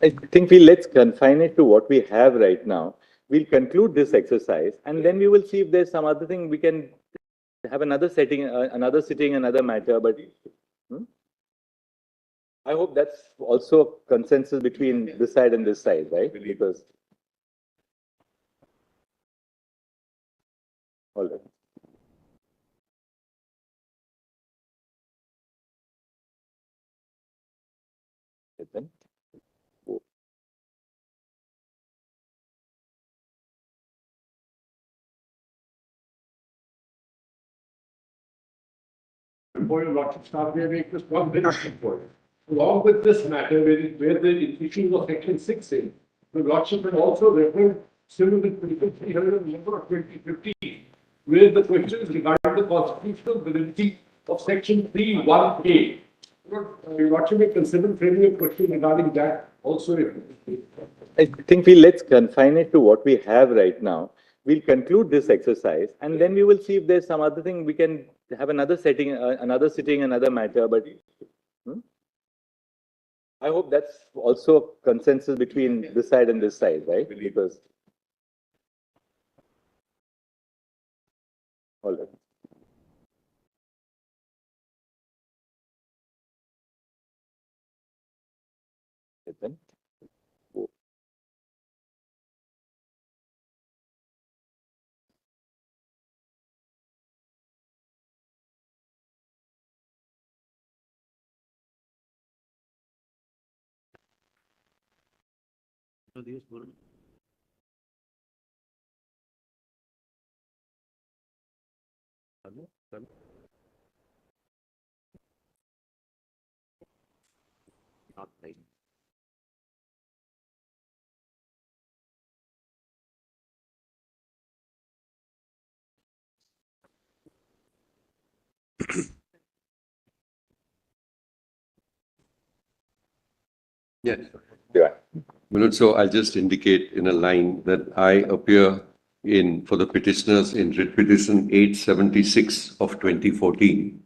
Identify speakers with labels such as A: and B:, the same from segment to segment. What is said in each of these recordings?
A: I think let's confine it to what we have right now. We'll conclude this exercise, and then we will see if there's some other thing we can have another setting, another sitting, another matter. But I hope that's also a consensus between this side and this side, right? Because all right. Then.
B: Before your Lordship start, we make this one very important. Along with this matter, where the issues of Section 6 in, the Lordship has also referred similar to 2015, where the question is regarding the constitutional validity of Section 3(1)(a). Your Lordship may consider framing a question regarding that also.
A: I think let's confine it to what we have right now. We'll conclude this exercise, and then we will see if there's some other thing we can have another setting, another sitting, another matter. But I hope that's also a consensus between this side and this side, right? Because all right. Then. Not right.
C: Yes.
A: Yeah.
C: So I'll just indicate in a line that I appear for the petitioners in writ petition 876 of 2014.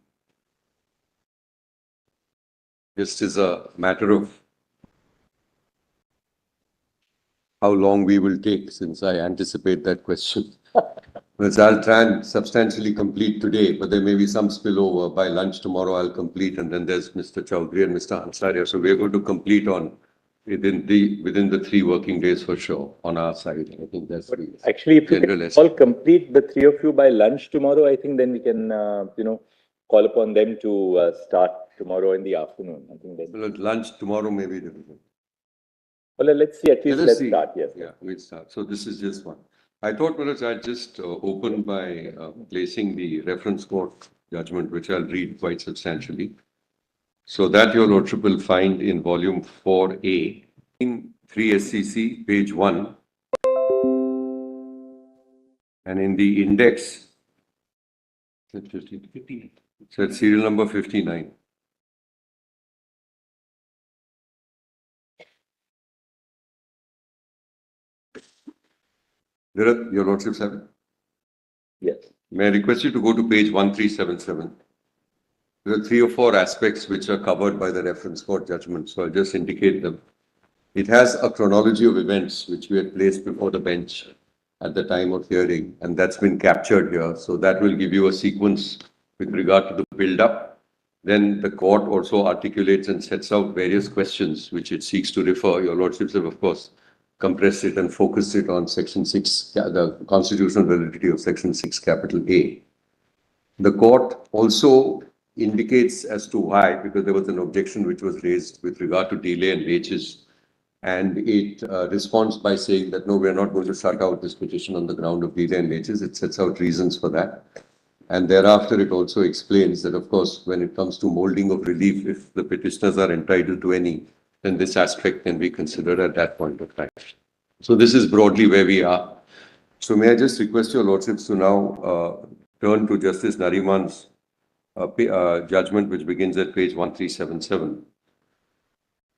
C: Just as a matter of how long we will take, since I anticipate that question. Because I'll try and substantially complete today, but there may be some spillover. By lunch tomorrow, I'll complete, and then there's Mr. Chaudhary and Mr. Ansaria. So we're going to complete within the 3 working days for sure on our side. I think that's
A: actually, if you can all complete the 3 of you by lunch tomorrow, I think then we can call upon them to start tomorrow in the afternoon. I think then.
C: Well, lunch tomorrow may be difficult.
A: Well, let's see. At least let's start. Yes.
C: Yeah, we'll start. So this is just one. I thought, Manoj, I'd just open by placing the reference court judgment, which I'll read quite substantially. So that your Lordship will find in volume 4A, in 3 SCC, page 1, and in the index, so it's serial number 59. Your Lordships have it?
A: Yes.
C: May I request you to go to page 1377? There are 3 or 4 aspects which are covered by the reference court judgment, so I'll just indicate them. It has a chronology of events which we had placed before the bench at the time of hearing, and that's been captured here. So that will give you a sequence with regard to the build-up. Then the court also articulates and sets out various questions which it seeks to refer. Your Lordships have, of course, compressed it and focused it on Section 6, the constitutional validity of Section 6, capital A. The court also indicates as to why, because there was an objection which was raised with regard to delay and wages, and it responds by saying that, no, we're not going to shut out this petition on the ground of delay and wages. It sets out reasons for that. And thereafter, it also explains that, of course, when it comes to molding of relief, if the petitioners are entitled to any, then this aspect can be considered at that point of time. So this is broadly where we are. So may I just request your Lordships to now turn to Justice Nariman's judgment, which begins at page 1377.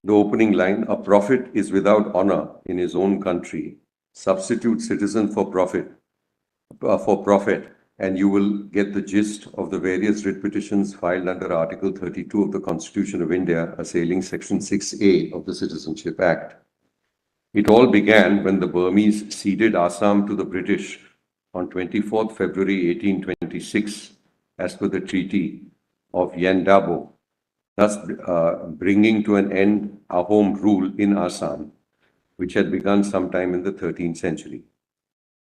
C: The opening line, a prophet is without honor in his own country. Substitute citizen for prophet, and you will get the gist of the various writ petitions filed under Article 32 of the Constitution of India, assailing Section 6A of the Citizenship Act. It all began when the Burmese ceded Assam to the British on 24th February 1826 as per the Treaty of Yendabo, thus bringing to an end a home rule in Assam, which had begun sometime in the 13th century.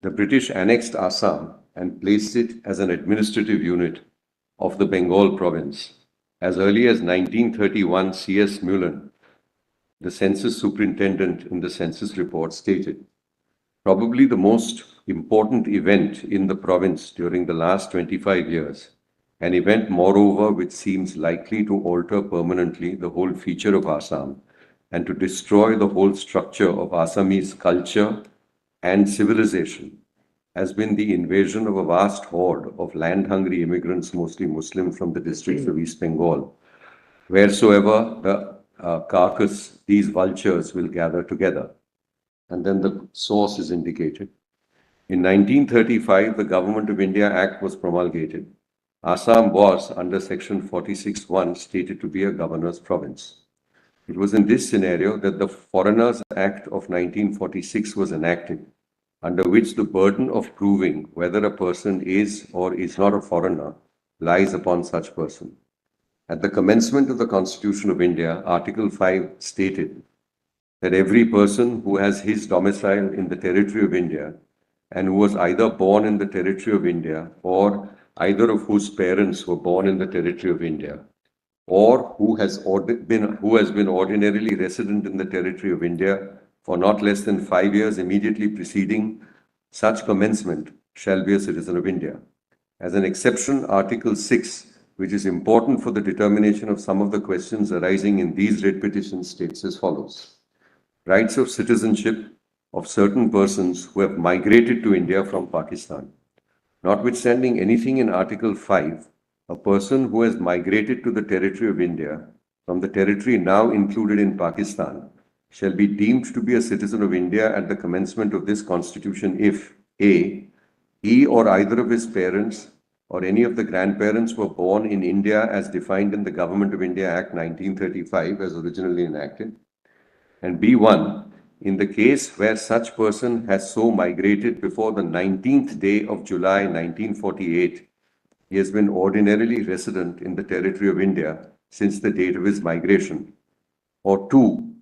C: The British annexed Assam and placed it as an administrative unit of the Bengal province. As early as 1931, C.S. Mullen, the census superintendent in the census report, stated, "Probably the most important event in the province during the last 25 years, an event moreover which seems likely to alter permanently the whole feature of Assam and to destroy the whole structure of Assamese culture and civilization, has been the invasion of a vast horde of land-hungry immigrants, mostly Muslim, from the districts of East Bengal. Wheresoever the carcass, these vultures will gather together." And then the source is indicated. In 1935, the Government of India Act was promulgated. Assam was, under Section 46(1), stated to be a governor's province. It was in this scenario that the Foreigners Act of 1946 was enacted, under which the burden of proving whether a person is or is not a foreigner lies upon such person. At the commencement of the Constitution of India, Article 5 stated that every person who has his domicile in the territory of India and who was either born in the territory of India or either of whose parents were born in the territory of India, or who has been ordinarily resident in the territory of India for not less than 5 years immediately preceding such commencement, shall be a citizen of India. As an exception, Article 6, which is important for the determination of some of the questions arising in these writ petitions, states as follows: rights of citizenship of certain persons who have migrated to India from Pakistan. Notwithstanding anything in Article 5, a person who has migrated to the territory of India from the territory now included in Pakistan shall be deemed to be a citizen of India at the commencement of this Constitution if A, he or either of his parents or any of the grandparents were born in India as defined in the Government of India Act 1935 as originally enacted, and B1, in the case where such person has so migrated before the 19th day of July 1948, he has been ordinarily resident in the territory of India since the date of his migration. Or 2,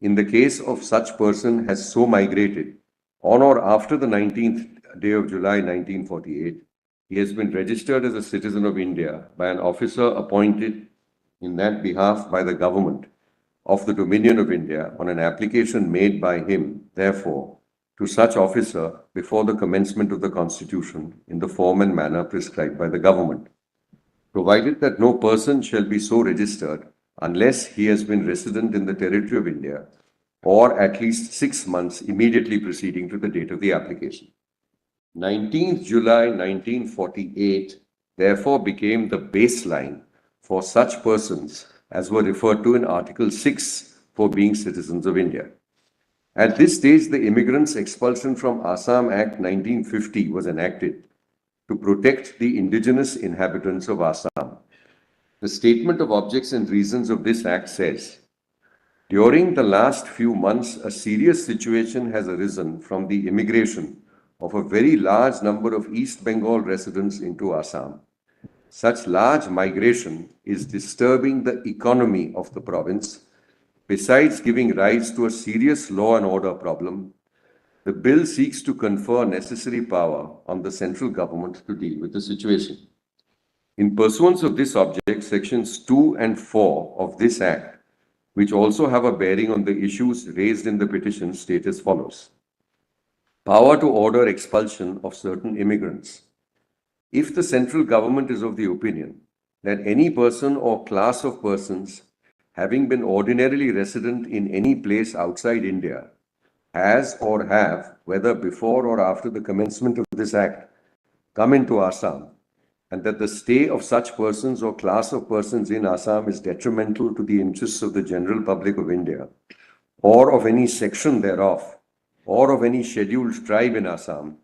C: in the case of such person has so migrated on or after the 19th day of July 1948, he has been registered as a citizen of India by an officer appointed in that behalf by the government of the Dominion of India on an application made by him, therefore, to such officer before the commencement of the Constitution in the form and manner prescribed by the government, provided that no person shall be so registered unless he has been resident in the territory of India or at least 6 months immediately preceding to the date of the application. 19th July 1948 therefore became the baseline for such persons as were referred to in Article 6 for being citizens of India. At this stage, the Immigrants Expulsion from Assam Act 1950 was enacted to protect the indigenous inhabitants of Assam. The statement of objects and reasons of this act says, during the last few months, a serious situation has arisen from the immigration of a very large number of East Bengal residents into Assam. Such large migration is disturbing the economy of the province. Besides giving rise to a serious law and order problem, the bill seeks to confer necessary power on the central government to deal with the situation. In pursuance of this object, Sections 2 and 4 of this Act, which also have a bearing on the issues raised in the petition, state as follows. Power to order expulsion of certain immigrants. If the central government is of the opinion that any person or class of persons having been ordinarily resident in any place outside India has or have, whether before or after the commencement of this Act, come into Assam, and that the stay of such persons or class of persons in Assam is detrimental to the interests of the general public of India, or of any section thereof, or of any scheduled tribe in Assam,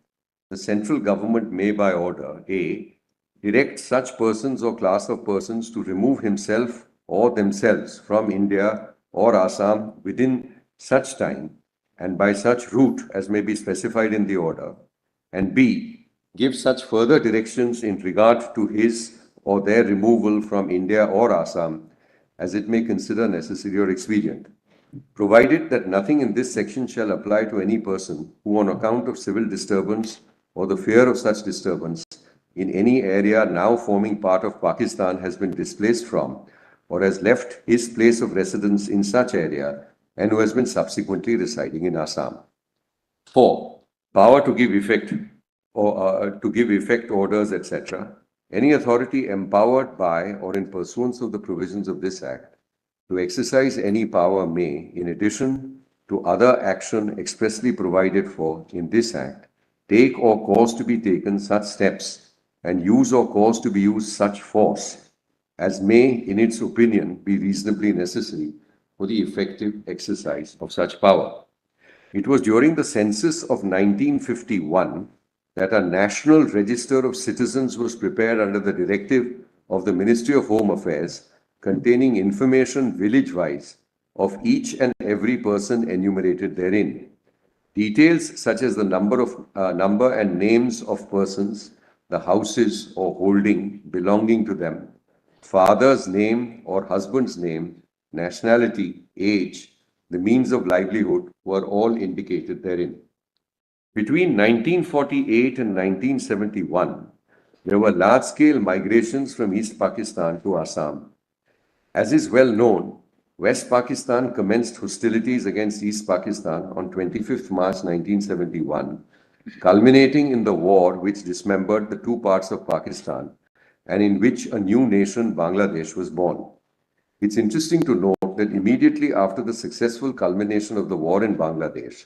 C: the central government may by order, A, direct such persons or class of persons to remove himself or themselves from India or Assam within such time and by such route as may be specified in the order, and B, give such further directions in regard to his or their removal from India or Assam as it may consider necessary or expedient, provided that nothing in this section shall apply to any person who on account of civil disturbance or the fear of such disturbance in any area now forming part of Pakistan has been displaced from or has left his place of residence in such area and who has been subsequently residing in Assam. 4. Power to give effect orders, etc. Any authority empowered by or in pursuance of the provisions of this Act to exercise any power may, in addition to other action expressly provided for in this Act, take or cause to be taken such steps and use or cause to be used such force as may, in its opinion, be reasonably necessary for the effective exercise of such power. It was during the census of 1951 that a national register of citizens was prepared under the directive of the Ministry of Home Affairs, containing information village-wise of each and every person enumerated therein. Details such as the number and names of persons, the houses or holding belonging to them, father's name or husband's name, nationality, age, the means of livelihood were all indicated therein. Between 1948 and 1971, there were large-scale migrations from East Pakistan to Assam. As is well known, West Pakistan commenced hostilities against East Pakistan on 25th March 1971, culminating in the war which dismembered the two parts of Pakistan and in which a new nation, Bangladesh, was born. It's interesting to note that immediately after the successful culmination of the war in Bangladesh,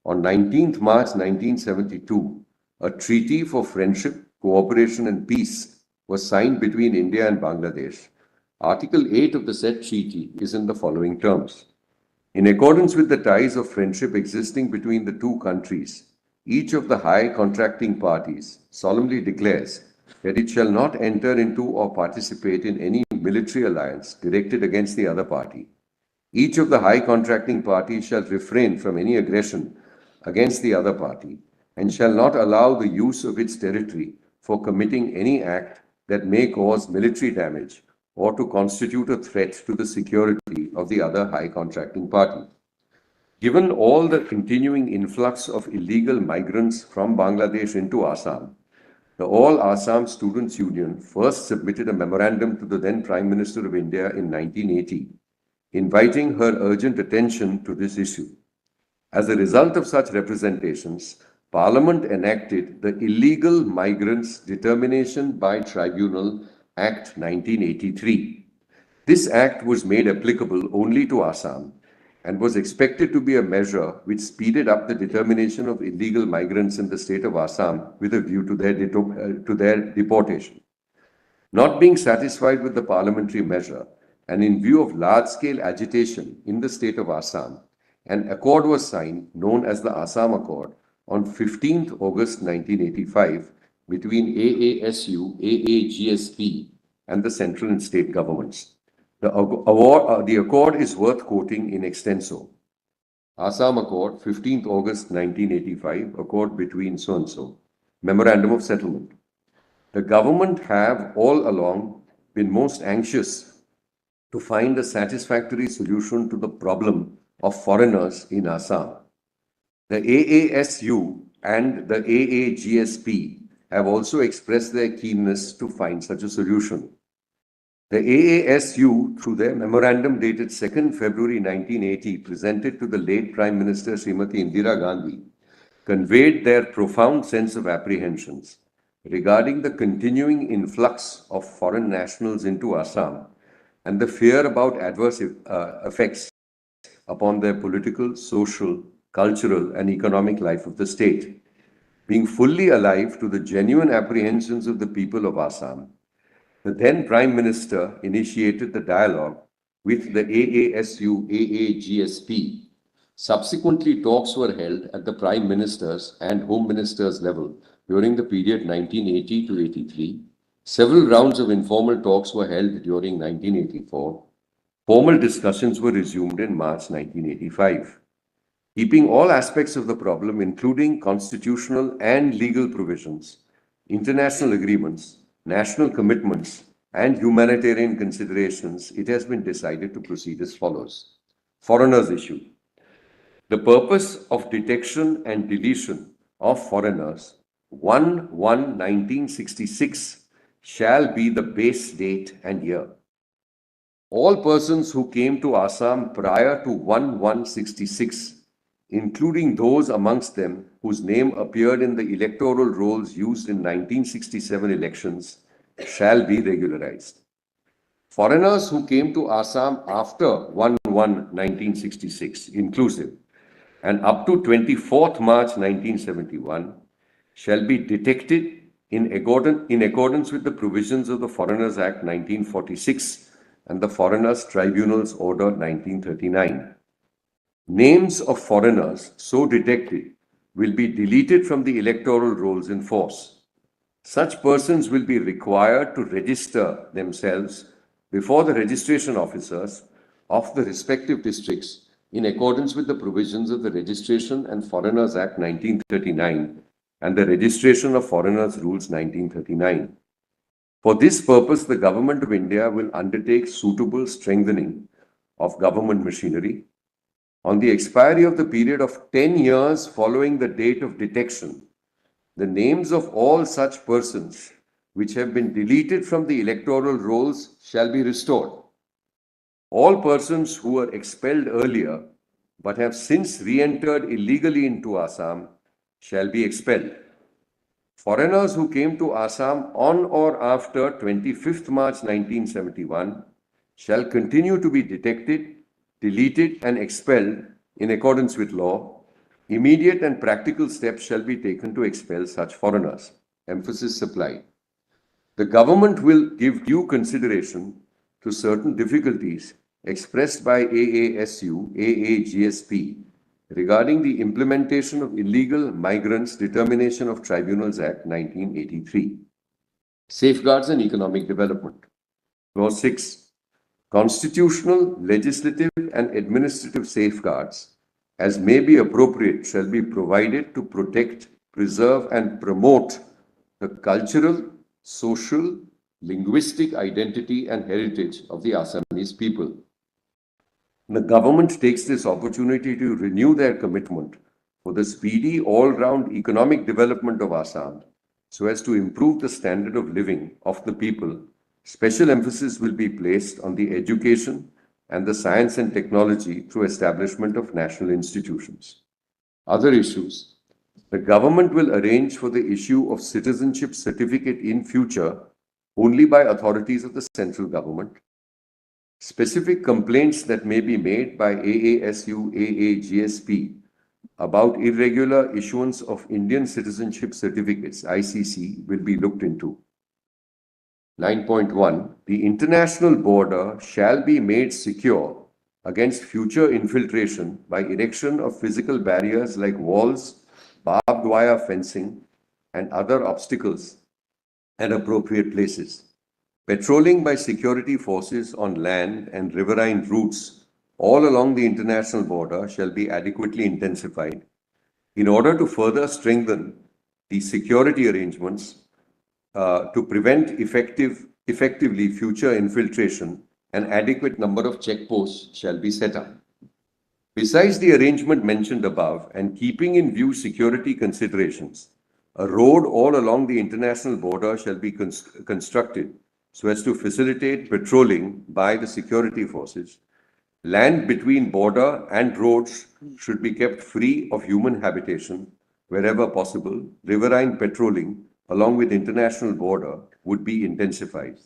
C: on 19th March 1972, a treaty for friendship, cooperation and peace was signed between India and Bangladesh. Article 8 of the said treaty is in the following terms. In accordance with the ties of friendship existing between the two countries, each of the high contracting parties solemnly declares that it shall not enter into or participate in any military alliance directed against the other party. Each of the high contracting parties shall refrain from any aggression against the other party and shall not allow the use of its territory for committing any act that may cause military damage or to constitute a threat to the security of the other high contracting party. Given all the continuing influx of illegal migrants from Bangladesh into Assam, the All Assam Students' Union first submitted a memorandum to the then Prime Minister of India in 1980, inviting her urgent attention to this issue. As a result of such representations, Parliament enacted the Illegal Migrants Determination by Tribunal Act 1983. This act was made applicable only to Assam and was expected to be a measure which speeded up the determination of illegal migrants in the state of Assam with a view to their deportation. Not being satisfied with the parliamentary measure, and in view of large-scale agitation in the state of Assam, an accord was signed known as the Assam Accord on 15th August 1985 between AASU, AAGSP and the central and state governments. The accord is worth quoting in extenso. Assam Accord, 15th August 1985, accord between so-and-so. Memorandum of Settlement. The government have all along been most anxious to find a satisfactory solution to the problem of foreigners in Assam. The AASU and the AAGSP have also expressed their keenness to find such a solution. The AASU, through their memorandum dated 2nd February 1980, presented to the late Prime Minister Srimati Indira Gandhi, conveyed their profound sense of apprehensions regarding the continuing influx of foreign nationals into Assam and the fear about adverse effects upon their political, social, cultural, and economic life of the state. Being fully alive to the genuine apprehensions of the people of Assam, the then Prime Minister initiated the dialogue with the AASU AAGSP. Subsequently, talks were held at the Prime Minister's and Home Minister's level during the period 1980 to 83. Several rounds of informal talks were held during 1984. Formal discussions were resumed in March 1985. keeping all aspects of the problem, including constitutional and legal provisions, international agreements, national commitments, and humanitarian considerations, it has been decided to proceed as follows. Foreigners issue. The purpose of detection and deletion of foreigners 1/1/1966 shall be the base date and year. All persons who came to Assam prior to 1/1/66, including those amongst them whose name appeared in the electoral rolls used in 1967 elections, shall be regularized. Foreigners who came to Assam after 1/1/1966, inclusive, and up to 24th March 1971, shall be detected in accordance with the provisions of the Foreigners Act 1946 and the Foreigners Tribunals Order 1939. Names of foreigners so detected will be deleted from the electoral rolls in force. Such persons will be required to register themselves before the registration officers of the respective districts in accordance with the provisions of the Registration and Foreigners Act 1939 and the Registration of Foreigners Rules 1939. For this purpose, the Government of India will undertake suitable strengthening of government machinery. On the expiry of the period of 10 years following the date of detection, the names of all such persons which have been deleted from the electoral rolls shall be restored. All persons who were expelled earlier but have since re-entered illegally into Assam shall be expelled. Foreigners who came to Assam on or after 25th March 1971 shall continue to be detected, deleted and expelled in accordance with law. Immediate and practical steps shall be taken to expel such foreigners. Emphasis supplied. The government will give due consideration to certain difficulties expressed by AASU, AAGSP regarding the implementation of Illegal Migrants Determination of Tribunals Act 1983. Safeguards and economic development. Clause 6. Constitutional, legislative and administrative safeguards as may be appropriate shall be provided to protect, preserve and promote the cultural, social, linguistic identity and heritage of the Assamese people. The government takes this opportunity to renew their commitment for the speedy all-round economic development of Assam so as to improve the standard of living of the people. Special emphasis will be placed on the education and the science and technology through establishment of national institutions. Other issues. The government will arrange for the issue of citizenship certificate in future only by authorities of the central government. Specific complaints that may be made by AASU, AAGSP about irregular issuance of Indian citizenship certificates, ICC, will be looked into. 9.1. The international border shall be made secure against future infiltration by erection of physical barriers like walls, barbed wire fencing, and other obstacles at appropriate places. Patrolling by security forces on land and riverine routes all along the international border shall be adequately intensified in order to further strengthen the security arrangements to prevent effectively future infiltration. An adequate number of checkposts shall be set up. Besides the arrangement mentioned above and keeping in view security considerations, a road all along the international border shall be constructed so as to facilitate patrolling by the security forces. Land between border and roads should be kept free of human habitation wherever possible. Riverine patrolling along with international border would be intensified.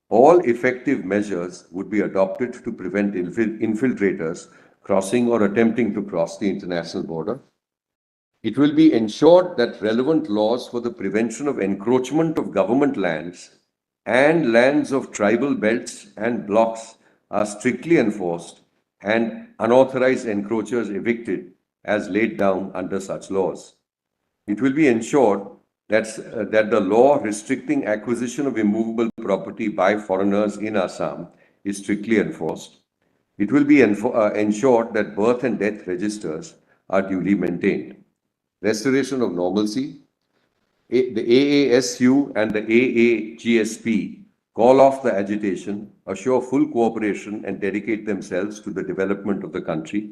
C: All effective measures would be adopted to prevent infiltrators crossing or attempting to cross the international border. It will be ensured that relevant laws for the prevention of encroachment of government lands and lands of tribal belts and blocks are strictly enforced and unauthorized encroachers evicted as laid down under such laws. It will be ensured that the law restricting acquisition of immovable property by foreigners in Assam is strictly enforced. It will be ensured that birth and death registers are duly maintained. Restoration of normalcy. The AASU and the AAGSP call off the agitation, assure full cooperation and dedicate themselves to the development of the country.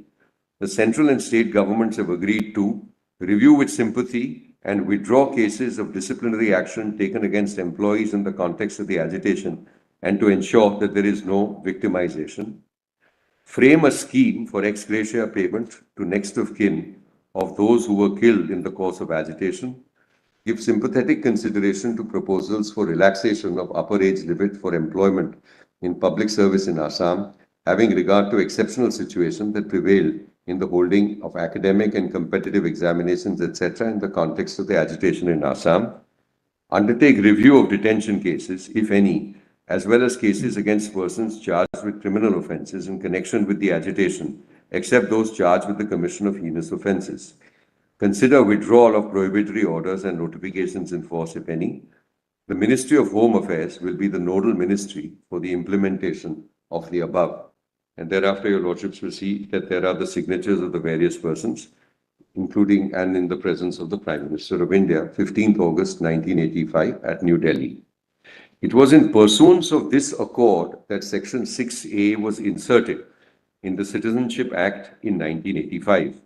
C: The central and state governments have agreed to review with sympathy and withdraw cases of disciplinary action taken against employees in the context of the agitation and to ensure that there is no victimization. Frame a scheme for ex gratia payment to next of kin of those who were killed in the course of agitation. Give sympathetic consideration to proposals for relaxation of upper age limit for employment in public service in Assam, having regard to exceptional situations that prevail in the holding of academic and competitive examinations, etc., in the context of the agitation in Assam. Undertake review of detention cases, if any, as well as cases against persons charged with criminal offences in connection with the agitation, except those charged with the commission of heinous offences. Consider withdrawal of prohibitory orders and notifications in force, if any. The Ministry of Home Affairs will be the nodal ministry for the implementation of the above. And thereafter, your lordships will see that there are the signatures of the various persons, including and in the presence of the Prime Minister of India, 15th August 1985 at New Delhi. It was in pursuance of this accord that Section 6A was inserted in the Citizenship Act in 1985.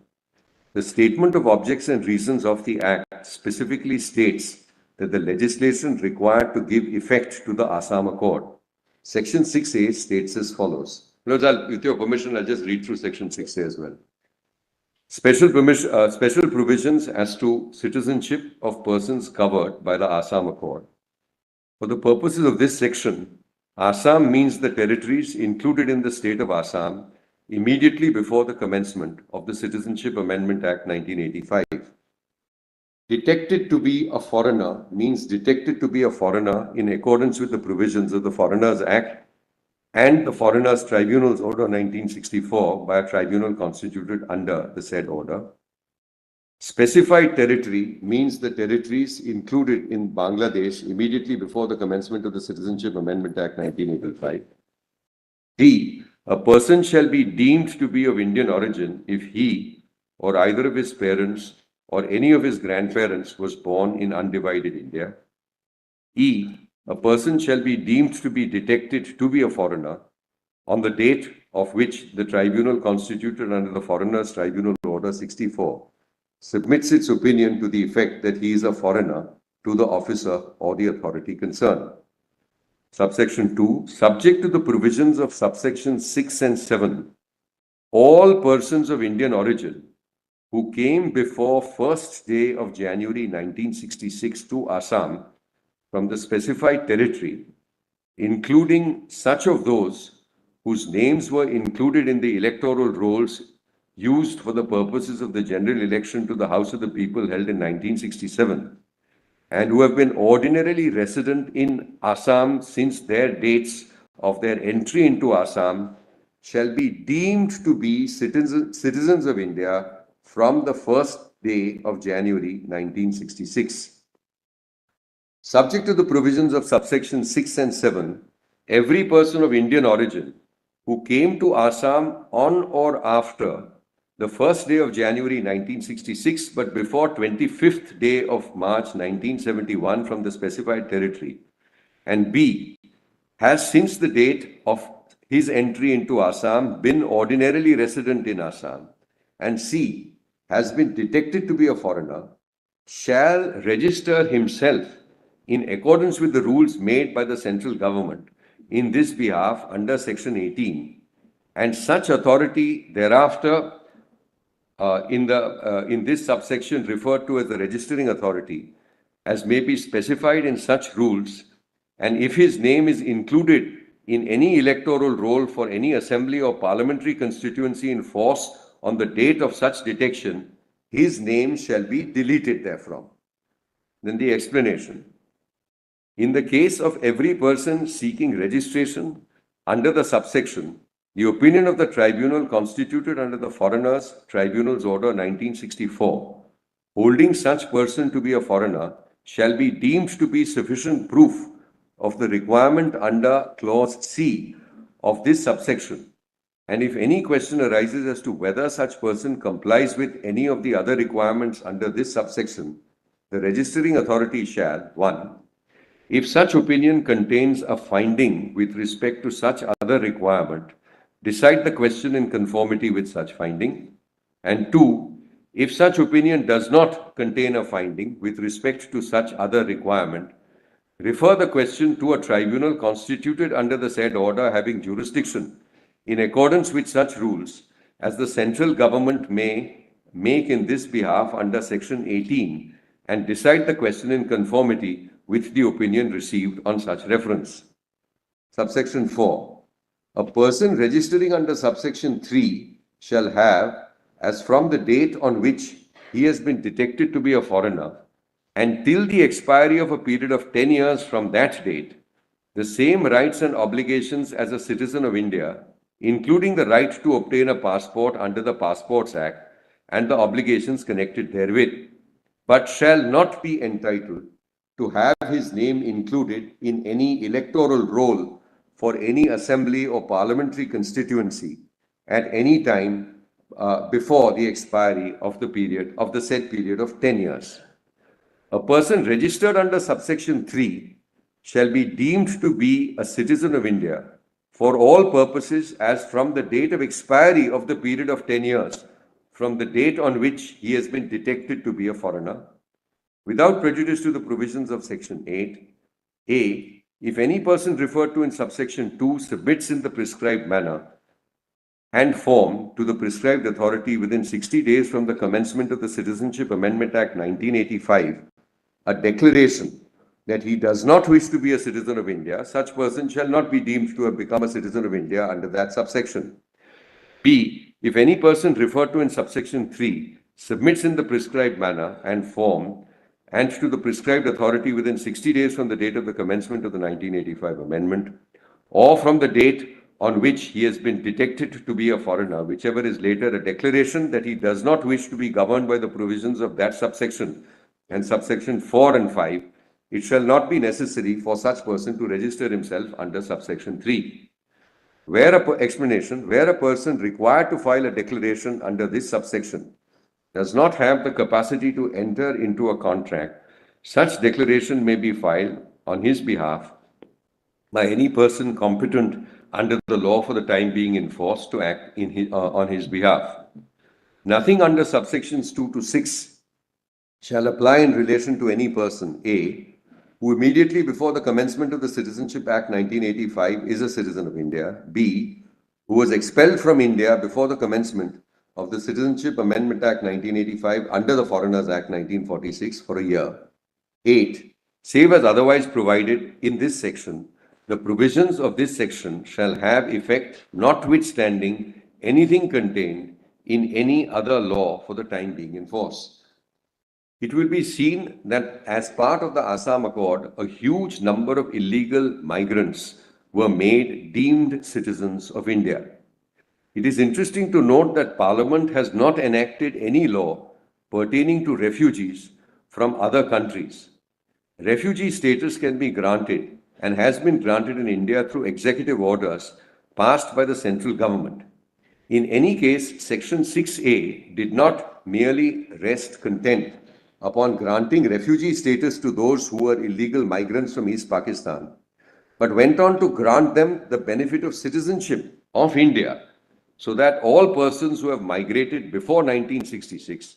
C: The statement of objects and reasons of the Act specifically states that the legislation required to give effect to the Assam Accord. Section 6A states as follows. With your permission, I'll just read through Section 6A as well. Special provisions as to citizenship of persons covered by the Assam Accord. For the purposes of this section, Assam means the territories included in the state of Assam immediately before the commencement of the Citizenship Amendment Act 1985. Detected to be a foreigner means detected to be a foreigner in accordance with the provisions of the Foreigners Act and the Foreigners Tribunals Order 1964 by a tribunal constituted under the said order. Specified territory means the territories included in Bangladesh immediately before the commencement of the Citizenship Amendment Act 1985. D. A person shall be deemed to be of Indian origin if he or either of his parents or any of his grandparents was born in undivided India. E. A person shall be deemed to be detected to be a foreigner on the date of which the tribunal constituted under the Foreigners Tribunal Order 64 submits its opinion to the effect that he is a foreigner to the officer or the authority concerned. Subsection 2, subject to the provisions of subsections 6 and 7, all persons of Indian origin who came before 1st day of January 1966 to Assam from the specified territory, including such of those whose names were included in the electoral rolls used for the purposes of the general election to the House of the People held in 1967, and who have been ordinarily resident in Assam since their dates of their entry into Assam, shall be deemed to be citizens of India from the 1st day of January 1966. Subject to the provisions of subsection 6 and 7, every person of Indian origin who came to Assam on or after the 1st day of January 1966, but before 25th day of March 1971 from the specified territory, and B, has since the date of his entry into Assam been ordinarily resident in Assam, and C, has been detected to be a foreigner, shall register himself in accordance with the rules made by the central government in this behalf under Section 18, and such authority thereafter in this subsection referred to as the registering authority, as may be specified in such rules, and if his name is included in any electoral roll for any assembly or parliamentary constituency in force on the date of such detection, his name shall be deleted therefrom. Then the explanation. In the case of every person seeking registration under the subsection, the opinion of the tribunal constituted under the Foreigners Tribunals Order 1964, holding such person to be a foreigner, shall be deemed to be sufficient proof of the requirement under Clause C of this subsection, and if any question arises as to whether such person complies with any of the other requirements under this subsection, the registering authority shall, 1. If such opinion contains a finding with respect to such other requirement, decide the question in conformity with such finding. And 2. If such opinion does not contain a finding with respect to such other requirement, refer the question to a tribunal constituted under the said order having jurisdiction in accordance with such rules as the central government may make in this behalf under Section 18 and decide the question in conformity with the opinion received on such reference. Subsection 4. A person registering under subsection 3 shall have, as from the date on which he has been detected to be a foreigner, and till the expiry of a period of 10 years from that date, the same rights and obligations as a citizen of India, including the right to obtain a passport under the Passports Act and the obligations connected therewith, but shall not be entitled to have his name included in any electoral roll for any assembly or parliamentary constituency at any time before the expiry of the said period of 10 years. A person registered under subsection 3 shall be deemed to be a citizen of India for all purposes as from the date of expiry of the period of 10 years from the date on which he has been detected to be a foreigner, without prejudice to the provisions of Section 8. A. If any person referred to in subsection 2 submits in the prescribed manner and form to the prescribed authority within 60 days from the commencement of the Citizenship Amendment Act 1985, a declaration that he does not wish to be a citizen of India, such person shall not be deemed to have become a citizen of India under that subsection. B. If any person referred to in subsection 3 submits in the prescribed manner and form and to the prescribed authority within 60 days from the date of the commencement of the 1985 amendment, or from the date on which he has been detected to be a foreigner, whichever is later, a declaration that he does not wish to be governed by the provisions of that subsection and subsection 4 and 5, it shall not be necessary for such person to register himself under subsection 3. Where a person required to file a declaration under this subsection does not have the capacity to enter into a contract, such declaration may be filed on his behalf by any person competent under the law for the time being enforced to act on his behalf. Nothing under subsections 2 to 6 shall apply in relation to any person, A, who immediately before the commencement of the Citizenship Act 1985 is a citizen of India, B, who was expelled from India before the commencement of the Citizenship Amendment Act 1985 under the Foreigners Act 1946 for a year. 8. Save as otherwise provided in this section, the provisions of this section shall have effect notwithstanding anything contained in any other law for the time being in force. It will be seen that as part of the Assam Accord, a huge number of illegal migrants were made deemed citizens of India. It is interesting to note that Parliament has not enacted any law pertaining to refugees from other countries. Refugee status can be granted and has been granted in India through executive orders passed by the central government. In any case, Section 6A did not merely rest content upon granting refugee status to those who were illegal migrants from East Pakistan, but went on to grant them the benefit of citizenship of India, so that all persons who have migrated before 1966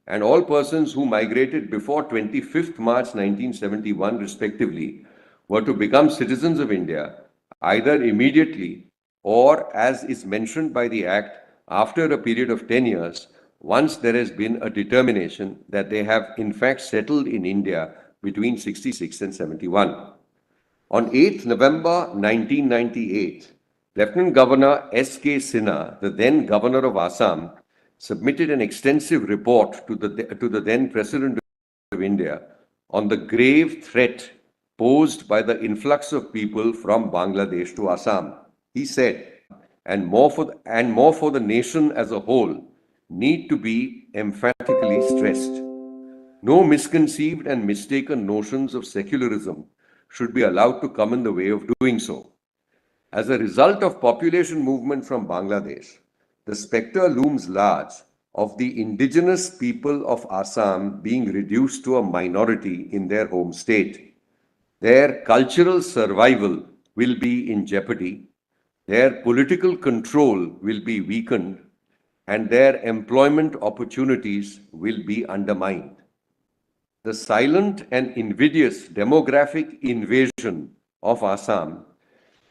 C: and all persons who migrated before 25th March 1971 respectively were to become citizens of India either immediately or, as is mentioned by the Act, after a period of 10 years, once there has been a determination that they have in fact settled in India between 66 and 71. On 8th November 1998, Lieutenant Governor S.K. Sinha, the then Governor of Assam, submitted an extensive report to the then President of India on the grave threat posed by the influx of people from Bangladesh to Assam. He said, and more for the nation as a whole, need to be emphatically stressed. No misconceived and mistaken notions of secularism should be allowed to come in the way of doing so. As a result of population movement from Bangladesh, the spectre looms large of the indigenous people of Assam being reduced to a minority in their home state. Their cultural survival will be in jeopardy, their political control will be weakened, and their employment opportunities will be undermined. The silent and invidious demographic invasion of Assam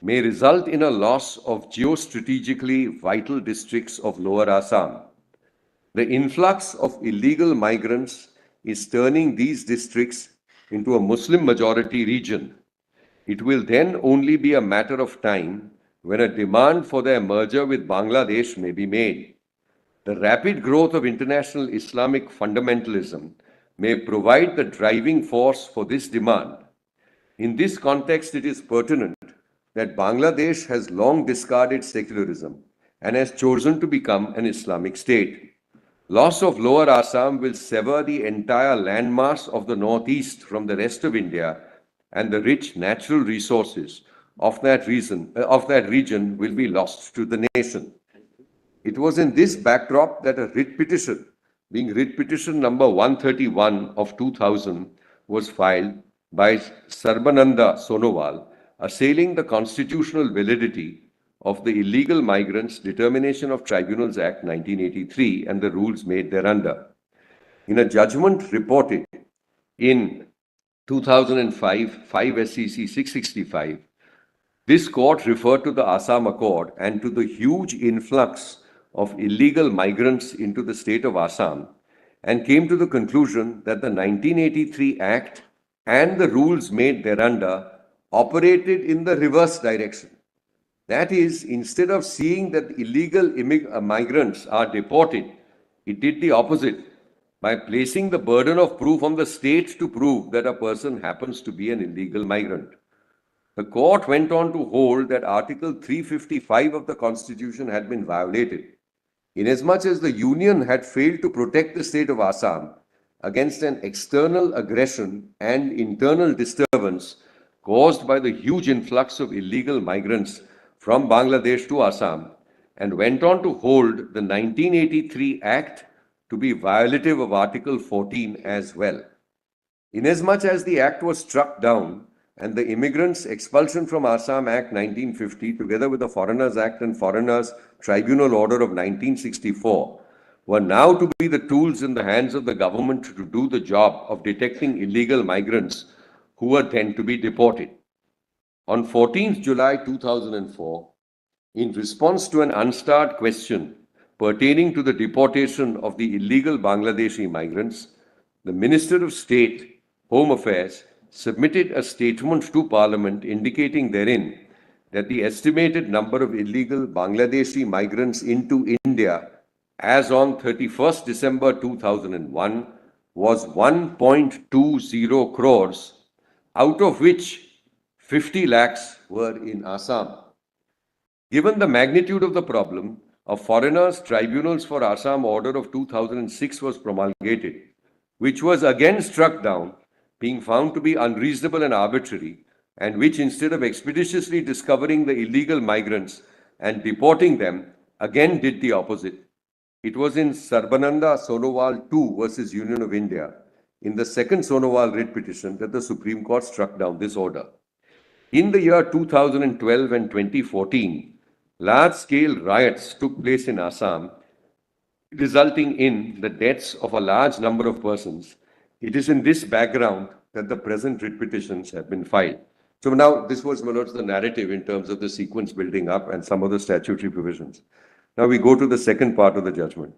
C: may result in a loss of geostrategically vital districts of Lower Assam. The influx of illegal migrants is turning these districts into a Muslim majority region. It will then only be a matter of time when a demand for their merger with Bangladesh may be made. The rapid growth of international Islamic fundamentalism may provide the driving force for this demand. In this context, it is pertinent that Bangladesh has long discarded secularism and has chosen to become an Islamic state. Loss of Lower Assam will sever the entire landmass of the northeast from the rest of India, and the rich natural resources of that region will be lost to the nation. It was in this backdrop that a writ petition, being writ petition number 131 of 2000, was filed by Sarbananda Sonowal, assailing the constitutional validity of the Illegal Migrants Determination of Tribunals Act 1983 and the rules made thereunder. In a judgment reported in 2005, 5 SEC 665, this court referred to the Assam Accord and to the huge influx of illegal migrants into the state of Assam, and came to the conclusion that the 1983 Act and the rules made thereunder operated in the reverse direction. That is, instead of seeing that illegal migrants are deported, it did the opposite by placing the burden of proof on the state to prove that a person happens to be an illegal migrant. The court went on to hold that Article 355 of the Constitution had been violated, inasmuch as the Union had failed to protect the state of Assam against an external aggression and internal disturbance caused by the huge influx of illegal migrants from Bangladesh to Assam, and went on to hold the 1983 Act to be violative of Article 14 as well. Inasmuch as the Act was struck down and the Immigrants Expulsion from Assam Act 1950, together with the Foreigners Act and Foreigners Tribunal Order of 1964, were now to be the tools in the hands of the government to do the job of detecting illegal migrants who were then to be deported. On 14th July 2004, in response to an unstarred question pertaining to the deportation of the illegal Bangladeshi migrants, the Minister of State, Home Affairs, submitted a statement to Parliament indicating therein that the estimated number of illegal Bangladeshi migrants into India as on 31st December 2001 was 1.20 crores, out of which 50 lakhs were in Assam. Given the magnitude of the problem, a Foreigners' Tribunals for Assam Order of 2006 was promulgated, which was again struck down, being found to be unreasonable and arbitrary, and which, instead of expeditiously discovering the illegal migrants and deporting them, again did the opposite. It was in Sarbananda Sonowal 2 versus Union of India, in the second Sonowal writ petition, that the Supreme Court struck down this order. In the year 2012 and 2014, large-scale riots took place in Assam, resulting in the deaths of a large number of persons. It is in this background that the present writ petitions have been filed. So now this was, my lords, the narrative in terms of the sequence building up and some of the statutory provisions. Now we go to the second part of the judgment.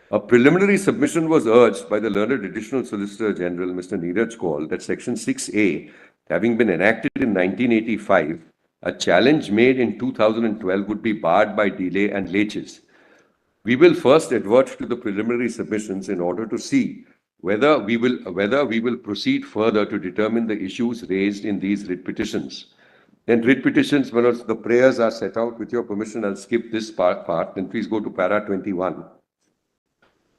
C: A preliminary submission was urged by the learned Additional Solicitor General, Mr. Neeraj Kaul, that Section 6A, having been enacted in 1985, a challenge made in 2012 would be barred by delay and laches. We will first advert to the preliminary submissions in order to see whether we will proceed further to determine the issues raised in these writ petitions. Then writ petitions, my lords, the prayers are set out. With your permission, I'll skip this part. Then please go to para 21.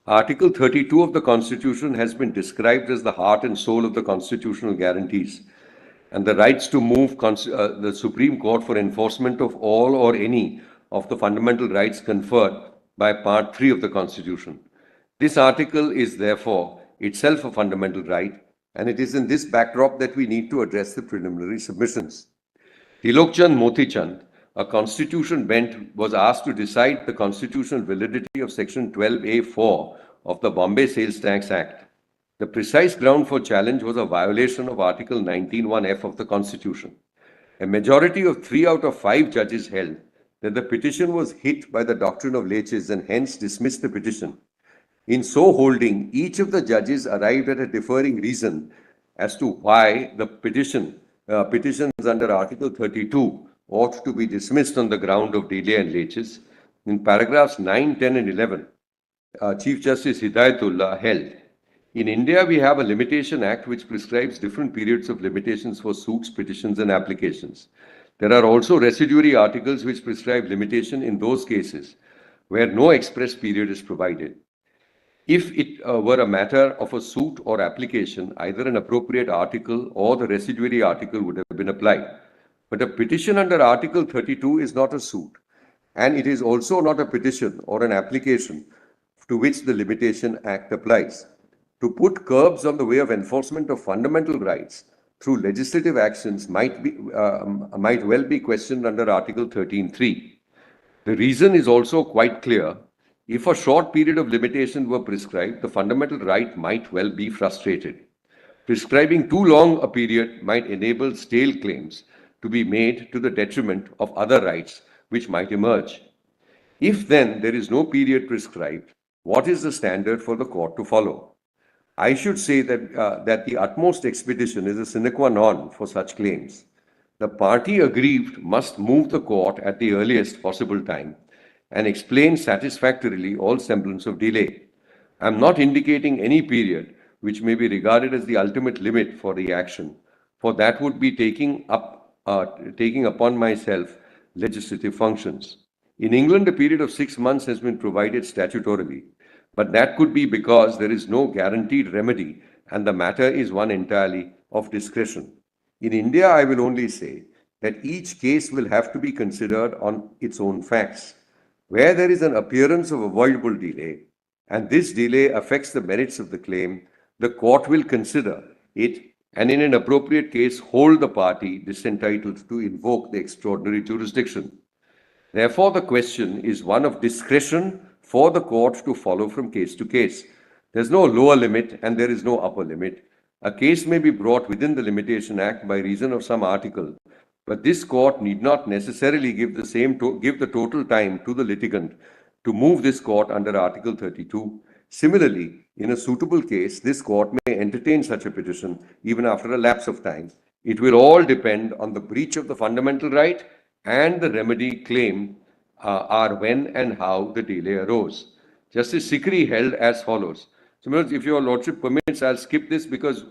C: Article 32 of the Constitution has been described as the heart and soul of the constitutional guarantees. and the rights to move the Supreme Court for enforcement of all or any of the fundamental rights conferred by Part 3 of the Constitution. This article is therefore itself a fundamental right, and it is in this backdrop that we need to address the preliminary submissions. Tilokchand Motichand, a constitution bench, was asked to decide the constitutional validity of Section 12A(4) of the Bombay Sales Tax Act. The precise ground for challenge was a violation of Article 19(1)(f) of the Constitution. A majority of 3 out of 5 judges held that the petition was hit by the doctrine of leches and hence dismissed the petition. In so holding, each of the judges arrived at a differing reason as to why the petitions under Article 32 ought to be dismissed on the ground of delay and leches. In paragraphs 9, 10 and 11, Chief Justice Hidayatullah held, in India, we have a Limitation Act which prescribes different periods of limitations for suits, petitions and applications. There are also residuary articles which prescribe limitation in those cases where no express period is provided. If it were a matter of a suit or application, either an appropriate article or the residuary article would have been applied. But a petition under Article 32 is not a suit, and it is also not a petition or an application to which the Limitation Act applies. To put curbs on the way of enforcement of fundamental rights through legislative actions might well be questioned under Article 13(3). The reason is also quite clear. If a short period of limitation were prescribed, the fundamental right might well be frustrated. Prescribing too long a period might enable stale claims to be made to the detriment of other rights which might emerge. If then there is no period prescribed, what is the standard for the court to follow? I should say that the utmost expedition is a sine qua non for such claims. The party aggrieved must move the court at the earliest possible time and explain satisfactorily all semblance of delay. I am not indicating any period which may be regarded as the ultimate limit for the action, for that would be taking upon myself legislative functions. In England, a period of 6 months has been provided statutorily, but that could be because there is no guaranteed remedy and the matter is one entirely of discretion. In India, I will only say that each case will have to be considered on its own facts. Where there is an appearance of avoidable delay, and this delay affects the merits of the claim, the court will consider it and in an appropriate case hold the party disentitled to invoke the extraordinary jurisdiction. Therefore, the question is one of discretion for the court to follow from case to case. There is no lower limit and there is no upper limit. A case may be brought within the Limitation Act by reason of some article, but this court need not necessarily give the total time to the litigant to move this court under Article 32. Similarly, in a suitable case, this court may entertain such a petition even after a lapse of time. It will all depend on the breach of the fundamental right and the remedy claimed are when and how the delay arose. Justice Sikri held as follows. So, if your lordship permits, I'll skip this because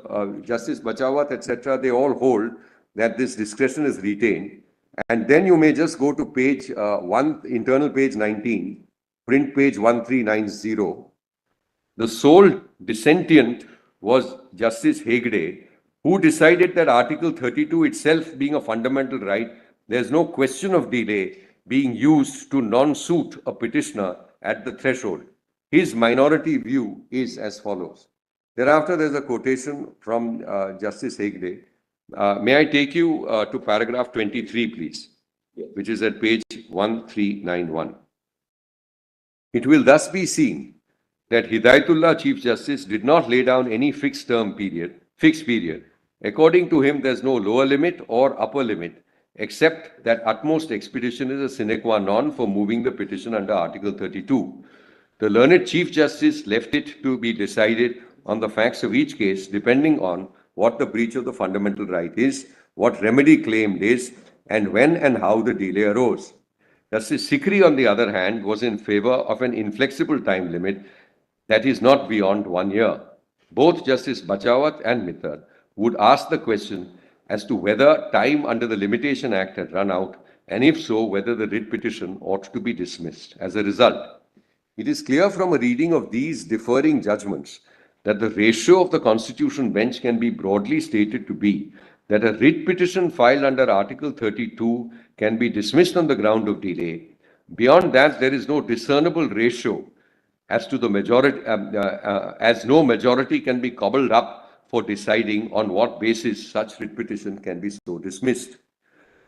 C: Justice Bachawat, etc., they all hold that this discretion is retained. And then you may just go to page internal page 19, print page 1390. The sole dissentient was Justice Hegde, who decided that Article 32 itself being a fundamental right, there's no question of delay being used to non-suit a petitioner at the threshold. His minority view is as follows. Thereafter, there's a quotation from Justice Hegde. May I take you to paragraph 23, please, which is at page 1391. It will thus be seen that Hidayatullah, Chief Justice, did not lay down any fixed period. According to him, there's no lower limit or upper limit, except that utmost expedition is a sine qua non for moving the petition under Article 32. The learned Chief Justice left it to be decided on the facts of each case, depending on what the breach of the fundamental right is, what remedy claimed is, and when and how the delay arose. Justice Sikri, on the other hand, was in favor of an inflexible time limit that is not beyond 1 year. Both Justice Bachawat and Mittal would ask the question as to whether time under the Limitation Act had run out, and if so, whether the writ petition ought to be dismissed. As a result, it is clear from a reading of these differing judgments that the ratio of the Constitution bench can be broadly stated to be that a writ petition filed under Article 32 can be dismissed on the ground of delay. Beyond that, there is no discernible ratio as to the majority, as no majority can be cobbled up for deciding on what basis such writ petition can be so dismissed.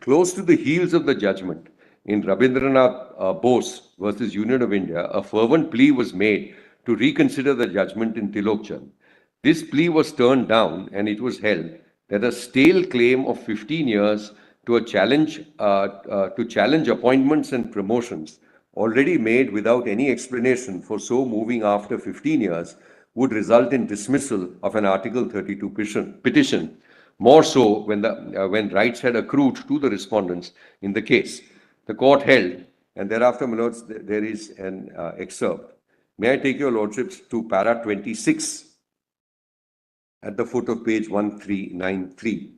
C: Close to the heels of the judgment in Rabindranath Bose versus Union of India, a fervent plea was made to reconsider the judgment in Tilokchand. This plea was turned down, and it was held that a stale claim of 15 years to challenge appointments and promotions already made without any explanation for so moving after 15 years would result in dismissal of an Article 32 petition, more so when rights had accrued to the respondents in the case. The court held, and thereafter, my lords, there is an excerpt. May I take your lordships to para 26 at the foot of page 1393.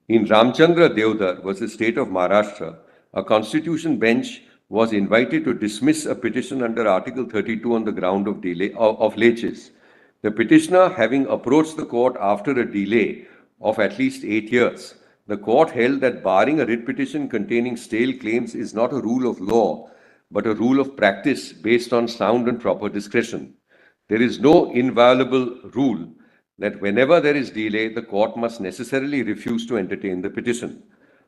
C: In Ramchandra Devdar versus State of Maharashtra, a constitution bench was invited to dismiss a petition under Article 32 on the ground of delay of laches. The petitioner, having approached the court after a delay of at least 8 years, the court held that barring a writ petition containing stale claims is not a rule of law, but a rule of practice based on sound and proper discretion. There is no inviolable rule that whenever there is delay, the court must necessarily refuse to entertain the petition.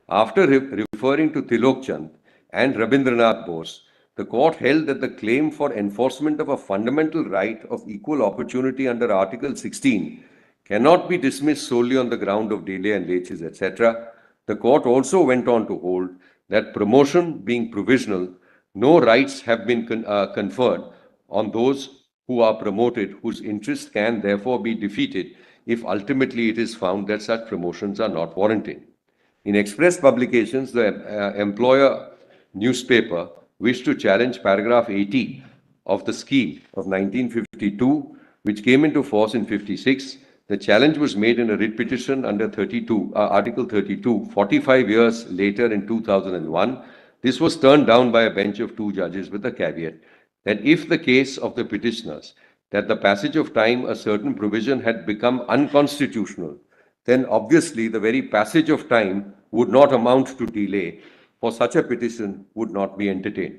C: After referring to Tilokchand and Rabindranath Bose, the court held that the claim for enforcement of a fundamental right of equal opportunity under Article 16 cannot be dismissed solely on the ground of delay and laches, etc. The court also went on to hold that promotion being provisional, no rights have been conferred on those who are promoted, whose interests can therefore be defeated if ultimately it is found that such promotions are not warranted. In express publications, the employer newspaper wished to challenge paragraph 80 of the scheme of 1952, which came into force in 56. The challenge was made in a writ petition under Article 32, 45 years later in 2001. This was turned down by a bench of 2 judges with the caveat that if the case of the petitioners, that the passage of time a certain provision had become unconstitutional, then obviously the very passage of time would not amount to delay, for such a petition would not be entertained.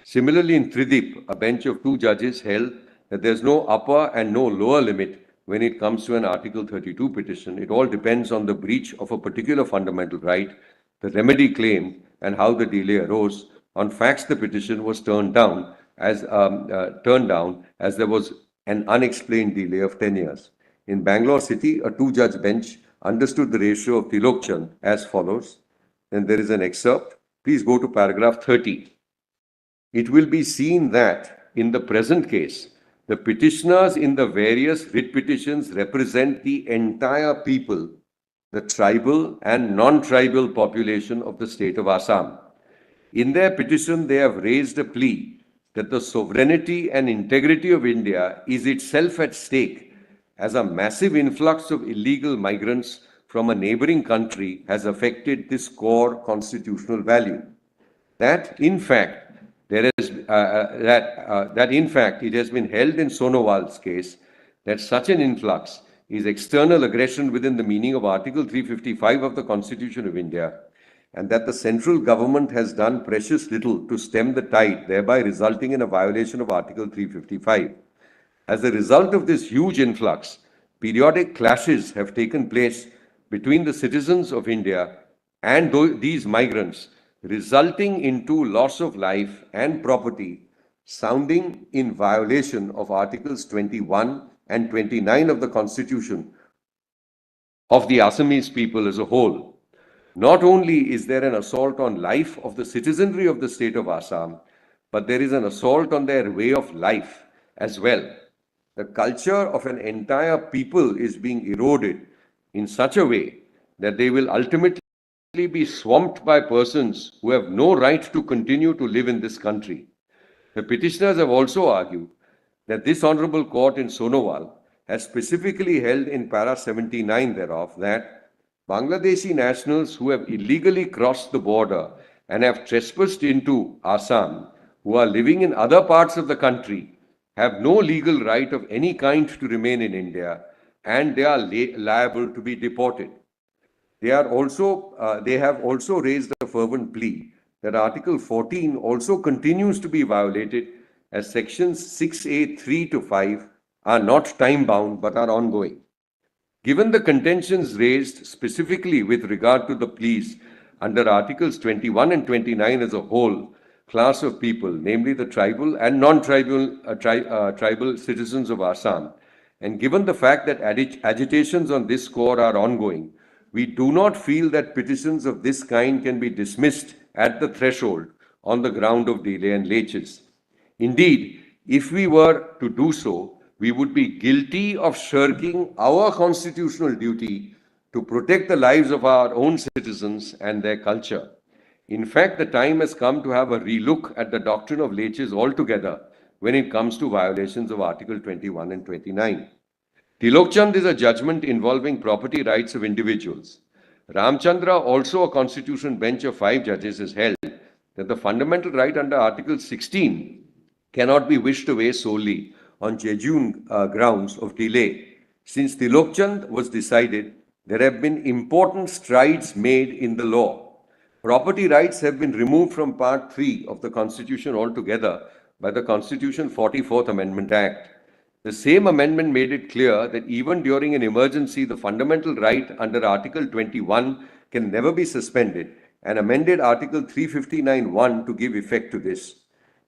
C: Similarly, in Tridip, a bench of 2 judges held that there is no upper and no lower limit when it comes to an Article 32 petition. It all depends on the breach of a particular fundamental right, the remedy claim, and how the delay arose. On facts, the petition was turned down as there was an unexplained delay of 10 years. In Bangalore City, a 2-judge bench understood the ratio of Tilokchand as follows. Then there is an excerpt. Please go to paragraph 30. It will be seen that in the present case, the petitioners in the various writ petitions represent the entire people, the tribal and non-tribal population of the state of Assam. In their petition, they have raised a plea that the sovereignty and integrity of India is itself at stake, as a massive influx of illegal migrants from a neighboring country has affected this core constitutional value. That in fact it has been held in Sonowal's case that such an influx is external aggression within the meaning of Article 355 of the Constitution of India, and that the central government has done precious little to stem the tide, thereby resulting in a violation of Article 355. As a result of this huge influx, periodic clashes have taken place between the citizens of India and these migrants, resulting into loss of life and property, sounding in violation of Articles 21 and 29 of the Constitution of the Assamese people as a whole. Not only is there an assault on life of the citizenry of the state of Assam, but there is an assault on their way of life as well. The culture of an entire people is being eroded in such a way that they will ultimately be swamped by persons who have no right to continue to live in this country. The petitioners have also argued that this honorable court in Sonowal has specifically held in para 79 thereof that Bangladeshi nationals who have illegally crossed the border and have trespassed into Assam, who are living in other parts of the country, have no legal right of any kind to remain in India, and they are liable to be deported. They have also raised a fervent plea that Article 14 also continues to be violated, as Sections 6A 3 to 5 are not time-bound but are ongoing. Given the contentions raised specifically with regard to the pleas under Articles 21 and 29 as a whole class of people, namely the tribal and non-tribal tribal citizens of Assam, and given the fact that agitations on this score are ongoing, we do not feel that petitions of this kind can be dismissed at the threshold on the ground of delay and laches. Indeed, if we were to do so, we would be guilty of shirking our constitutional duty to protect the lives of our own citizens and their culture. In fact, the time has come to have a relook at the doctrine of laches altogether when it comes to violations of Article 21 and 29. Tilokchand is a judgment involving property rights of individuals. Ramchandra, also a constitution bench of 5 judges, has held that the fundamental right under Article 16 cannot be wished away solely on genuine grounds of delay. Since Tilokchand was decided, there have been important strides made in the law. Property rights have been removed from Part 3 of the Constitution altogether by the Constitution 44th Amendment Act. The same amendment made it clear that even during an emergency, the fundamental right under Article 21 can never be suspended, and amended Article 359(1) to give effect to this.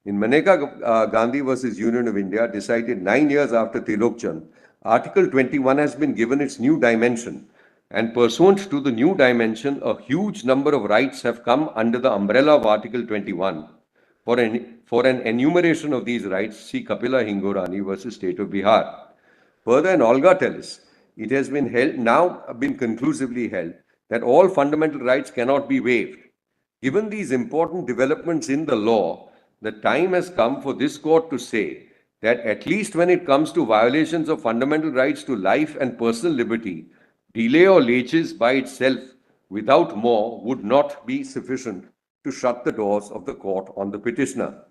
C: In Maneka Gandhi versus Union of India, decided 9 years after Tilokchand, Article 21 has been given its new dimension, and pursuant to the new dimension, a huge number of rights have come under the umbrella of Article 21. For an enumeration of these rights, see Kapila Hingorani versus State of Bihar. Further, in Olga Tellis, it has been conclusively held that all fundamental rights cannot be waived. Given these important developments in the law, the time has come for this court to say that at least when it comes to violations of fundamental rights to life and personal liberty, delay or laches by itself without more would not be sufficient to shut the doors of the court on the petitioner.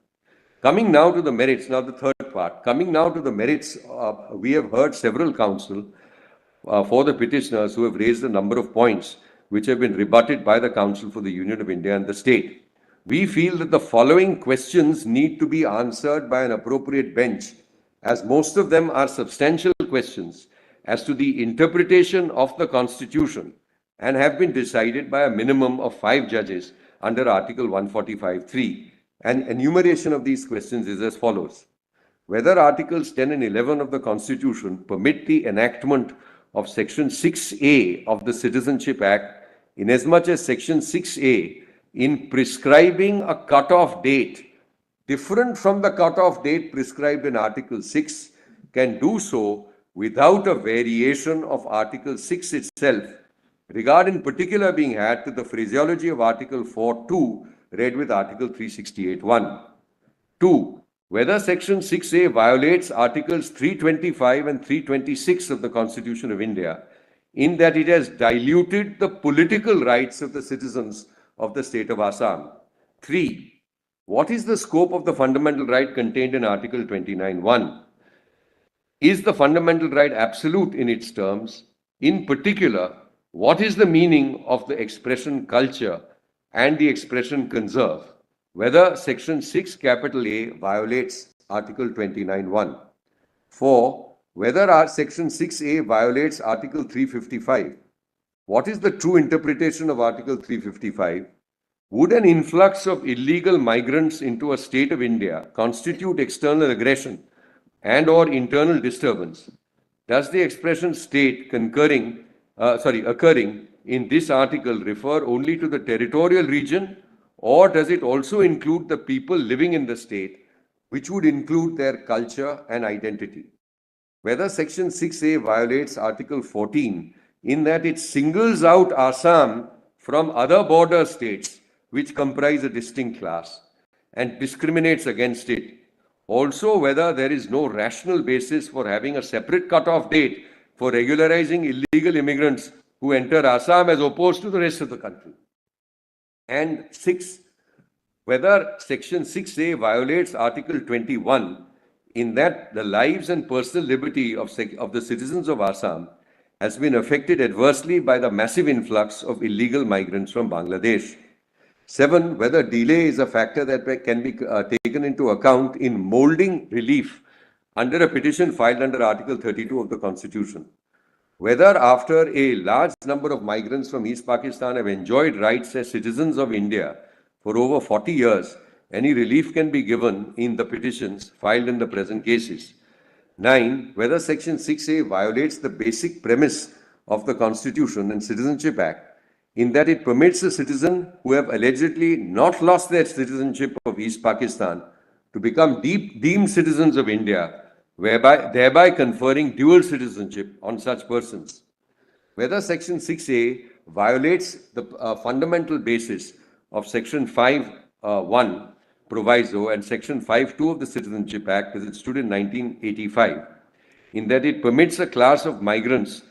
C: Coming now to the merits, now the third part. Coming now to the merits, we have heard several counsel for the petitioners who have raised a number of points which have been rebutted by the Counsel for the Union of India and the state. We feel that the following questions need to be answered by an appropriate bench, as most of them are substantial questions as to the interpretation of the Constitution and have been decided by a minimum of 5 judges under Article 145(3). An enumeration of these questions is as follows. Whether Articles 10 and 11 of the Constitution permit the enactment of Section 6A of the Citizenship Act, inasmuch as Section 6A, in prescribing a cut-off date different from the cut-off date prescribed in Article 6, can do so without a variation of Article 6 itself, regard in particular being had to the phraseology of Article 4(2) read with Article 368(1). 2. Whether Section 6A violates Articles 325 and 326 of the Constitution of India, in that it has diluted the political rights of the citizens of the state of Assam. 3. What is the scope of the fundamental right contained in Article 29(1)? Is the fundamental right absolute in its terms? In particular, what is the meaning of the expression culture and the expression conserve? Whether Section 6 capital A violates Article 29(1). 4. Whether Section 6A violates Article 355. What is the true interpretation of Article 355? Would an influx of illegal migrants into a state of India constitute external aggression and or internal disturbance? Does the expression state occurring in this article refer only to the territorial region, or does it also include the people living in the state, which would include their culture and identity? Whether Section 6A violates Article 14 in that it singles out Assam from other border states which comprise a distinct class and discriminates against it. Also, whether there is no rational basis for having a separate cut-off date for regularizing illegal immigrants who enter Assam as opposed to the rest of the country. And 6. Whether Section 6A violates Article 21 in that the lives and personal liberty of the citizens of Assam has been affected adversely by the massive influx of illegal migrants from Bangladesh. 7, whether delay is a factor that can be taken into account in molding relief under a petition filed under Article 32 of the Constitution. Whether after a large number of migrants from East Pakistan have enjoyed rights as citizens of India for over 40 years, any relief can be given in the petitions filed in the present cases. 9, whether Section 6A violates the basic premise of the Constitution and Citizenship Act in that it permits a citizen who have allegedly not lost their citizenship of East Pakistan to become deemed citizens of India, thereby conferring dual citizenship on such persons. Whether Section 6A violates the fundamental basis of Section 5(1) proviso and Section 5(2) of the Citizenship Act as it stood in 1985, in that it permits a class of migrants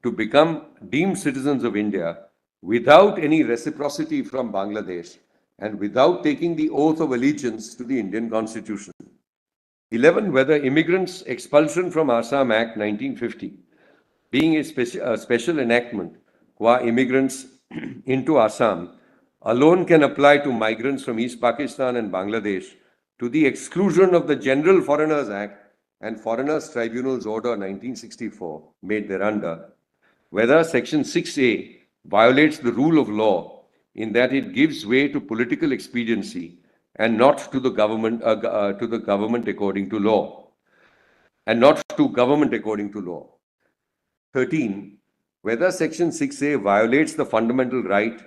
C: to become deemed citizens of India without any reciprocity from Bangladesh and without taking the oath of allegiance to the Indian Constitution. 11, whether immigrants' expulsion from Assam Act 1950, being a special enactment qua immigrants into Assam, alone can apply to migrants from East Pakistan and Bangladesh to the exclusion of the General Foreigners Act and Foreigners Tribunal's Order 1964 made thereunder. Whether Section 6A violates the rule of law in that it gives way to political expediency and not to the government according to law, and not to government according to law. 13, whether Section 6A violates the fundamental right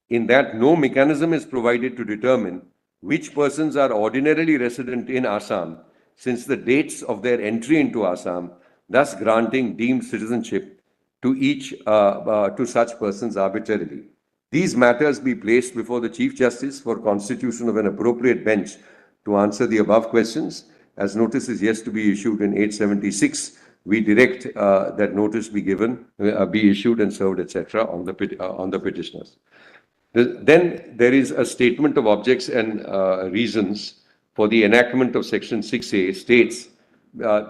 C: in that no mechanism is provided to determine which persons are ordinarily resident in Assam since the dates of their entry into Assam, thus granting deemed citizenship to such persons arbitrarily. These matters be placed before the Chief Justice for constitution of an appropriate bench to answer the above questions. As notice is yet to be issued in 876, we direct that notice be given, be issued and served, etc., on the petitioners. Then there is a statement of objects and reasons for the enactment of Section 6A states.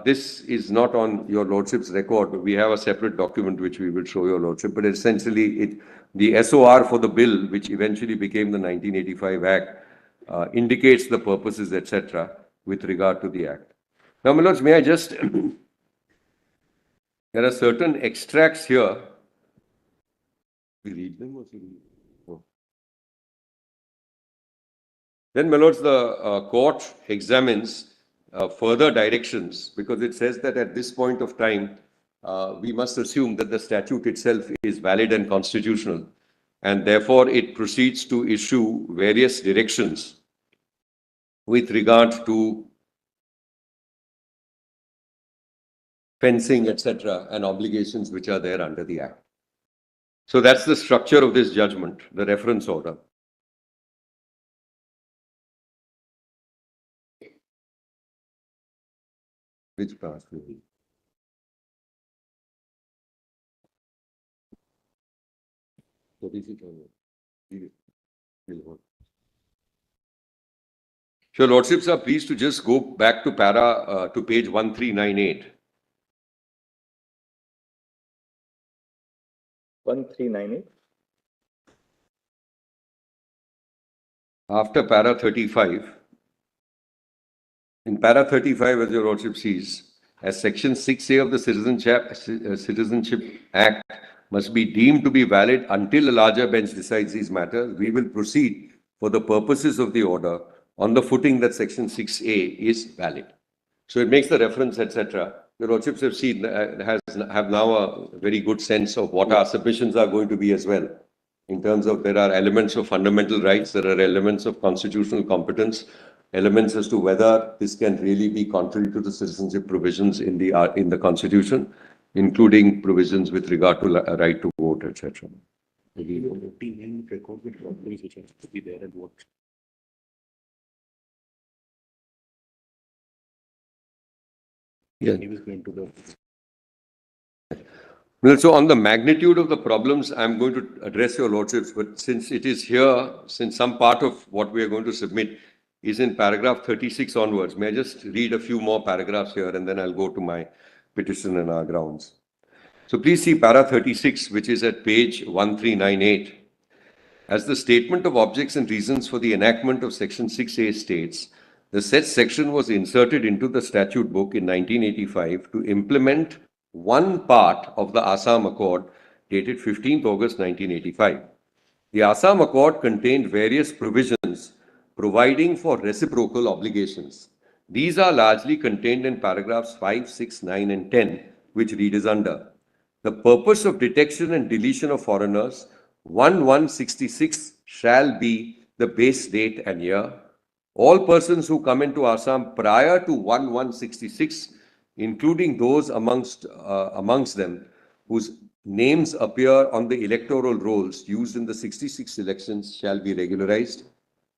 C: This is not on your Lordship's record, but we have a separate document which we will show your Lordship. But essentially, the SOR for the bill, which eventually became the 1985 Act, indicates the purposes, etc., with regard to the Act. Now, my Lords, may I just... there are certain extracts here. We read them or should we? Oh. Then, my Lords, the court examines further directions, because it says that at this point of time, we must assume that the statute itself is valid and constitutional, and therefore it proceeds to issue various directions with regard to fencing, etc., and obligations which are there under the Act. So that's the structure of this judgment, the reference order. Which part will be? What is it on? Your Lordships are pleased to just go back to to page 1398.
A: 1398.
C: After para 35. In para 35, as your Lordship sees, as Section 6A of the Citizenship Act must be deemed to be valid until a larger bench decides these matters, we will proceed for the purposes of the order on the footing that Section 6A is valid. So it makes the reference, etc. Your Lordships have seen, have now a very good sense of what our submissions are going to be as well. In terms of there are elements of fundamental rights, there are elements of constitutional competence, elements as to whether this can really be contrary to the citizenship provisions in the Constitution, including provisions with regard to right to vote, etc. Yeah. Well, so on the magnitude of the problems, I'm going to address your Lordships, but since it is here, since some part of what we are going to submit is in paragraph 36 onwards, may I just read a few more paragraphs here and then I'll go to my petition and our grounds. So please see para 36, which is at page 1398. As the statement of objects and reasons for the enactment of Section 6A states, the said section was inserted into the statute book in 1985 to implement one part of the Assam Accord dated 15th August 1985. The Assam Accord contained various provisions providing for reciprocal obligations. These are largely contained in paragraphs 5, 6, 9, and 10, which read as under. The purpose of detection and deletion of foreigners, 1166 shall be the base date and year. All persons who come into Assam prior to 1166, including those amongst them whose names appear on the electoral rolls used in the 66 elections, shall be regularized.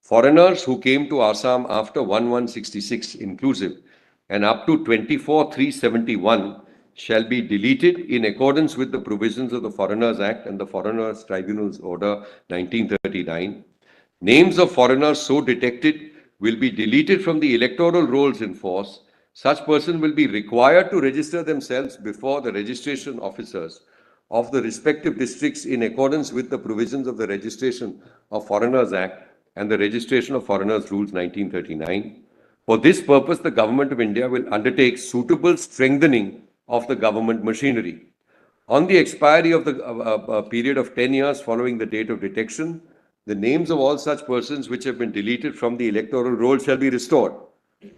C: Foreigners who came to Assam after 1166 inclusive and up to 24,371 shall be deleted in accordance with the provisions of the Foreigners Act and the Foreigners Tribunals Order 1939. Names of foreigners so detected will be deleted from the electoral rolls in force. Such persons will be required to register themselves before the registration officers of the respective districts in accordance with the provisions of the Registration of Foreigners Act and the Registration of Foreigners Rules 1939. For this purpose, the Government of India will undertake suitable strengthening of the government machinery. On the expiry of the period of 10 years following the date of detection, the names of all such persons which have been deleted from the electoral roll shall be restored.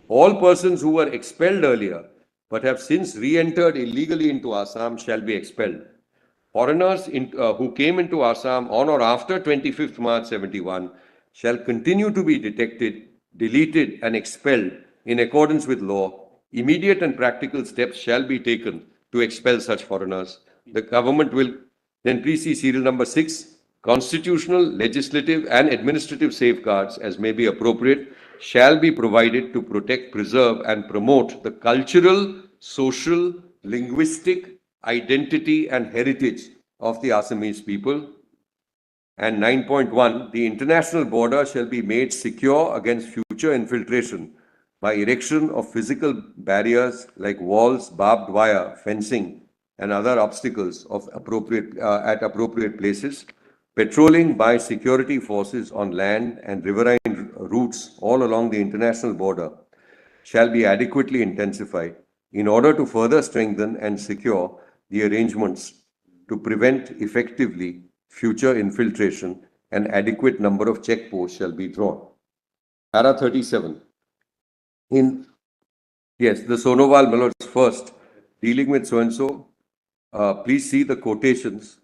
C: All persons who were expelled earlier but have since re-entered illegally into Assam shall be expelled. Foreigners who came into Assam on or after 25th March 71 shall continue to be detected, deleted, and expelled in accordance with law. Immediate and practical steps shall be taken to expel such foreigners. The government will then please see serial number 6. Constitutional, legislative, and administrative safeguards, as may be appropriate, shall be provided to protect, preserve, and promote the cultural, social, linguistic identity and heritage of the Assamese people. And 9.1, the international border shall be made secure against future infiltration by erection of physical barriers like walls, barbed wire, fencing, and other obstacles of at appropriate places. Patrolling by security forces on land and riverine routes all along the international border shall be adequately intensified in order to further strengthen and secure the arrangements to prevent effectively future infiltration. An adequate number of checkposts shall be drawn. Para 37. The Sonowal Millards first, dealing with so-and-so, please see the quotations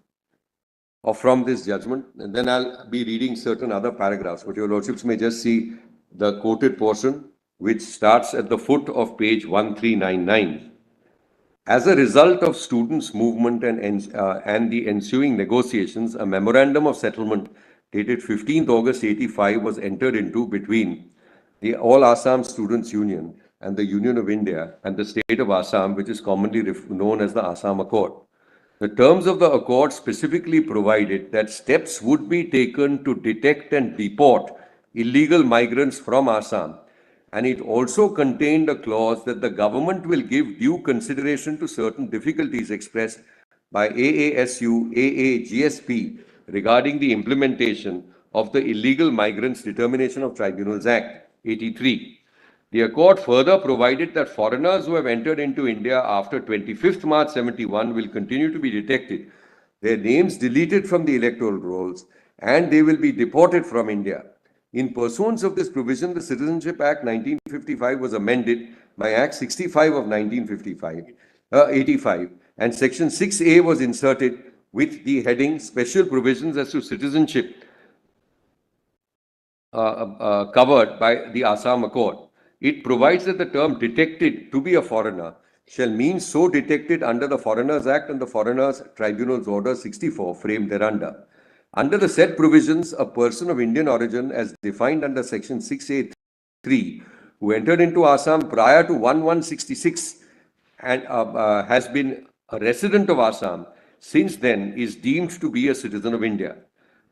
C: from this judgment, and then I'll be reading certain other paragraphs, but your lordships may just see the quoted portion, which starts at the foot of page 1399. As a result of students' movement and the ensuing negotiations, a memorandum of settlement dated 15th August 85 was entered into between the All Assam Students Union and the Union of India and the state of Assam, which is commonly known as the Assam Accord. The terms of the accord specifically provided that steps would be taken to detect and deport illegal migrants from Assam, and it also contained a clause that the government will give due consideration to certain difficulties expressed by AASU, AAGSP regarding the implementation of the Illegal Migrants Determination of Tribunals Act 83. The accord further provided that foreigners who have entered into India after 25th March 71 will continue to be detected, their names deleted from the electoral rolls, and they will be deported from India. In pursuance of this provision, the Citizenship Act 1955 was amended by Act 65 of 1985, and Section 6A was inserted with the heading Special Provisions as to Citizenship covered by the Assam Accord. It provides that the term detected to be a foreigner shall mean so detected under the Foreigners Act and the Foreigners Tribunals Order 64 framed thereunder. Under the said provisions, a person of Indian origin as defined under Section 6A3 who entered into Assam prior to 1166 and has been a resident of Assam since then is deemed to be a citizen of India.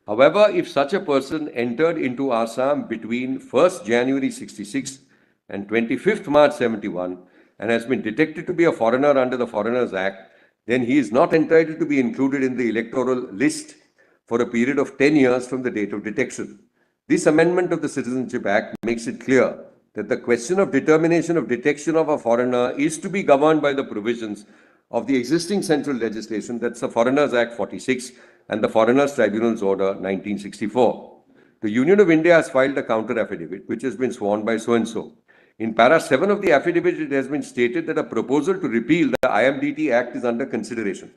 C: However, if such a person entered into Assam between 1st January 66 and 25th March 71 and has been detected to be a foreigner under the Foreigners Act, then he is not entitled to be included in the electoral list for a period of 10 years from the date of detection. This amendment of the Citizenship Act makes it clear that the question of determination of detection of a foreigner is to be governed by the provisions of the existing central legislation, that's the Foreigners Act 46 and the Foreigners Tribunals Order 1964. The Union of India has filed a counter affidavit which has been sworn by so-and-so. In para 7 of the affidavit, it has been stated that a proposal to repeal the IMDT Act is under consideration.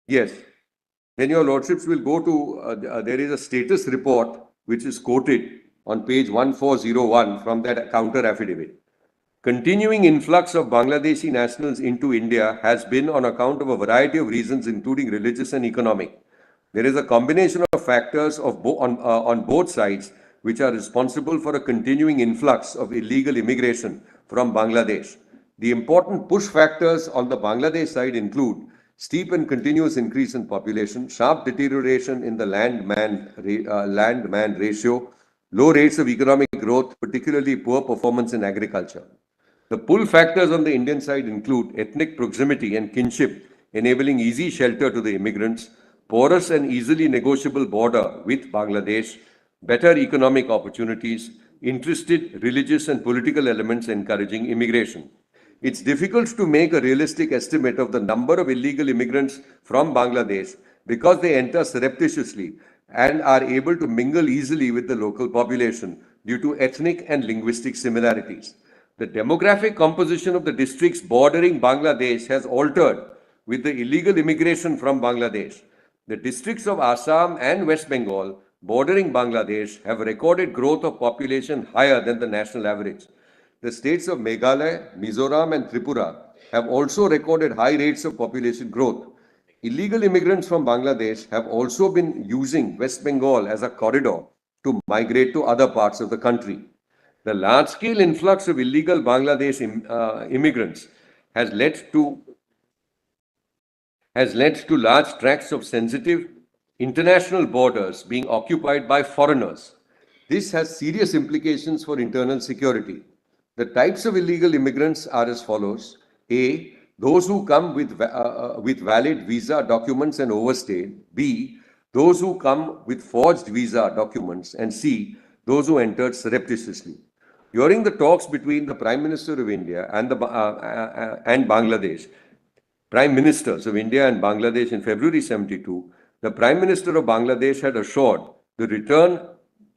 C: Yes. Then your lordships will go to, there is a status report which is quoted on page 1401 from that counter affidavit. Continuing influx of Bangladeshi nationals into India has been on account of a variety of reasons, including religious and economic. There is a combination of factors on both sides which are responsible for a continuing influx of illegal immigration from Bangladesh. The important push factors on the Bangladesh side include steep and continuous increase in population, sharp deterioration in the land-man ratio, low rates of economic growth, particularly poor performance in agriculture. The pull factors on the Indian side include ethnic proximity and kinship, enabling easy shelter to the immigrants, porous and easily negotiable border with Bangladesh, better economic opportunities, interested religious and political elements encouraging immigration. It's difficult to make a realistic estimate of the number of illegal immigrants from Bangladesh because they enter surreptitiously and are able to mingle easily with the local population due to ethnic and linguistic similarities. The demographic composition of the districts bordering Bangladesh has altered with the illegal immigration from Bangladesh. The districts of Assam and West Bengal bordering Bangladesh have recorded growth of population higher than the national average. The states of Meghalaya, Mizoram and Tripura have also recorded high rates of population growth. Illegal immigrants from Bangladesh have also been using West Bengal as a corridor to migrate to other parts of the country. The large-scale influx of illegal Bangladesh immigrants has led to large tracts of sensitive international borders being occupied by foreigners. This has serious implications for internal security. The types of illegal immigrants are as follows. A. Those who come with valid visa documents and overstayed. B. Those who come with forged visa documents. And C. Those who entered surreptitiously. During the talks between the Prime Minister of India and Bangladesh, Prime Ministers of India and Bangladesh in February 72, the Prime Minister of Bangladesh had assured the return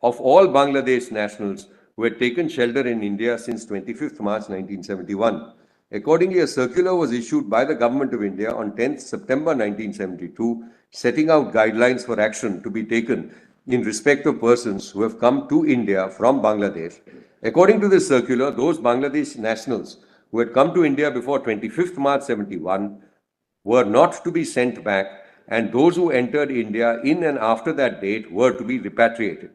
C: of all Bangladesh nationals who had taken shelter in India since 25th March 1971. Accordingly, a circular was issued by the Government of India on 10th September 1972, setting out guidelines for action to be taken in respect of persons who have come to India from Bangladesh. According to this circular, those Bangladesh nationals who had come to India before 25th March 71 were not to be sent back, and those who entered India in and after that date were to be repatriated.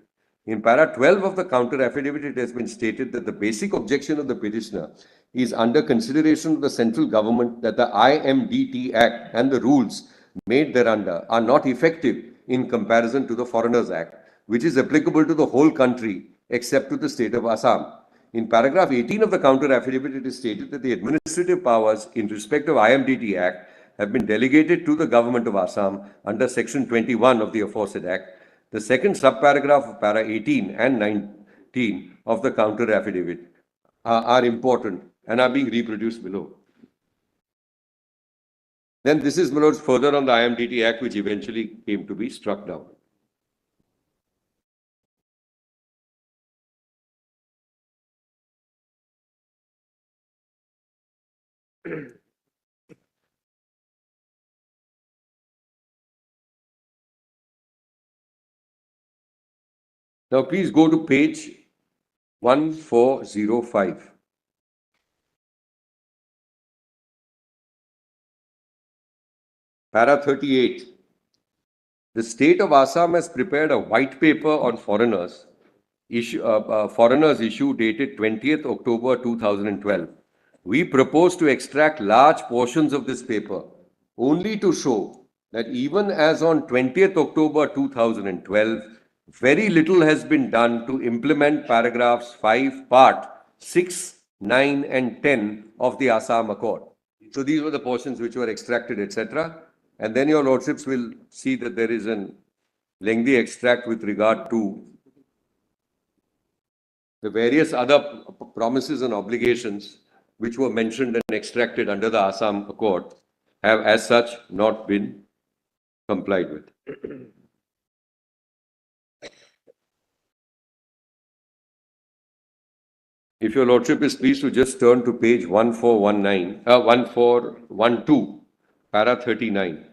C: In para 12 of the counter affidavit, it has been stated that the basic objection of the petitioner is under consideration of the central government that the IMDT Act and the rules made thereunder are not effective in comparison to the Foreigners Act, which is applicable to the whole country except to the state of Assam. In paragraph 18 of the counter affidavit, it is stated that the administrative powers in respect of IMDT Act have been delegated to the government of Assam under section 21 of the aforesaid Act. The second subparagraph of para 18 and 19 of the counter affidavit are important and are being reproduced below. Then this is, my lords, further on the IMDT Act, which eventually came to be struck down. Now, please go to page 1405. Para 38. The state of Assam has prepared a white paper on foreigners issue dated 20th October 2012. We propose to extract large portions of this paper only to show that even as on 20th October 2012, very little has been done to implement paragraphs 5 part 6 9, and 10 of the Assam Accord. So these were the portions which were extracted, etc. And then your lordships will see that there is a lengthy extract with regard to the various other promises and obligations which were mentioned and extracted under the Assam Accord have as such not been complied with. If your lordship is pleased to just turn to page 1412, para 39.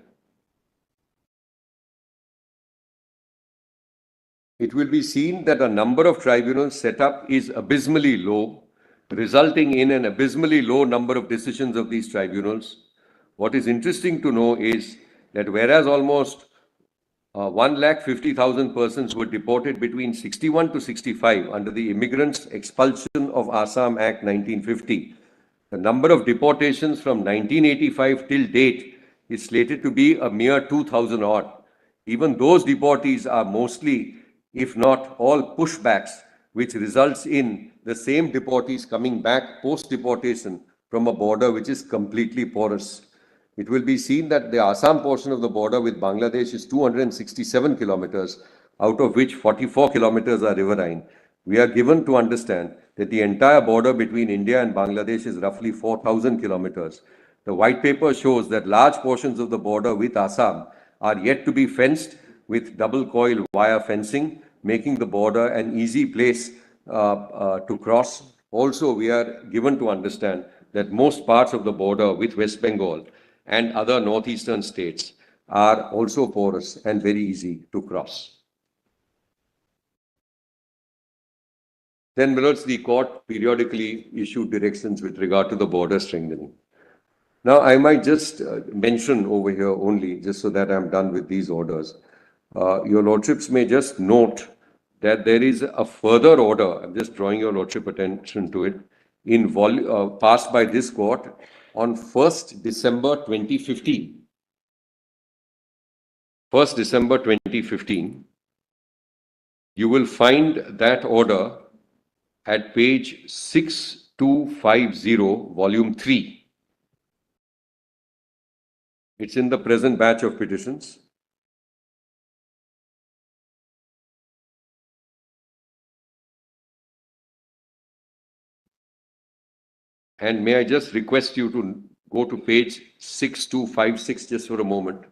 C: It will be seen that the number of tribunals set up is abysmally low, resulting in an abysmally low number of decisions of these tribunals. What is interesting to know is that whereas almost 150,000 persons were deported between 61 to 65 under the Immigrants Expulsion of Assam Act 1950, the number of deportations from 1985 till date is slated to be a mere 2,000 odd. Even those deportees are mostly, if not all, pushbacks, which results in the same deportees coming back post-deportation from a border which is completely porous. It will be seen that the Assam portion of the border with Bangladesh is 267 kilometers, out of which 44 kilometers are riverine. We are given to understand that the entire border between India and Bangladesh is roughly 4,000 kilometers. The white paper shows that large portions of the border with Assam are yet to be fenced with double coil wire fencing, making the border an easy place to cross. Also, we are given to understand that most parts of the border with West Bengal and other northeastern states are also porous and very easy to cross. Then, my lords, the court periodically issued directions with regard to the border strengthening. Now, I might just mention over here only, just so that I'm done with these orders. Your lordships may just note that there is a further order, I'm just drawing your lordship attention to it, passed by this court on 1st December 2015. 1st December 2015. You will find that order at page 6250, volume 3. It's in the present batch of petitions. And may I just request you to go to page 6256 just for a moment.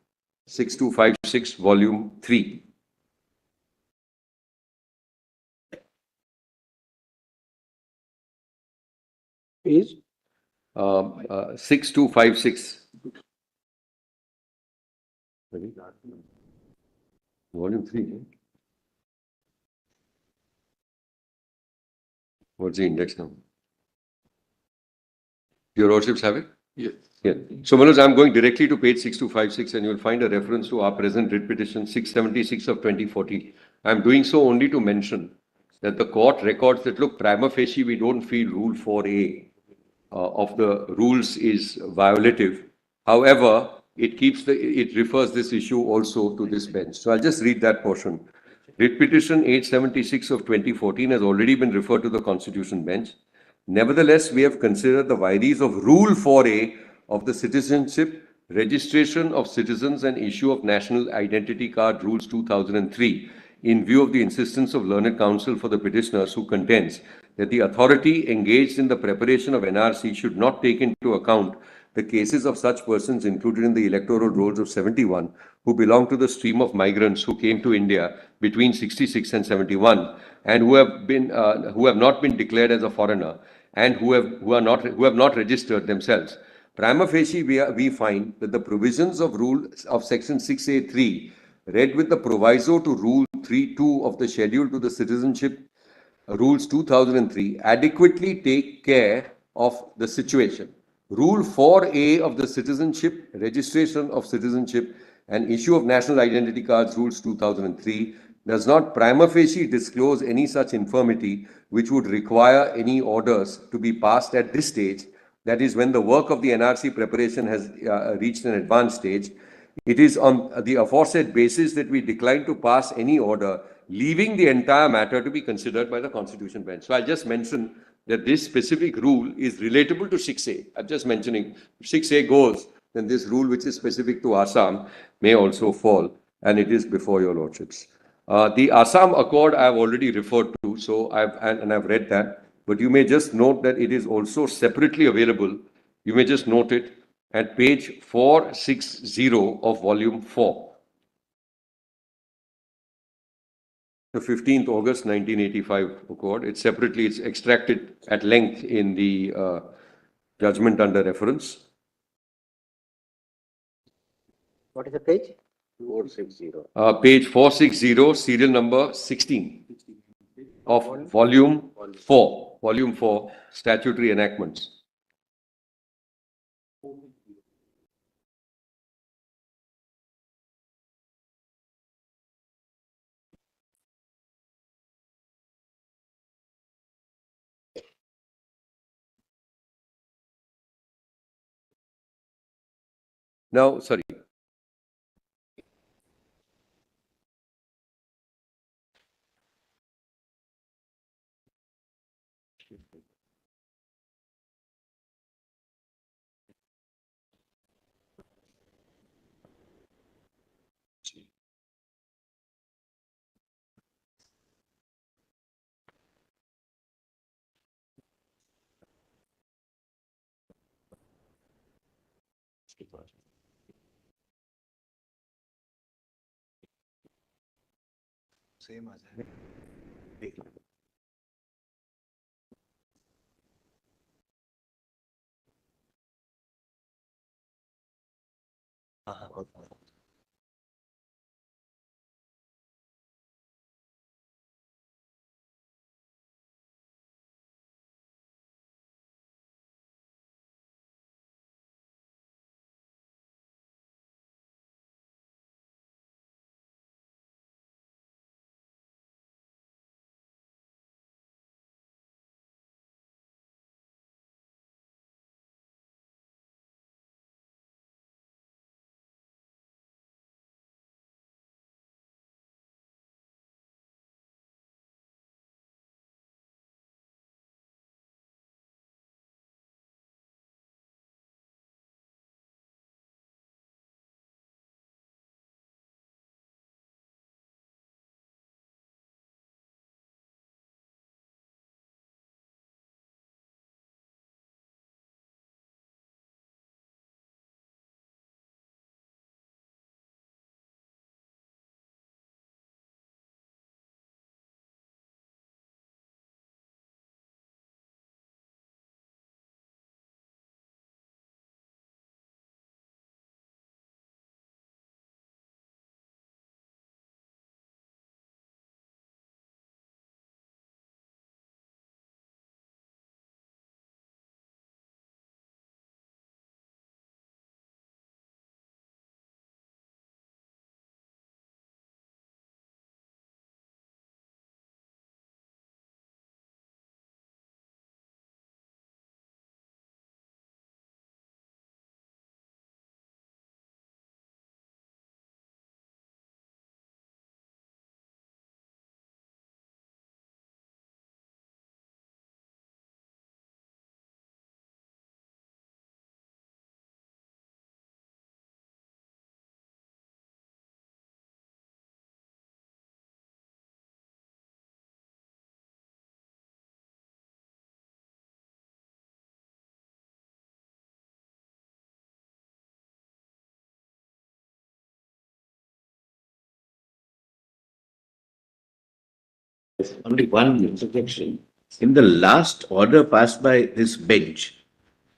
C: 6256, volume 3.
D: Page?
C: 6256. Volume 3. What's the index number? Your lordships have it?
D: Yes.
C: Yeah. So, Manoj, I'm going directly to page 6256 and you'll find a reference to our present writ petition 676 of 2014. I'm doing so only to mention that the court records that, look, prima facie, we don't feel Rule 4A of the rules is violative. However, it refers this issue also to this bench. So I'll just read that portion. Writ petition 876 of 2014 has already been referred to the Constitution bench. Nevertheless, we have considered the vires of Rule 4A of the Citizenship, Registration of Citizens and Issue of National Identity Card Rules 2003 in view of the insistence of learned counsel for the petitioners, who contends that the authority engaged in the preparation of NRC should not take into account the cases of such persons included in the electoral rolls of 71 who belong to the stream of migrants who came to India between 66 and 71 and who have not been declared as a foreigner and who have not registered themselves. Prima facie, we find that the provisions of section 6A3 read with the proviso to Rule 3.2 of the schedule to the Citizenship Rules 2003 adequately take care of the situation. Rule 4A of the Citizenship, Registration of Citizenship and Issue of National Identity Cards Rules 2003 does not prima facie disclose any such infirmity which would require any orders to be passed at this stage, that is, when the work of the NRC preparation has reached an advanced stage. It is on the aforesaid basis that we decline to pass any order, leaving the entire matter to be considered by the Constitution bench. So I'll just mention that this specific rule is relatable to 6A. I'm just mentioning, if 6A goes, then this rule which is specific to Assam may also fall, and it is before your lordships. The Assam Accord I've already referred to, so I've read that, but you may just note that it is also separately available. You may just note it at page 460 of volume 4. The 15th August 1985 Accord. It's separately, it's extracted at length in the judgment under reference.
D: What is the page? 460.
C: Page 460, serial number 16 of volume 4. Volume 4, statutory enactments. Now, sorry.
D: Same as that.
E: Only one interjection. In the last order passed by this bench,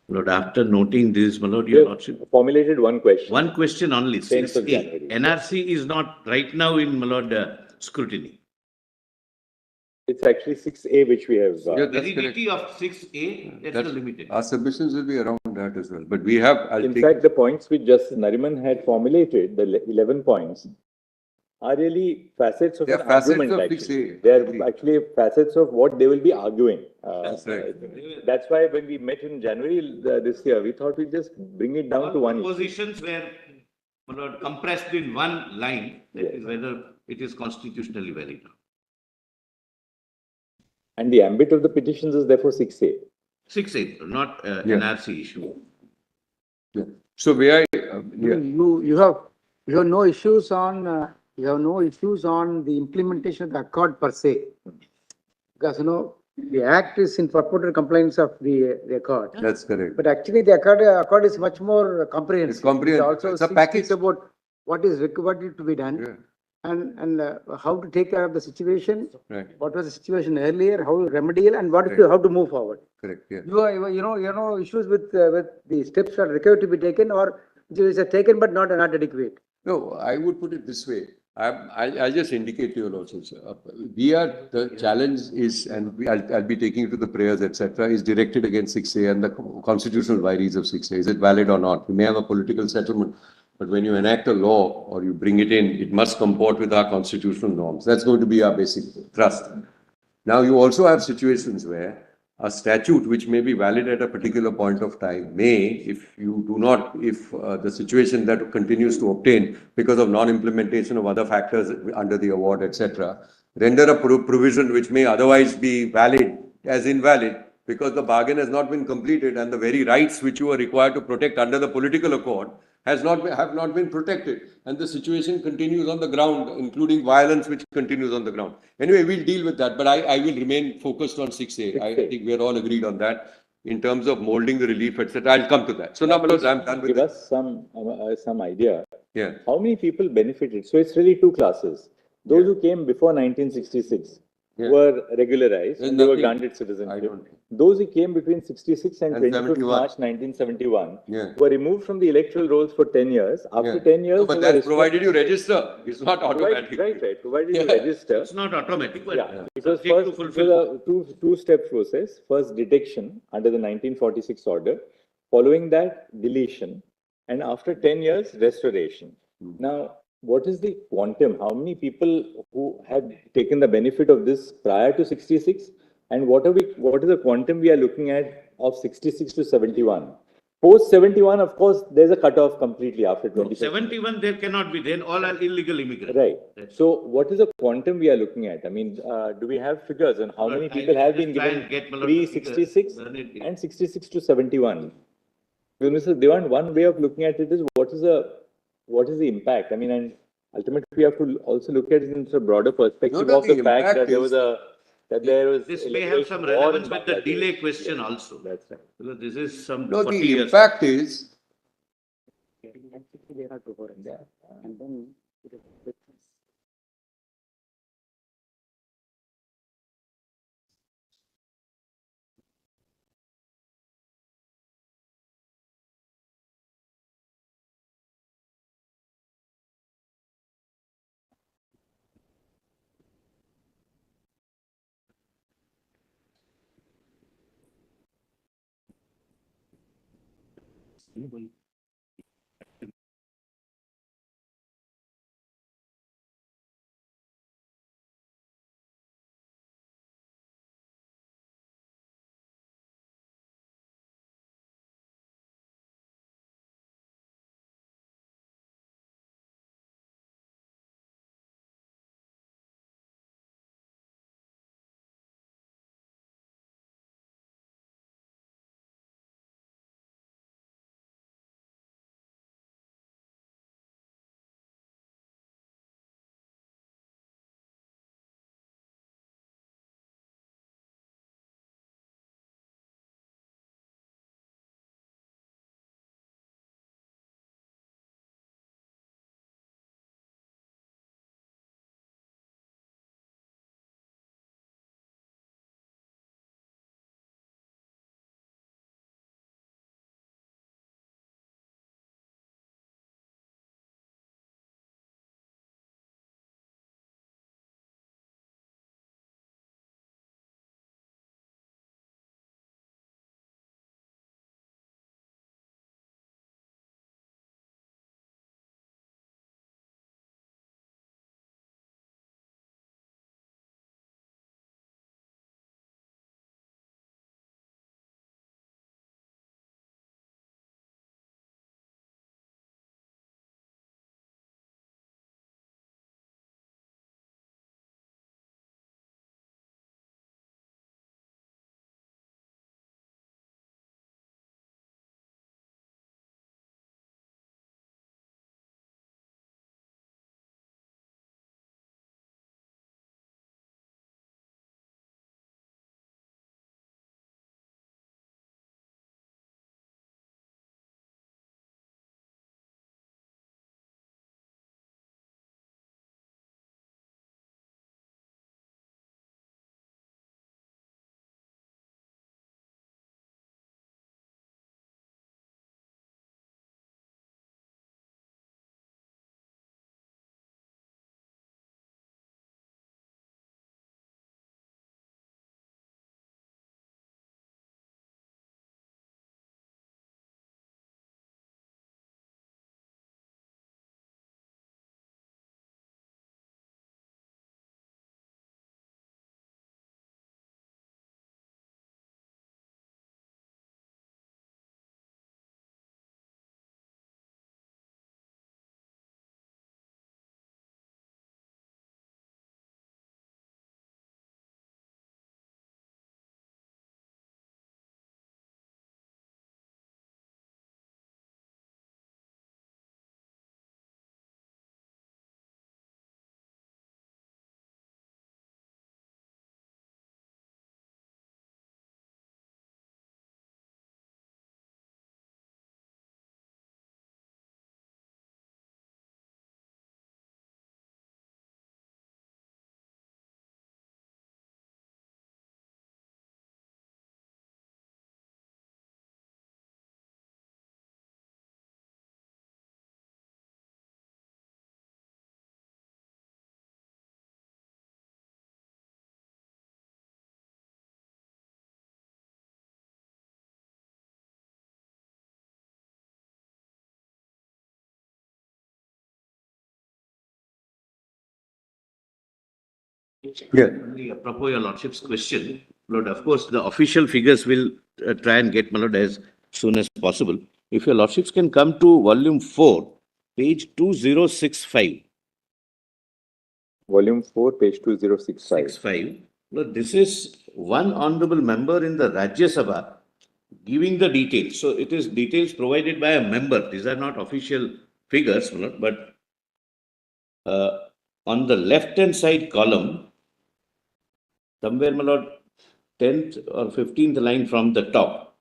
E: Lord, after noting this, my Lord,
A: We
E: your
A: have
E: Lordship,
A: formulated one question.
E: one question only.
A: 10th of
E: 6A.
A: January.
E: NRC is not right now in, my Lord, scrutiny.
A: It's actually 6A which we have.
C: Yeah, that's
E: Validity of 6A, that's the limited.
C: Our submissions will be around that as well. But we have,
A: In fact, the points which Justice Nariman had formulated, the 11 points, are really facets of
C: They are
A: an
C: facets
A: argument.
C: of
A: Actually,
C: 6A.
A: they are actually facets of what they will be arguing.
C: That's right.
A: That's why when we met in January this year, we thought we'd just bring it down to one issue.
E: Positions were, my Lord, compressed in one line, that
A: Yes.
E: is whether it is constitutionally valid.
A: And the ambit of the petitions is therefore 6A.
E: 6A, not
C: Yeah.
E: NRC issue.
C: So may I,
D: You have no issues on, the implementation of the accord per se. Because, the act is in purported compliance of the accord.
C: that's correct.
D: But actually, the accord is much more comprehensive.
C: It's comprehensive.
D: It also
C: It's a
D: speaks
C: package.
D: about what is required to be done.
C: Yeah,
D: And how to take care of the situation,
C: right,
D: what was the situation earlier, how remedial, and
C: Right.
D: how to move forward.
C: correct, yeah.
D: You have no issues with the steps that are required to be taken, or it is taken but not adequate.
C: No, I would put it this way. I'll just indicate to you also, sir. The challenge is, and I'll be taking you to the prayers, etc., is directed against 6A and the constitutional vires of 6A. Is it valid or not? We may have a political settlement, but when you enact a law or you bring it in, it must comport with our constitutional norms. That's going to be our basic thrust. Now, you also have situations where a statute which may be valid at a particular point of time may, if the situation that continues to obtain because of non-implementation of other factors under the award, etc., render a provision which may otherwise be valid as invalid because the bargain has not been completed and the very rights which you are required to protect under the political accord have not been protected, and the situation continues on the ground, including violence which continues on the ground. Anyway, we'll deal with that, but I will remain focused on 6A. I think we are all agreed on that in terms of molding the relief, etc. I'll come to that. So now, I'm done with
A: Give
C: it.
A: us some idea.
C: Yeah.
A: How many people benefited? So it's really two classes. Those who came before 1966
C: Yeah.
A: were regularized
C: There's
A: and they were
C: nothing-
A: granted
C: I
A: citizenship.
C: don't.
A: Those who came between 66 and
C: And
A: 25th
C: 71.
A: March 1971
C: Yeah.
A: were removed from the electoral rolls for 10 years. After
C: Yeah.
A: 10 years,
C: No, but
A: they were
C: that's
A: restored-
C: provided you register. It's not automatic.
A: Right. Provided you
C: Yeah.
A: register.
E: It's not automatic, but
A: Yeah, because
E: subject to
A: first,
E: fulfill.
A: it was a two-step process. First, detection under the 1946 order. Following that, deletion. And after 10 years, restoration. Now, what is the quantum? How many people who had taken the benefit of this prior to 66? And what is the quantum we are looking at of 66 to 71? Post 71, of course, there's a cutoff completely after 25.
E: 71, there cannot be, then all are illegal immigrants.
A: Right.
E: That's-
A: So what is the quantum we are looking at? I mean, do we have figures on how
E: But
A: many
E: I'll
A: people have been
E: just try
A: given
E: and get Malad the figures,
A: pre-66
E: learn it.
A: and 66 to 71? Because Mr. Devan, one way of looking at it is what is the impact? I mean, and ultimately we have to also look at it in a broader perspective
C: No,
A: of the
C: the
A: fact
C: impact
A: that there was
E: This may have some
A: war in
E: relevance with the
A: Bangladesh.
E: delay question also.
A: That's right.
E: Because this is some
C: No,
E: 40
C: the
E: years.
C: impact is
D: And then
C: Yeah.
E: Only apropos your lordship's question, Lord, of course, the official figures will try and get, my lord, as soon as possible. If your lordships can come to volume 4, page 2065.
A: Volume 4, page 2065.
E: 65. Lord, this is one honorable member in the Rajya Sabha giving the details. So it is details provided by a member. These are not official figures, my lord, but on the left-hand side column, somewhere, my lord, 10th or 15th line from the top,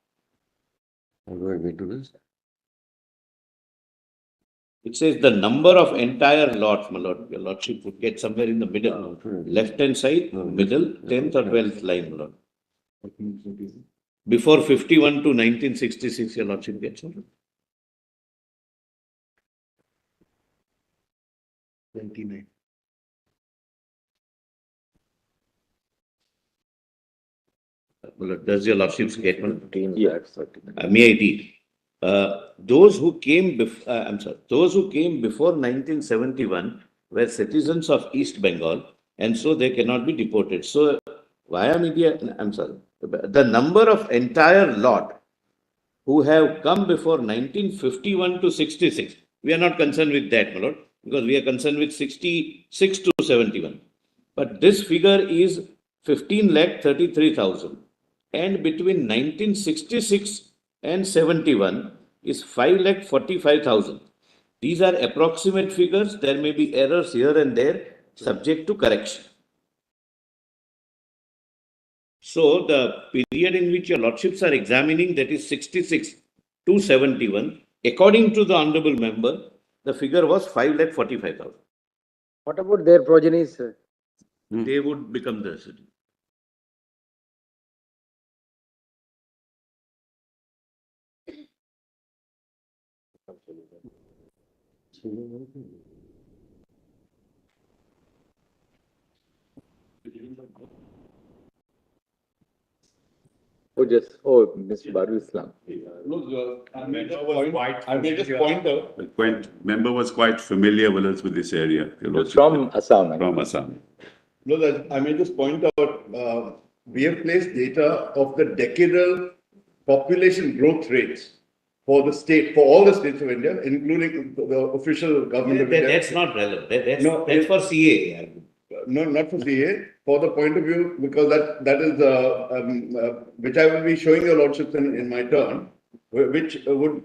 C: How do I get to this?
E: it says the number of entire lots, my lord. Your lordship would get somewhere in the middle, left-hand side, middle, 10th or 12th line, my lord. Before 51 to 1966, your lordship gets it. 29. Well, does your lordship get one?
A: Yeah.
E: May I read? Those who came before 1971 were citizens of East Bengal, and so they cannot be deported. So, via media, the number of entire lot who have come before 1951 to 66, we are not concerned with that, my lord, because we are concerned with 66 to 71. But this figure is 15,33,000. And between 1966 and 71 is 5,45,000. These are approximate figures. There may be errors here and there, subject to correction. So the period in which your lordships are examining, that is 66 to 71, according to the honorable member, the figure was 5,45,000.
D: What about their progenies?
E: They would become the citizen.
A: Mr. Baru Islam.
F: I made this pointer. The member was quite familiar with this area.
A: From Assam.
F: From Assam. I made this point out. We have placed data of the decadal population growth rates for the state, for all the states of India, including the official government of India.
E: That's not relevant. That's for CA.
F: No, not for CA, for the point of view, because that is which I will be showing your lordships in my turn, which would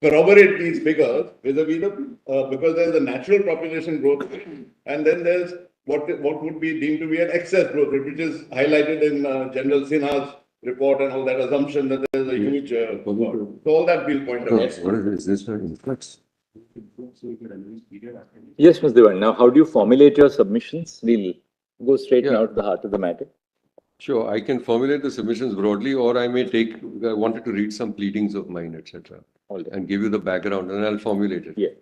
F: corroborate these figures vis-a-vis because there is a natural population growth and then there's what would be deemed to be an excess growth rate, which is highlighted in General Sinha's report and all that assumption that there is a huge so all that we'll point out.
C: What is this? Influx?
A: Yes, Ms. Devan. Now, how do you formulate your submissions? We'll go straight now to the heart of the matter.
C: Sure, I can formulate the submissions broadly, or I may I wanted to read some pleadings of mine, etc. And give you the background, and I'll formulate it.
A: Yeah.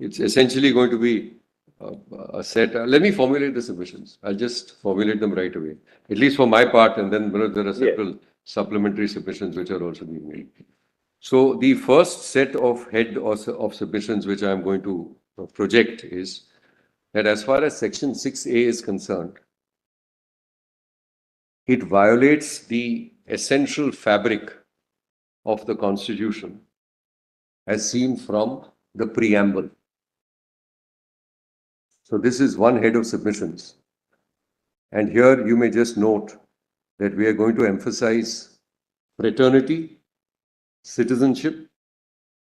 C: It's essentially going to be a set. Let me formulate the submissions. I'll just formulate them right away, at least for my part, and then there are several supplementary submissions which are also being made. So the first set of of submissions which I am going to project is that as far as Section 6A is concerned, it violates the essential fabric of the Constitution as seen from the preamble. So this is one head of submissions. And here you may just note that we are going to emphasize fraternity, citizenship,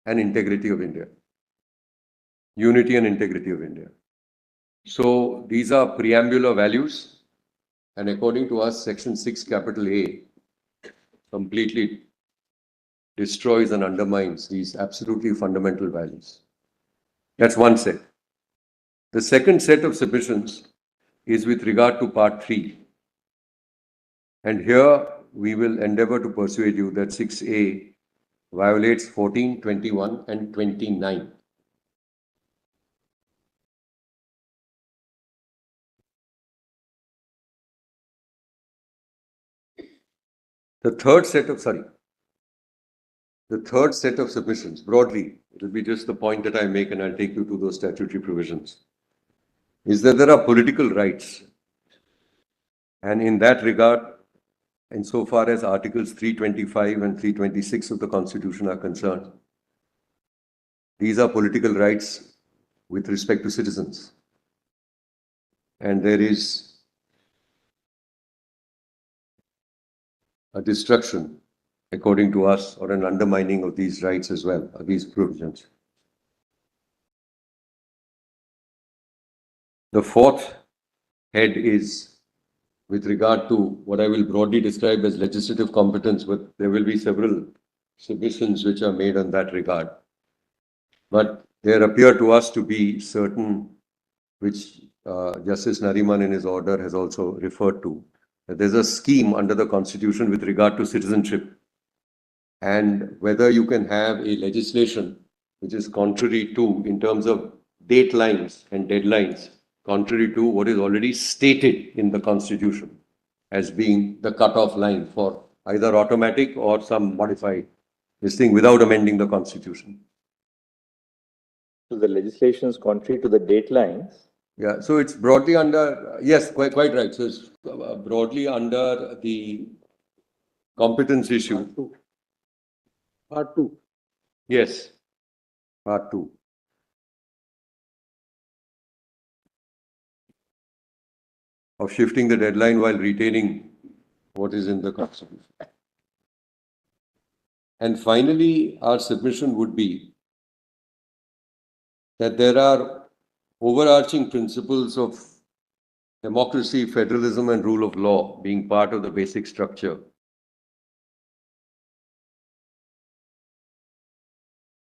C: and integrity of India. Unity and integrity of India. So these are preambular values. And according to us, Section 6, capital A, completely destroys and undermines these absolutely fundamental values. That's one set. The second set of submissions is with regard to Part 3. And here we will endeavor to persuade you that 6A violates 14, 21, and 29. The third set of submissions, broadly, it will be just the point that I make and I'll take you to those statutory provisions. is that there are political rights. And in that regard, insofar as Articles 325 and 326 of the Constitution are concerned, these are political rights with respect to citizens. And there is a destruction, according to us, or an undermining of these rights as well, of these provisions. The fourth head is with regard to what I will broadly describe as legislative competence, but there will be several submissions which are made on that regard. But there appear to us to be certain, which Justice Nariman in his order has also referred to, that there's a scheme under the Constitution with regard to citizenship, and whether you can have a legislation which is contrary to, in terms of date lines and deadlines, contrary to what is already stated in the Constitution as being the cutoff line for either automatic or some modified this thing without amending the Constitution.
A: So the legislation is contrary to the date lines.
C: Yeah, so it's broadly under, yes, quite right. So it's broadly under the competence issue.
D: Part 2.
C: Yes, part 2. Of shifting the deadline while retaining what is in the Constitution. And finally, our submission would be that there are overarching principles of democracy, federalism, and rule of law being part of the basic structure.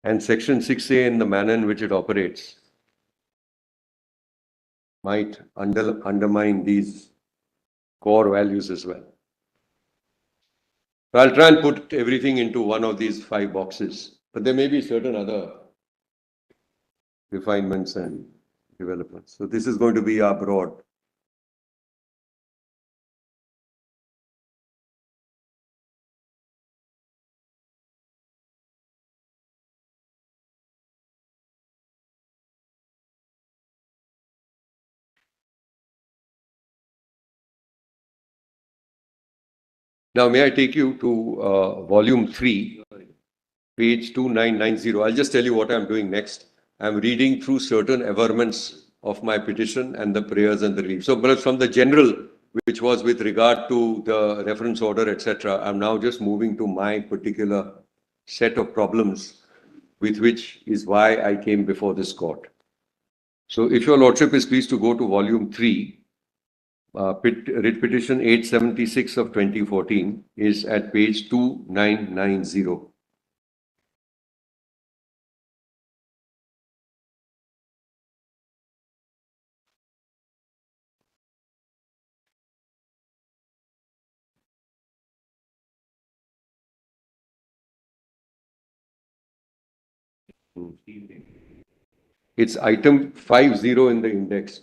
C: And Section 6A, in the manner in which it operates, might undermine these core values as well. So I'll try and put everything into one of these 5 boxes, but there may be certain other refinements and developments. So this is going to be our broad. Now, may I take you to volume 3, page 2990. I'll just tell you what I'm doing next. I'm reading through certain averments of my petition and the prayers and the relief. So, but from the general, which was with regard to the reference order, etc., I'm now just moving to my particular set of problems, with which is why I came before this court. So, if your lordship is pleased to go to volume 3, writ petition 876 of 2014 is at page 2990. It's item 50 in the index.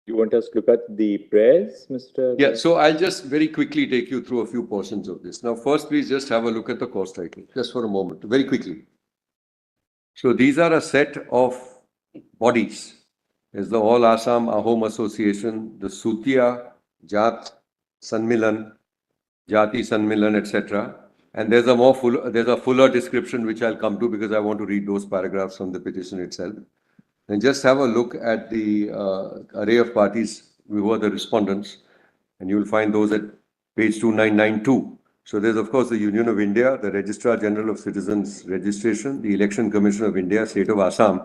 A: You want us to look at the prayers, Mr.
C: Yeah, so I'll just very quickly take you through a few portions of this. Now, first, please just have a look at the course title, just for a moment, very quickly. So these are a set of bodies. There's the All Assam Ahom Association, the Sutia, Jat, Sanmilan, Jati Sanmilan, etc. And there's a fuller description which I'll come to because I want to read those paragraphs from the petition itself. And just have a look at the array of parties who are the respondents, and you will find those at page 2992. So there's, of course, the Union of India, the Registrar General of Citizens Registration, the Election Commission of India, State of Assam,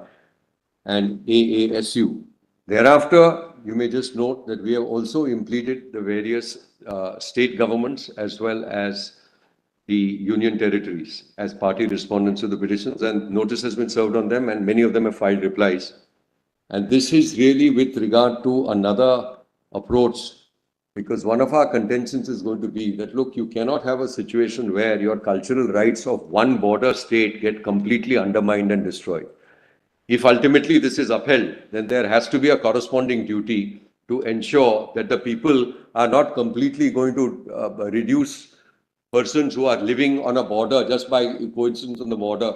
C: and AASU. Thereafter, you may just note that we have also implemented the various state governments as well as the union territories as party respondents to the petitions, and notice has been served on them, and many of them have filed replies. And this is really with regard to another approach, because one of our contentions is going to be that, look, you cannot have a situation where your cultural rights of one border state get completely undermined and destroyed. If ultimately this is upheld, then there has to be a corresponding duty to ensure that the people are not completely going to reduce persons who are living on a border just by coincidence on the border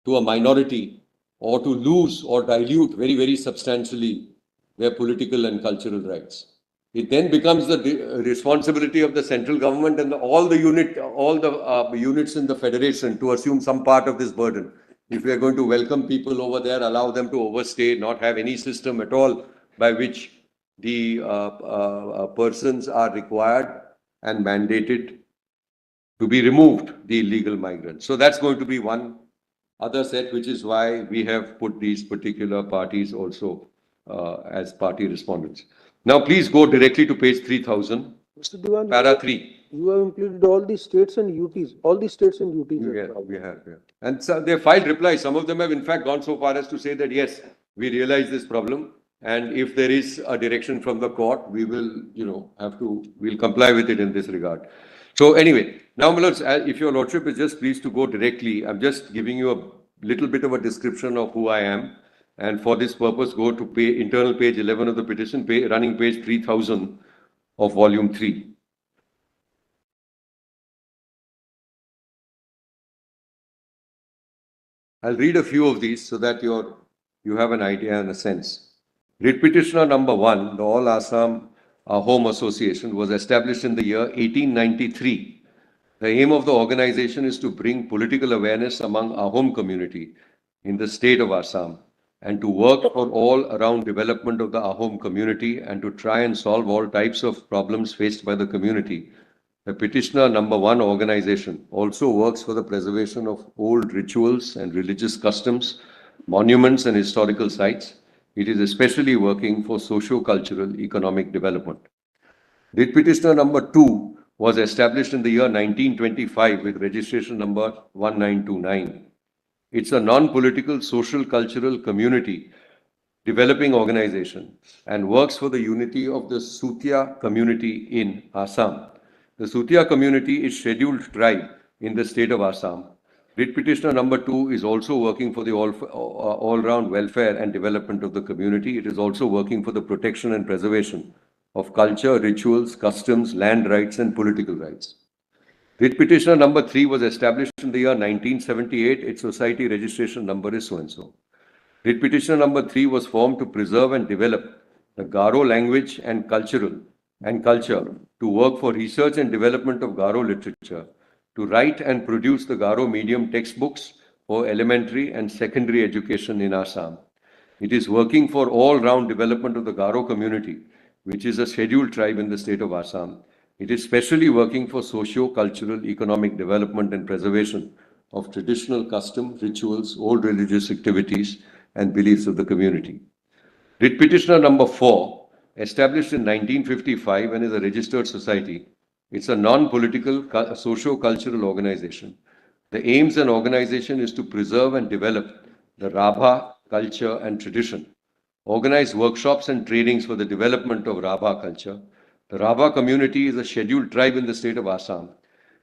C: to a minority or to lose or dilute very, very substantially their political and cultural rights. It then becomes the responsibility of the central government and all the units in the federation to assume some part of this burden. If we are going to welcome people over there, allow them to overstay, not have any system at all by which the persons are required and mandated to be removed, the illegal migrants. So that's going to be one other set, which is why we have put these particular parties also as party respondents. Now, please go directly to page 3000,
G: Mr. Diwan,
C: para 3.
G: you have included all the states and UTs, all the states and UTs.
C: Yeah, we have, yeah. And so they filed replies. Some of them have in fact gone so far as to say that, yes, we realize this problem. And if there is a direction from the court, we will, we'll comply with it in this regard. So anyway, now, my lords, if your lordship is just pleased to go directly, I'm just giving you a little bit of a description of who I am. And for this purpose, go to internal page 11 of the petition, running page 3000 of volume 3. I'll read a few of these so that you have an idea and a sense. Writ petitioner number 1, the All Assam Home Association, was established in the year 1893. The aim of the organization is to bring political awareness among our home community in the state of Assam and to work for all-around development of the Ahom community and to try and solve all types of problems faced by the community. The petitioner number 1 organization also works for the preservation of old rituals and religious customs, monuments and historical sites. It is especially working for socio-cultural economic development. Writ petitioner number 2 was established in the year 1925 with registration number 1929. It's a non-political social cultural community developing organization and works for the unity of the Sutia community in Assam. The Sutia community is scheduled tribe in the state of Assam. Writ petitioner number 2 is also working for the all-round welfare and development of the community. It is also working for the protection and preservation of culture, rituals, customs, land rights, and political rights. Writ petitioner number 3 was established in the year 1978. Its society registration number is so-and-so. Writ petitioner number 3 was formed to preserve and develop the Garo language and culture, to work for research and development of Garo literature, to write and produce the Garo medium textbooks for elementary and secondary education in Assam. It is working for all-round development of the Garo community, which is a scheduled tribe in the state of Assam. It is specially working for socio-cultural, economic development and preservation of traditional customs, rituals, old religious activities, and beliefs of the community. Writ petitioner number 4, established in 1955 and is a registered society. It's a non-political, socio-cultural organization. The aims and organization is to preserve and develop the Rabha culture and tradition, organize workshops and trainings for the development of Rabha culture. The Rabha community is a scheduled tribe in the state of Assam.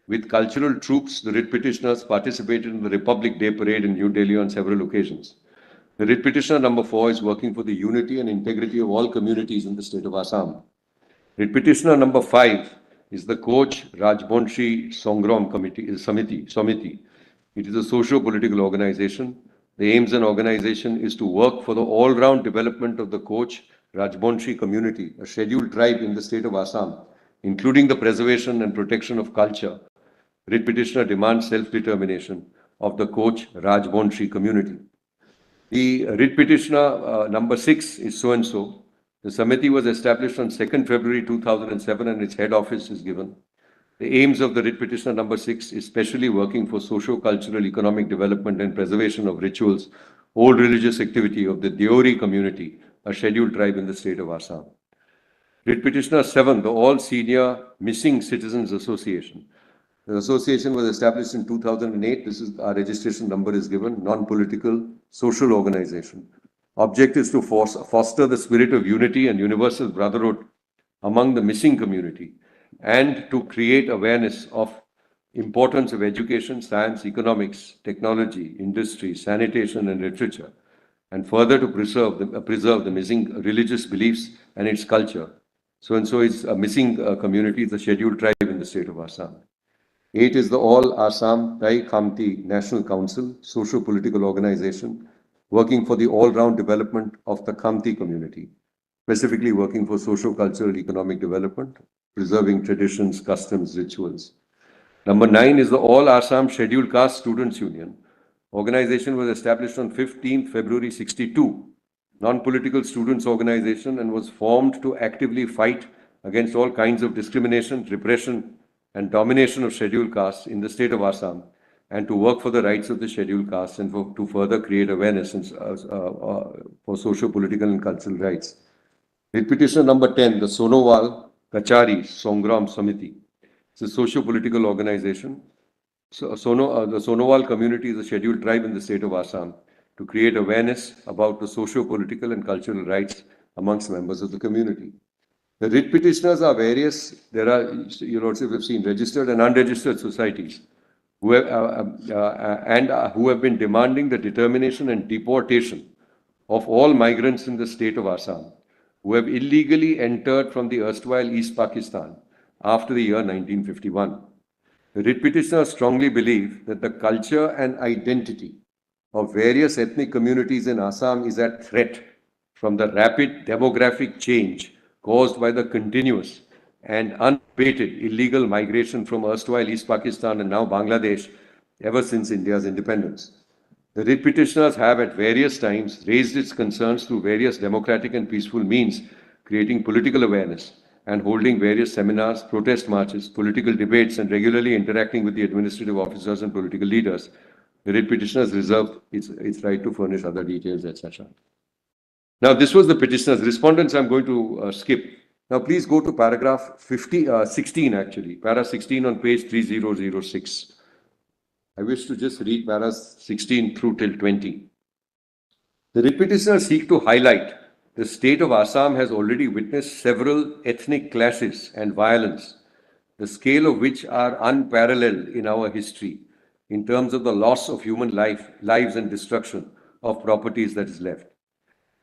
C: With cultural troops, the writ petitioners participated in the Republic Day Parade in New Delhi on several occasions. The writ petitioner number 4 is working for the unity and integrity of all communities in the state of Assam. Writ petitioner number 5 is the Coach Rajbonshi Songram Samiti. It is a socio-political organization. The aims and organization is to work for the all-round development of the Coach Rajbonshi community, a scheduled tribe in the state of Assam, including the preservation and protection of culture. Writ petitioner demands self-determination of the Coach Rajbonshi community. The writ petitioner number 6 is so-and-so. The Samiti was established on 2nd February 2007 and its head office is given. The aims of the writ petitioner number 6 is specially working for socio-cultural, economic development and preservation of rituals, old religious activity of the Deori community, a scheduled tribe in the state of Assam. Writ petitioner 7, the All Senior Missing Citizens Association. The association was established in 2008. This is our registration number is given, non-political social organization. Object is to foster the spirit of unity and universal brotherhood among the missing community and to create awareness of importance of education, science, economics, technology, industry, sanitation and literature, and further to preserve the missing religious beliefs and its culture. So-and-so is a missing community, is a scheduled tribe in the state of Assam. 8 is the All Assam Tai Khamti National Council, socio-political organization, working for the all-round development of the Khamti community, specifically working for socio-cultural economic development, preserving traditions, customs, rituals. Number 9 is the All Assam Scheduled Caste Students Union. Organization was established on 15th February 62, non-political students organization, and was formed to actively fight against all kinds of discrimination, repression, and domination of scheduled castes in the state of Assam, and to work for the rights of the scheduled castes and to further create awareness for socio-political and cultural rights. Writ petition number 10, the Sonowal Kachari Songram Samiti. It's a socio-political organization. So, the Sonowal community is a scheduled tribe in the state of Assam to create awareness about the socio-political and cultural rights amongst members of the community. The writ petitioners are various. There are, you also have seen, registered and unregistered societies who have been demanding the determination and deportation of all migrants in the state of Assam who have illegally entered from the erstwhile East Pakistan after the year 1951. The writ petitioners strongly believe that the culture and identity of various ethnic communities in Assam is at threat from the rapid demographic change caused by the continuous and unabated illegal migration from erstwhile East Pakistan and now Bangladesh ever since India's independence. The writ petitioners have at various times raised its concerns through various democratic and peaceful means, creating political awareness and holding various seminars, protest marches, political debates, and regularly interacting with the administrative officers and political leaders. The writ petitioners reserve its right to furnish other details, etc. Now, this was the petitioners. Respondents, I'm going to skip. Now, please go to paragraph 16, actually, para 16 on page 3006. I wish to just read para 16 through till 20. The writ petitioners seek to highlight the state of Assam has already witnessed several ethnic clashes and violence, the scale of which are unparalleled in our history in terms of the loss of human lives and destruction of properties that is left.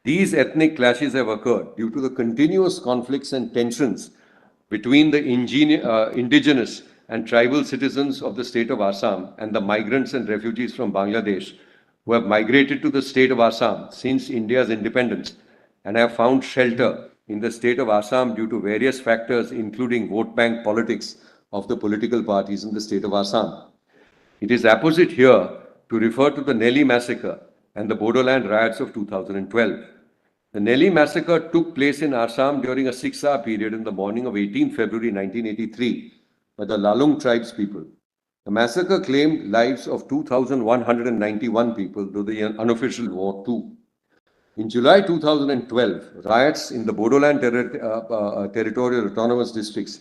C: These ethnic clashes have occurred due to the continuous conflicts and tensions between the indigenous and tribal citizens of the state of Assam and the migrants and refugees from Bangladesh who have migrated to the state of Assam since India's independence and have found shelter in the state of Assam due to various factors, including vote bank politics of the political parties in the state of Assam. It is apposite here to refer to the Nelly massacre and the Bodoland riots of 2012. The Nelly massacre took place in Assam during a 6-hour period in the morning of 18 February 1983 by the Lalung tribes people. The massacre claimed lives of 2,191 people, though the unofficial war too. In July 2012, riots in the Bodoland territorial autonomous districts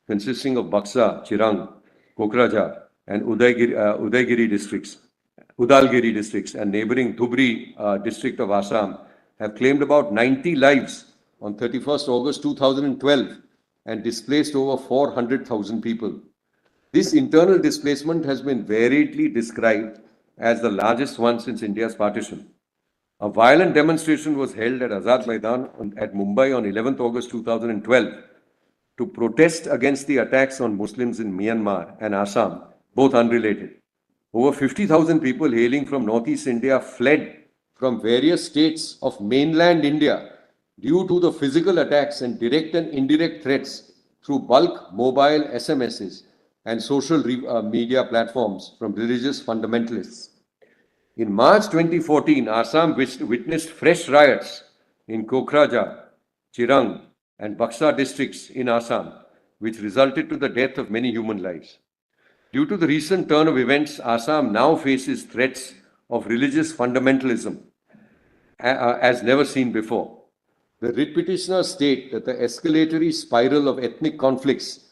C: consisting of Buxa, Chirang, Kokrajhar and Udalgiri districts and neighboring Dhubri district of Assam have claimed about 90 lives on 31st August 2012 and displaced over 400,000 people. This internal displacement has been variedly described as the largest one since India's partition. A violent demonstration was held at Azad Maidan at Mumbai on 11th August 2012 to protest against the attacks on Muslims in Myanmar and Assam, both unrelated. Over 50,000 people hailing from Northeast India fled from various states of mainland India due to the physical attacks and direct and indirect threats through bulk mobile SMSs and social media platforms from religious fundamentalists. In March 2014, Assam witnessed fresh riots in Kokrajhar, Chirang and Buxa districts in Assam, which resulted to the death of many human lives. Due to the recent turn of events, Assam now faces threats of religious fundamentalism as never seen before. The writ petitioners state that the escalatory spiral of ethnic conflicts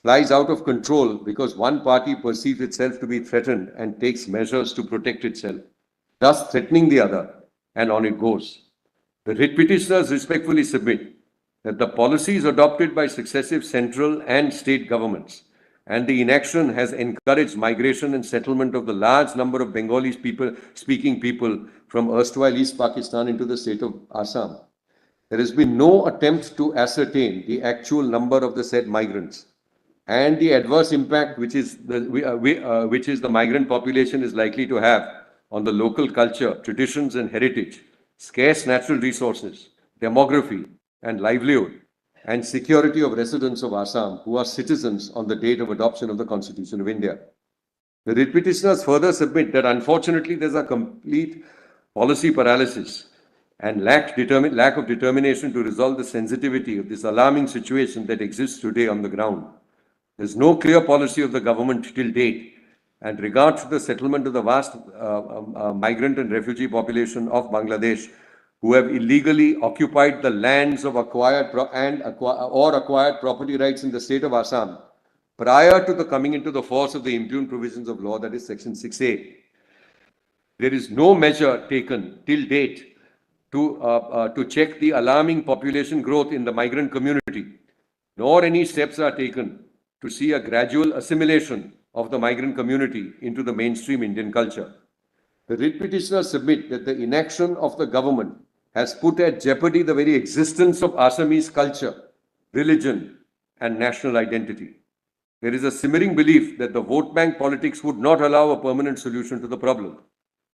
C: flies out of control because one party perceives itself to be threatened and takes measures to protect itself, thus threatening the other, and on it goes. The writ petitioners respectfully submit that the policies adopted by successive central and state governments and the inaction has encouraged migration and settlement of the large number of Bengali speaking people from erstwhile East Pakistan into the state of Assam. There has been no attempt to ascertain the actual number of the said migrants. and the adverse impact which is the migrant population is likely to have on the local culture, traditions and heritage, scarce natural resources, demography and livelihood, and security of residents of Assam who are citizens on the date of adoption of the Constitution of India. The writ petitioners further submit that unfortunately there's a complete policy paralysis and lack of determination to resolve the sensitivity of this alarming situation that exists today on the ground. There's no clear policy of the government till date and regards to the settlement of the vast migrant and refugee population of Bangladesh who have illegally occupied the lands of acquired property rights in the state of Assam prior to the coming into the force of the impugned provisions of law, that is Section 6A. There is no measure taken till date to check the alarming population growth in the migrant community, nor any steps are taken to see a gradual assimilation of the migrant community into the mainstream Indian culture. The writ petitioners submit that the inaction of the government has put at jeopardy the very existence of Assamese culture, religion, and national identity. There is a simmering belief that the vote bank politics would not allow a permanent solution to the problem.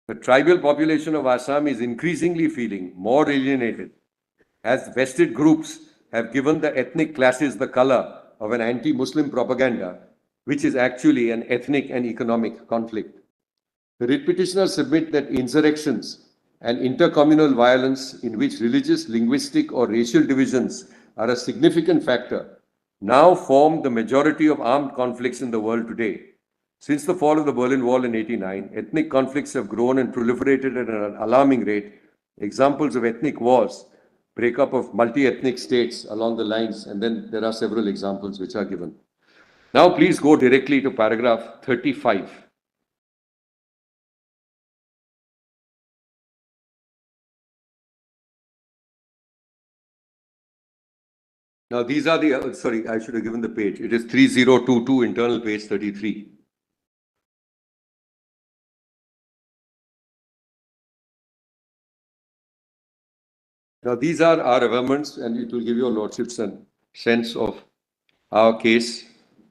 C: The tribal population of Assam is increasingly feeling more alienated as vested groups have given the ethnic clashes the color of an anti-Muslim propaganda, which is actually an ethnic and economic conflict. The writ petitioners submit that insurrections and intercommunal violence in which religious, linguistic, or racial divisions are a significant factor now form the majority of armed conflicts in the world today. Since the fall of the Berlin Wall in 1989, ethnic conflicts have grown and proliferated at an alarming rate. Examples of ethnic wars, breakup of multi-ethnic states along the lines, and then there are several examples which are given. Now please go directly to paragraph 35. Now these are the, sorry, I should have given the page. It is 3022, internal page 33. Now these are our amendments and it will give your lordships a sense of our case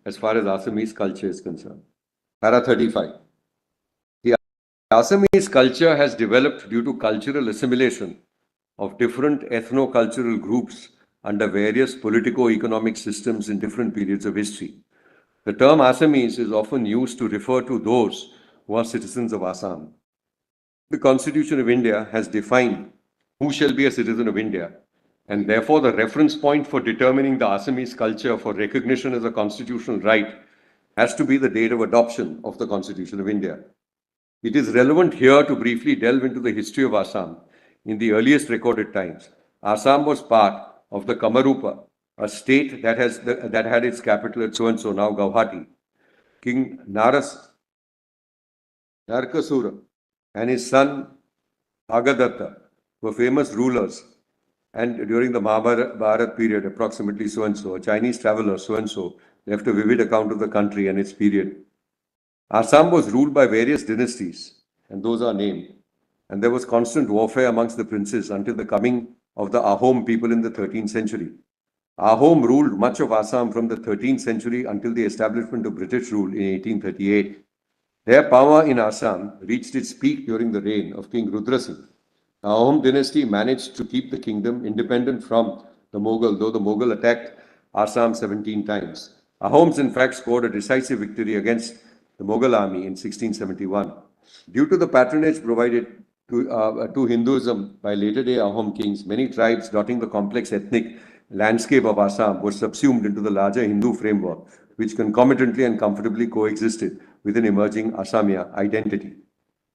C: as far as Assamese culture is concerned. Para 35. The Assamese culture has developed due to cultural assimilation of different ethno-cultural groups under various politico-economic systems in different periods of history. The term Assamese is often used to refer to those who are citizens of Assam. The Constitution of India has defined who shall be a citizen of India, and therefore the reference point for determining the Assamese culture for recognition as a constitutional right has to be the date of adoption of the Constitution of India. It is relevant here to briefly delve into the history of Assam. In the earliest recorded times, Assam was part of the Kamarupa, a state that had its capital at so-and-so, now Guwahati. King Narakasura and his son Agadatta were famous rulers, and during the Mahabharat period, approximately so-and-so, a Chinese traveler so-and-so left a vivid account of the country and its period. Assam was ruled by various dynasties, and those are named, and there was constant warfare amongst the princes until the coming of the Ahom people in the 13th century. Ahom ruled much of Assam from the 13th century until the establishment of British rule in 1838. Their power in Assam reached its peak during the reign of King Rudra Singh. The Ahom dynasty managed to keep the kingdom independent from the Mughal, though the Mughal attacked Assam 17 times. Ahoms, in fact, scored a decisive victory against the Mughal army in 1671. Due to the patronage provided to Hinduism by later-day Ahom kings, many tribes dotting the complex ethnic landscape of Assam were subsumed into the larger Hindu framework, which concomitantly and comfortably coexisted with an emerging Assamia identity.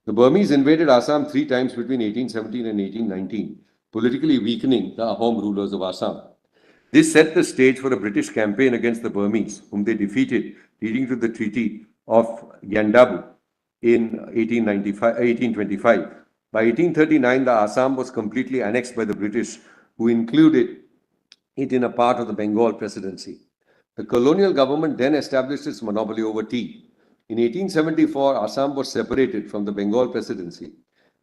C: The Burmese invaded Assam 3 times between 1817 and 1819, politically weakening the Ahom rulers of Assam. This set the stage for a British campaign against the Burmese, whom they defeated, leading to the Treaty of Yandabu in 1825. By 1839, the Assam was completely annexed by the British, who included it in a part of the Bengal presidency. The colonial government then established its monopoly over tea. In 1874, Assam was separated from the Bengal presidency,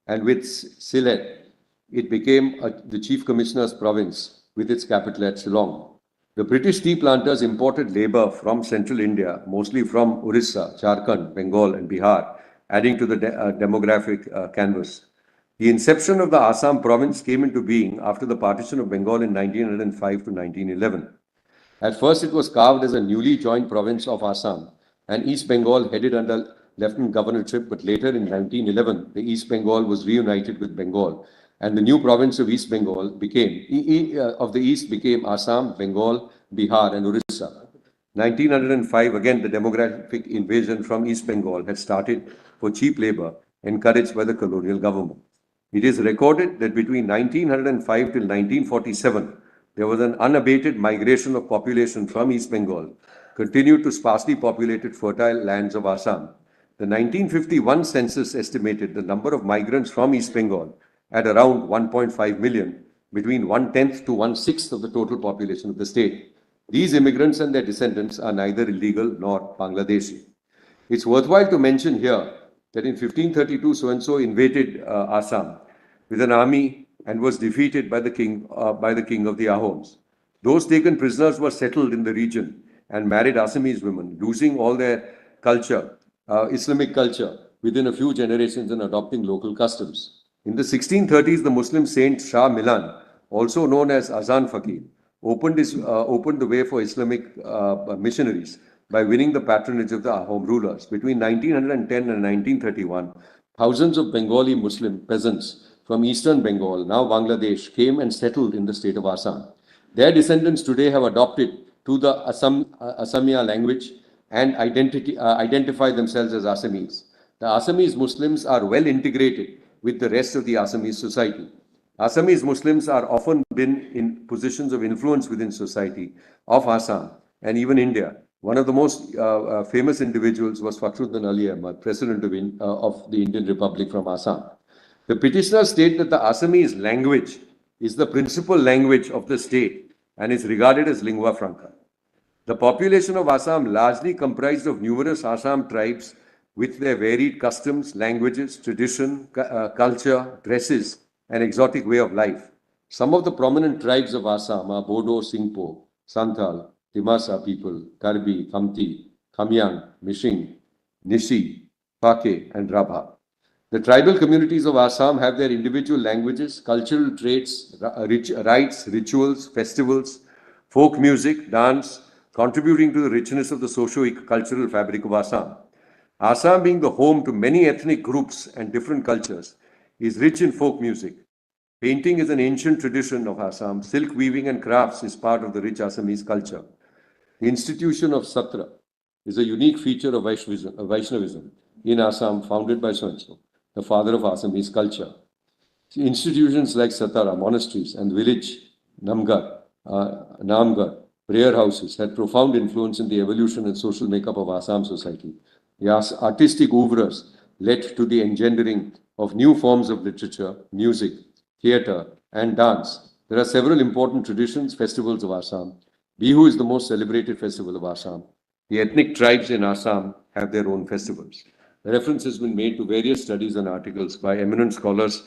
C: and with Sylhet, it became the Chief Commissioner's province with its capital at Shillong. The British tea planters imported labor from central India, mostly from Orissa, Jharkhand, Bengal, and Bihar, adding to the demographic canvas. The inception of the Assam province came into being after the partition of Bengal in 1905 to 1911. At first, it was carved as a newly joined province of Assam, and East Bengal headed under Lieutenant Governorship, but later in 1911, the East Bengal was reunited with Bengal, and the new province of East Bengal became, became Assam, Bengal, Bihar, and Orissa. 1905, again, the demographic invasion from East Bengal had started for cheap labor, encouraged by the colonial government. It is recorded that between 1905 till 1947, there was an unabated migration of population from East Bengal, continued to sparsely populated fertile lands of Assam. The 1951 census estimated the number of migrants from East Bengal at around 1.5 million, between 1/10 to 1/6 of the total population of the state. These immigrants and their descendants are neither illegal nor Bangladeshi. It's worthwhile to mention here that in 1532, so-and-so invaded Assam with an army and was defeated by the king of the Ahoms. Those taken prisoners were settled in the region and married Assamese women, losing all their culture, Islamic culture, within a few generations and adopting local customs. In the 1630s, the Muslim saint Shah Milan, also known as Azan Fakir, opened the way for Islamic missionaries by winning the patronage of the Ahom rulers. Between 1910 and 1931, thousands of Bengali Muslim peasants from eastern Bengal, now Bangladesh, came and settled in the state of Assam. Their descendants today have adopted to the Assamese language and identify themselves as Assamese. The Assamese Muslims are well integrated with the rest of the Assamese society. Assamese Muslims are often been in positions of influence within society of Assam and even India. One of the most famous individuals was Fakhruddin Ali Ahmad, President of the Indian Republic from Assam. The petitioners state that the Assamese language is the principal language of the state and is regarded as lingua franca. The population of Assam largely comprised of numerous Assam tribes with their varied customs, languages, tradition, culture, dresses, and exotic way of life. Some of the prominent tribes of Assam are Bodo, Singpo, Santhal, Dimasa people, Karbi, Khamti, Khamyang, Mishing, Nishi, Pake, and Rabha. The tribal communities of Assam have their individual languages, cultural traits, rites, rituals, festivals, folk music, dance, contributing to the richness of the socio-cultural fabric of Assam. Assam, being the home to many ethnic groups and different cultures, is rich in folk music. Painting is an ancient tradition of Assam. Silk weaving and crafts is part of the rich Assamese culture. The institution of Satra is a unique feature of Vaishnavism in Assam, founded by so-and-so, the father of Assamese culture. Institutions like Satara, monasteries, and village Namgar, prayer houses had profound influence in the evolution and social makeup of Assam society. The artistic oeuvres led to the engendering of new forms of literature, music, theatre, and dance. There are several important traditions, festivals of Assam. Bihu is the most celebrated festival of Assam. The ethnic tribes in Assam have their own festivals. Reference has been made to various studies and articles by eminent scholars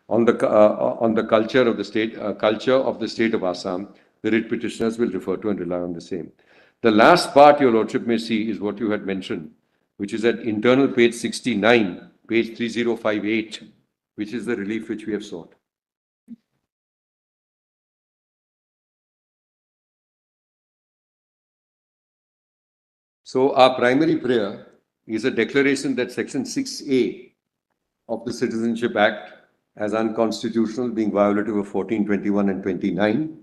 C: on the culture of the state of Assam. The writ petitioners will refer to and rely on the same. The last part your lordship may see is what you had mentioned, which is at internal page 69, page 3058, which is the relief which we have sought. So our primary prayer is a declaration that Section 6A of the Citizenship Act as unconstitutional, being violative of 14, 21 and 29.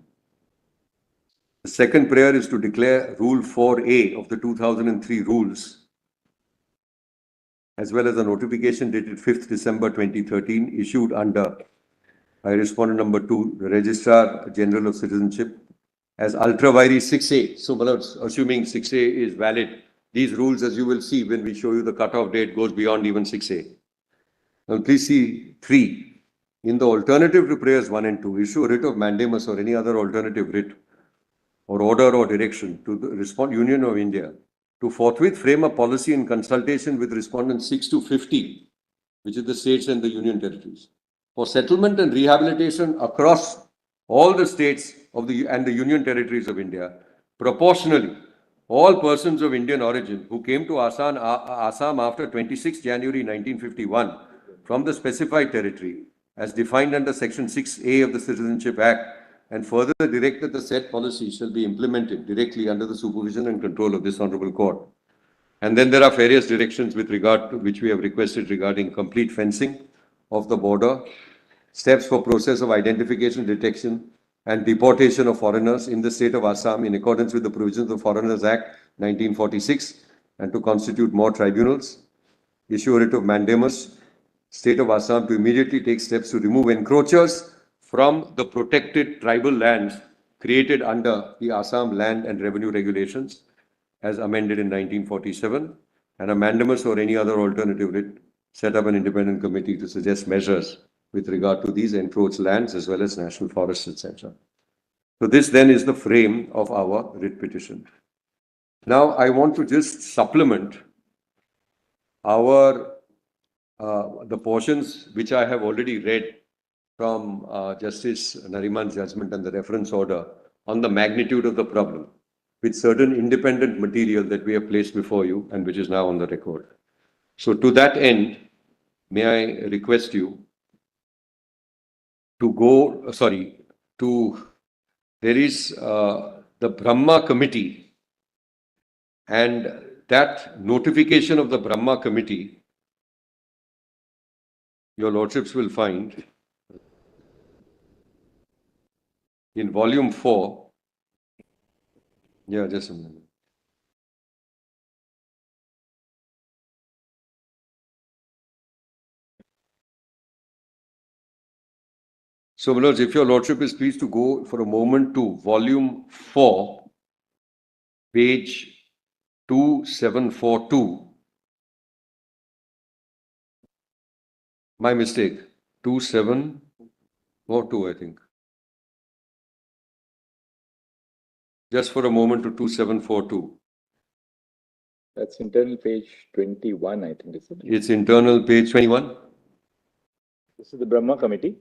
C: The second prayer is to declare Rule 4A of the 2003 rules, as well as a notification dated 5th December 2013, issued under by respondent number 2, the Registrar General of Citizenship, as ultra vires 6A. So, assuming 6A is valid, these rules, as you will see when we show you the cutoff date, goes beyond even 6A. Now, please see 3. In the alternative to prayers 1 and 2, issue a writ of mandamus or any other alternative writ or order or direction to the Union of India to forthwith frame a policy in consultation with respondents 6 to 50, which is the states and the union territories, for settlement and rehabilitation across all the states of and the union territories of India proportionally, all persons of Indian origin who came to Assam after 26 January 1951 from the specified territory as defined under Section 6A of the Citizenship Act, and further direct that the said policy shall be implemented directly under the supervision and control of this Honorable Court. And then there are various directions with regard to which we have requested regarding complete fencing of the border, steps for process of identification, detection, and deportation of foreigners in the state of Assam in accordance with the provisions of the Foreigners Act 1946, and to constitute more tribunals, issue a writ of mandamus, state of Assam to immediately take steps to remove encroachers from the protected tribal lands created under the Assam Land and Revenue Regulations as amended in 1947, and a mandamus or any other alternative writ, set up an independent committee to suggest measures with regard to these encroached lands as well as national forests, etc. So this then is the frame of our writ petition. Now I want to just supplement our the portions which I have already read from Justice Nariman's judgment and the reference order on the magnitude of the problem, with certain independent material that we have placed before you and which is now on the record. So to that end, may I request you to go, there is the Brahma Committee, and that notification of the Brahma Committee, your lordships will find in volume 4. Yeah, just a minute. So, my lords, if your lordship is pleased to go for a moment to volume 4, page 2742. My mistake, 2742, I think. Just for a moment to 2742.
A: That's internal page 21, I think, is it?
C: It's internal page 21.
A: This is the Brahma Committee.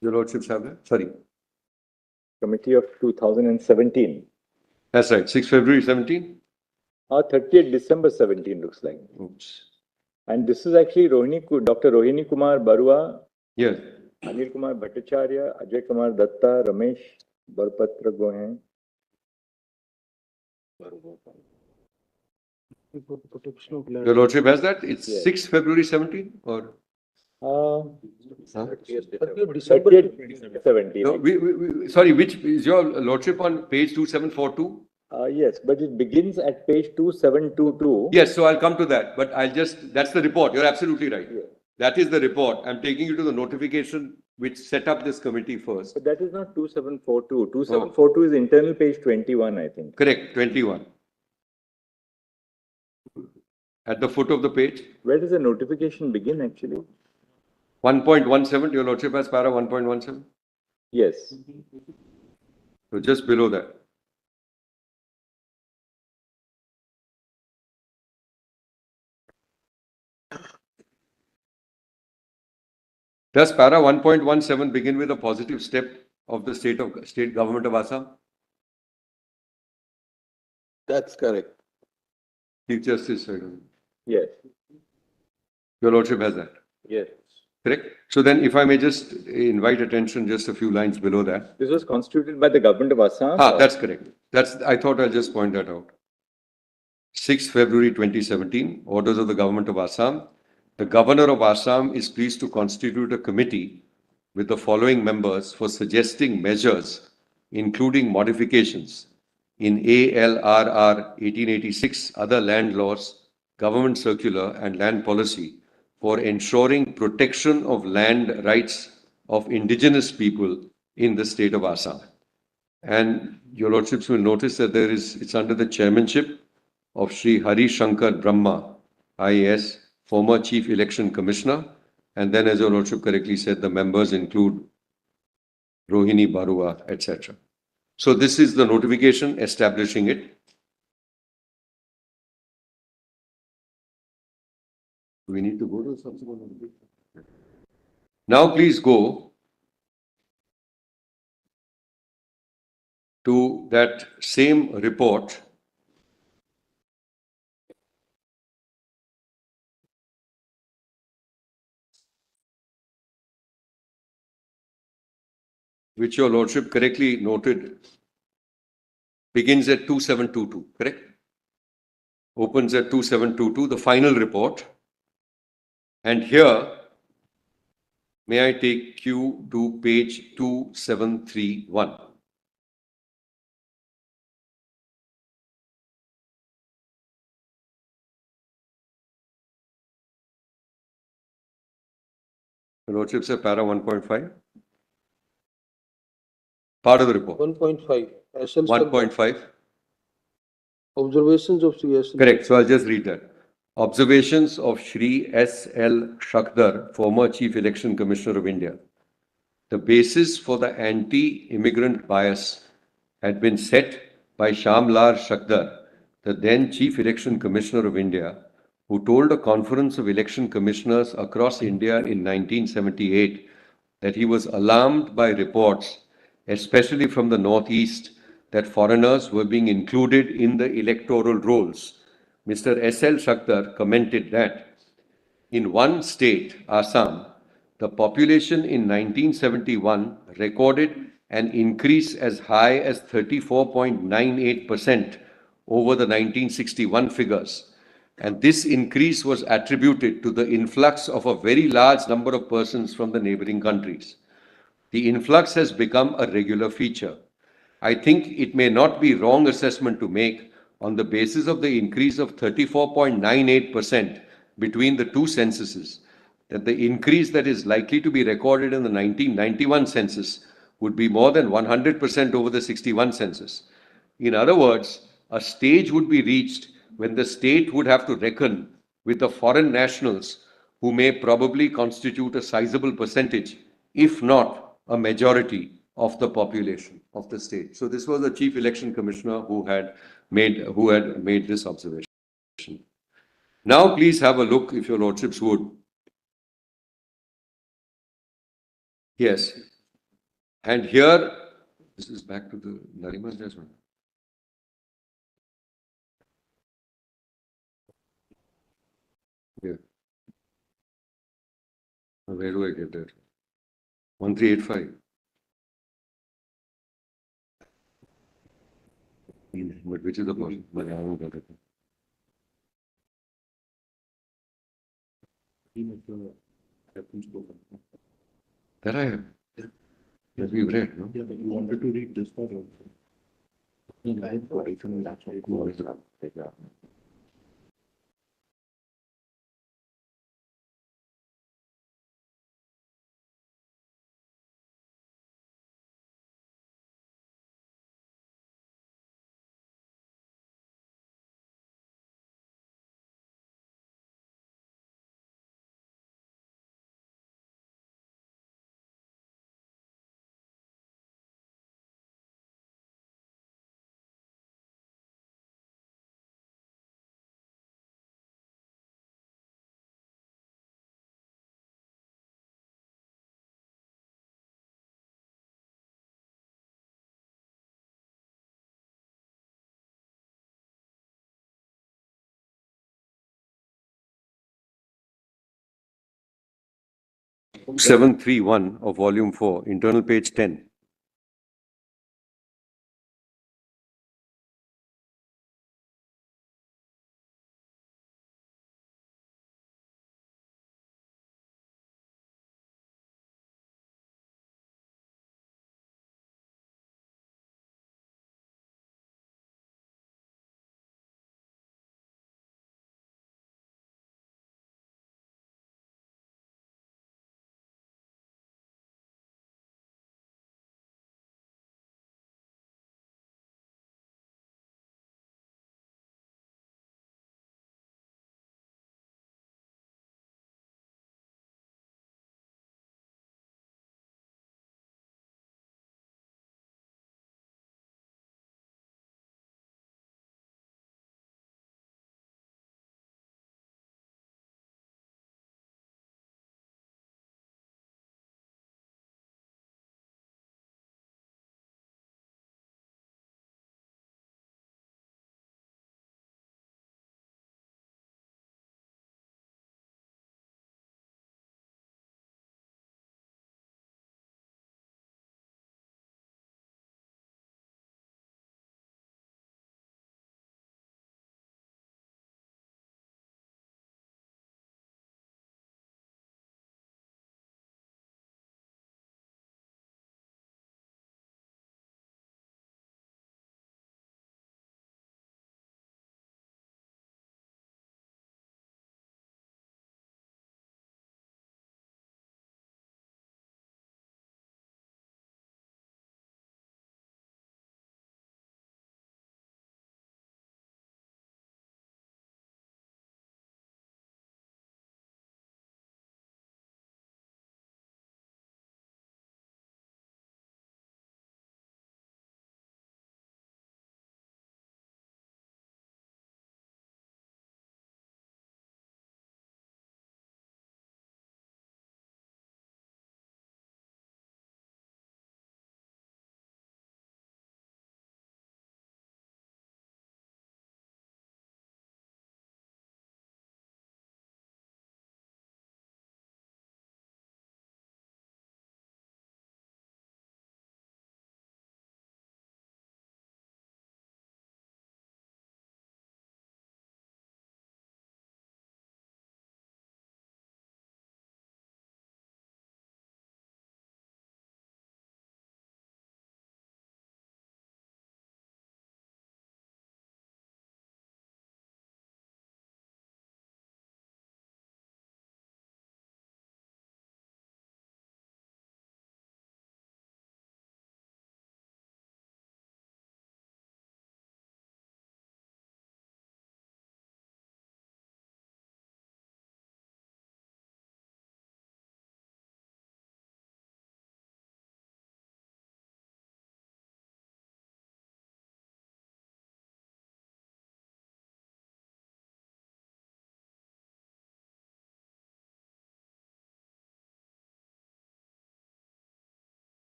C: Your lordships have that? Sorry.
A: Committee of 2017.
C: That's right. 6 February 17?
A: 30th December 17 looks like.
C: Oops.
A: And this is actually Dr. Rohini Kumar Barua,
C: Yes.
A: Anil Kumar Bhattacharya, Ajay Kumar Datta, Ramesh Barpatra Gohen.
C: Your lordship has that? It's
A: Yes.
C: 6 February 17 or?
A: 30th
G: December.
A: 17.
C: No, sorry, which is your lordship on page 2742?
A: Yes, but it begins at page 2722.
C: Yes, so I'll come to that, but that's the report. You're absolutely right.
A: Yeah.
C: That is the report. I'm taking you to the notification which set up this committee first.
A: But that is not 2742. 2742 is internal page 21, I think.
C: Correct, 21. At the foot of the page.
A: Where does the notification begin actually?
C: 1.17, your lordship has para 1.17?
A: Yes.
C: So just below that. Does para 1.17 begin with a positive step of the state government of Assam?
G: That's correct.
C: Chief Justice,
A: Yes.
C: your lordship has that.
A: Yes.
C: Correct? So then if I may just invite attention just a few lines below that.
A: This was constituted by the government of Assam.
C: That's correct. I thought I'll just point that out. 6 February 2017, orders of the government of Assam. The governor of Assam is pleased to constitute a committee with the following members for suggesting measures, including modifications in ALRR 1886, other land laws, government circular and land policy for ensuring protection of land rights of indigenous people in the state of Assam. And your lordships will notice that it's under the chairmanship of Shri Hari Shankar Brahma, IAS, former Chief Election Commissioner. And then, as your lordship correctly said, the members include Rohini Barua, etc. So this is the notification establishing it. We need to go to the subsequent notification. Now please go to that same report which your lordship correctly noted begins at 2722, correct? Opens at 2722, the final report. And here, may I take you to page 2731. Your lordship said para 1.5. Part of the report.
G: 1.5.
C: 1.5.
G: Observations of SHRI.
C: Correct. So I'll just read that. Observations of Shri S.L. Shakdar, former Chief Election Commissioner of India. The basis for the anti-immigrant bias had been set by Shamlar Shakdar, the then Chief Election Commissioner of India, who told a conference of election commissioners across India in 1978 that he was alarmed by reports, especially from the Northeast, that foreigners were being included in the electoral rolls. Mr. S.L. Shakdar commented that in one state, Assam, the population in 1971 recorded an increase as high as 34.98% over the 1961 figures. And this increase was attributed to the influx of a very large number of persons from the neighboring countries. The influx has become a regular feature. I think it may not be wrong assessment to make on the basis of the increase of 34.98% between the two censuses, that the increase that is likely to be recorded in the 1991 census would be more than 100% over the 61 census. In other words, a stage would be reached when the state would have to reckon with the foreign nationals who may probably constitute a sizable percentage, if not a majority of the population of the state. So this was the Chief Election Commissioner who had made this observation. Now please have a look, if your lordships would. Yes. And here, this is back to the Nariman judgment. Yeah. Where do I get that? 1385. But which is the portion? But I haven't got it. That I have. That we've read, no?
H: Yeah, but you wanted to read this part also. I have got it from that side.
C: Seven three one of volume 4, internal page 10.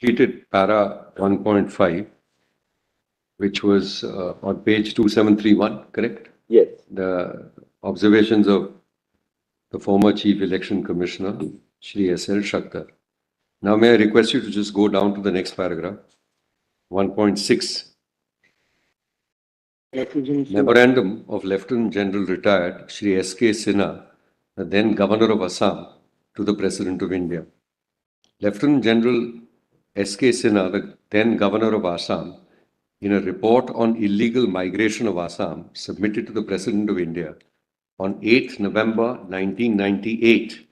C: completed para 1.5, which was on page 2731, correct?
A: Yes.
C: The observations of the former Chief Election Commissioner, Shri S.L. Shakhtar. Now, may I request you to just go down to the next paragraph, 1.6. Memorandum of Lieutenant General Retired Shri S.K. Sinha, the then Governor of Assam, to the President of India. Lieutenant General S.K. Sinha, the then Governor of Assam, in a report on illegal migration of Assam submitted to the President of India on 8th November 1998,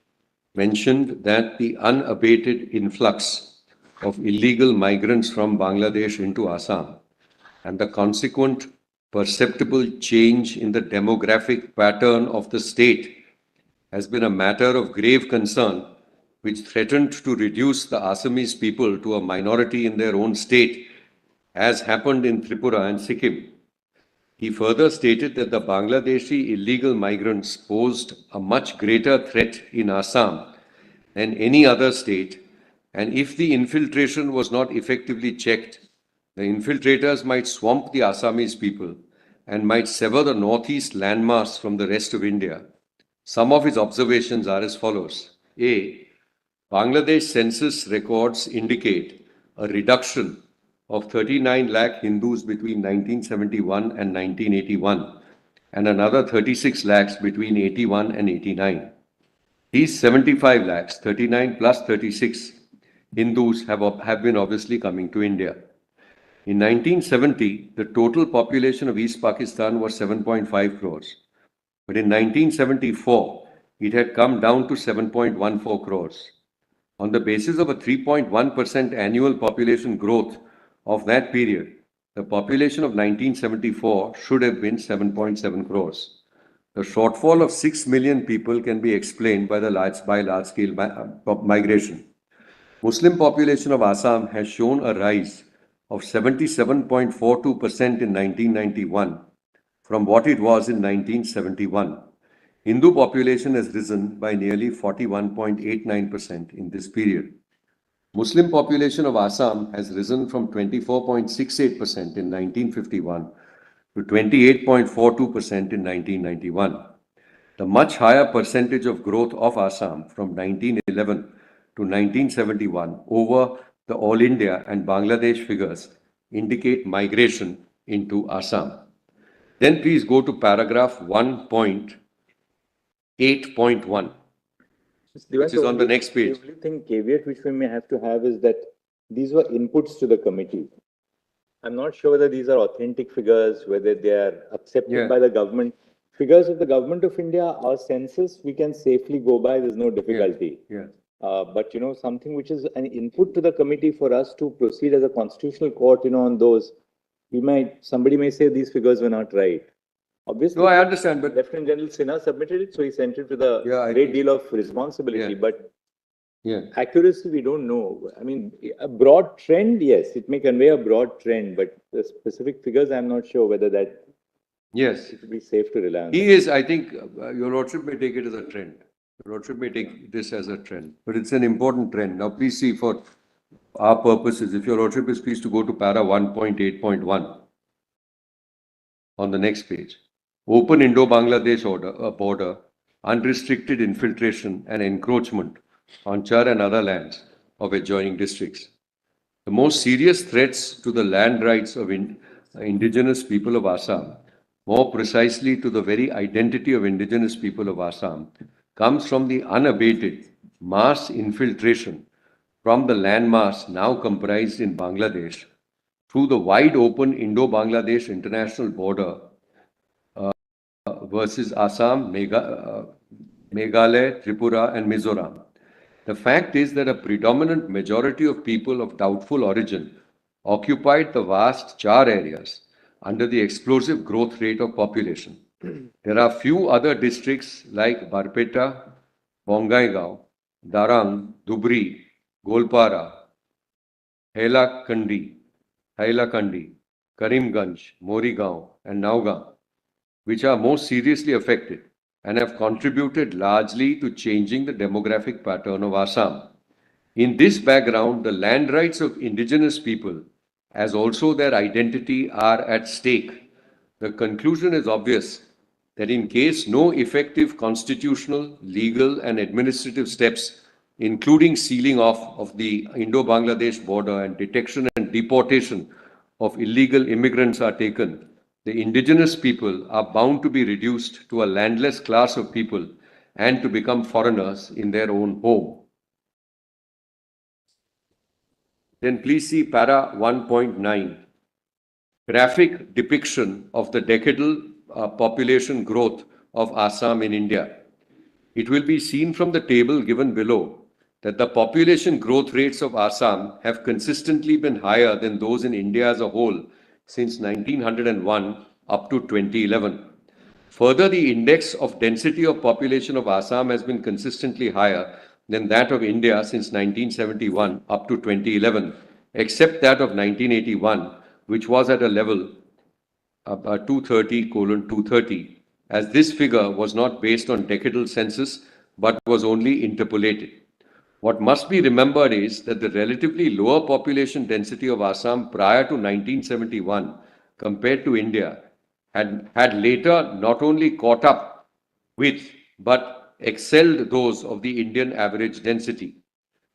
C: mentioned that the unabated influx of illegal migrants from Bangladesh into Assam and the consequent perceptible change in the demographic pattern of the state has been a matter of grave concern, which threatened to reduce the Assamese people to a minority in their own state, as happened in Tripura and Sikkim. He further stated that the Bangladeshi illegal migrants posed a much greater threat in Assam than any other state, and if the infiltration was not effectively checked, the infiltrators might swamp the Assamese people and might sever the northeast landmass from the rest of India. Some of his observations are as follows. A. Bangladesh census records indicate a reduction of 39 lakh Hindus between 1971 and 1981, and another 36 lakhs between 81 and 89. These 75 lakhs, 39 plus 36 Hindus have been obviously coming to India. In 1970, the total population of East Pakistan was 7.5 crores. But in 1974, it had come down to 7.14 crores. On the basis of a 3.1% annual population growth of that period, the population of 1974 should have been 7.7 crores. The shortfall of 6 million people can be explained by large-scale migration. Muslim population of Assam has shown a rise of 77.42% in 1991 from what it was in 1971. Hindu population has risen by nearly 41.89% in this period. Muslim population of Assam has risen from 24.68% in 1951 to 28.42% in 1991. The much higher percentage of growth of Assam from 1911 to 1971 over the All India and Bangladesh figures indicate migration into Assam. Then please go to paragraph 1.8.1, which is on the next page.
A: The only thing caveat which we may have to have is that these were inputs to the committee. I'm not sure whether these are authentic figures, whether they are accepted by the government. Figures of the government of India, our census, we can safely go by. There's no difficulty. But something which is an input to the committee for us to proceed as a constitutional court, on those, somebody may say these figures were not right. Obviously,
C: no, I understand, but
A: Lieutenant General Sinha submitted it, so he sent it with a great deal of responsibility. But accuracy, we don't know. I mean, a broad trend, yes, it may convey a broad trend, but the specific figures, I'm not sure whether that.
C: Yes,
A: it would be safe to rely on.
C: He is, I think, Your Lordship may take it as a trend. Your Lordship may take this as a trend, but it's an important trend. Now, please see, for our purposes, if Your Lordship is pleased to go to para 1.8.1 on the next page. Open Indo-Bangladesh border, unrestricted infiltration and encroachment on Char and other lands of adjoining districts. The most serious threats to the land rights of indigenous people of Assam, more precisely to the very identity of indigenous people of Assam, comes from the unabated mass infiltration from the landmass now comprised in Bangladesh through the wide open Indo-Bangladesh international border versus Assam, Meghalaya, Tripura and Mizoram. The fact is that a predominant majority of people of doubtful origin occupied the vast Char areas under the explosive growth rate of population. There are few other districts like Barpeta, Bongaigaon, Darang, Dhubri, Golpara, Hailakandi, Karimganj, Morigaon and Naugaon, which are most seriously affected and have contributed largely to changing the demographic pattern of Assam. In this background, the land rights of indigenous people, as also their identity, are at stake. The conclusion is obvious that in case no effective constitutional, legal, and administrative steps, including sealing off of the Indo-Bangladesh border and detection and deportation of illegal immigrants are taken, the indigenous people are bound to be reduced to a landless class of people and to become foreigners in their own home. Then please see para 1.9, graphic depiction of the decadal population growth of Assam in India. It will be seen from the table given below that the population growth rates of Assam have consistently been higher than those in India as a whole since 1901 up to 2011. Further, the index of density of population of Assam has been consistently higher than that of India since 1971 up to 2011, except that of 1981, which was at a level of 230:230, as this figure was not based on decadal census but was only interpolated. What must be remembered is that the relatively lower population density of Assam prior to 1971 compared to India had later not only caught up with but excelled those of the Indian average density.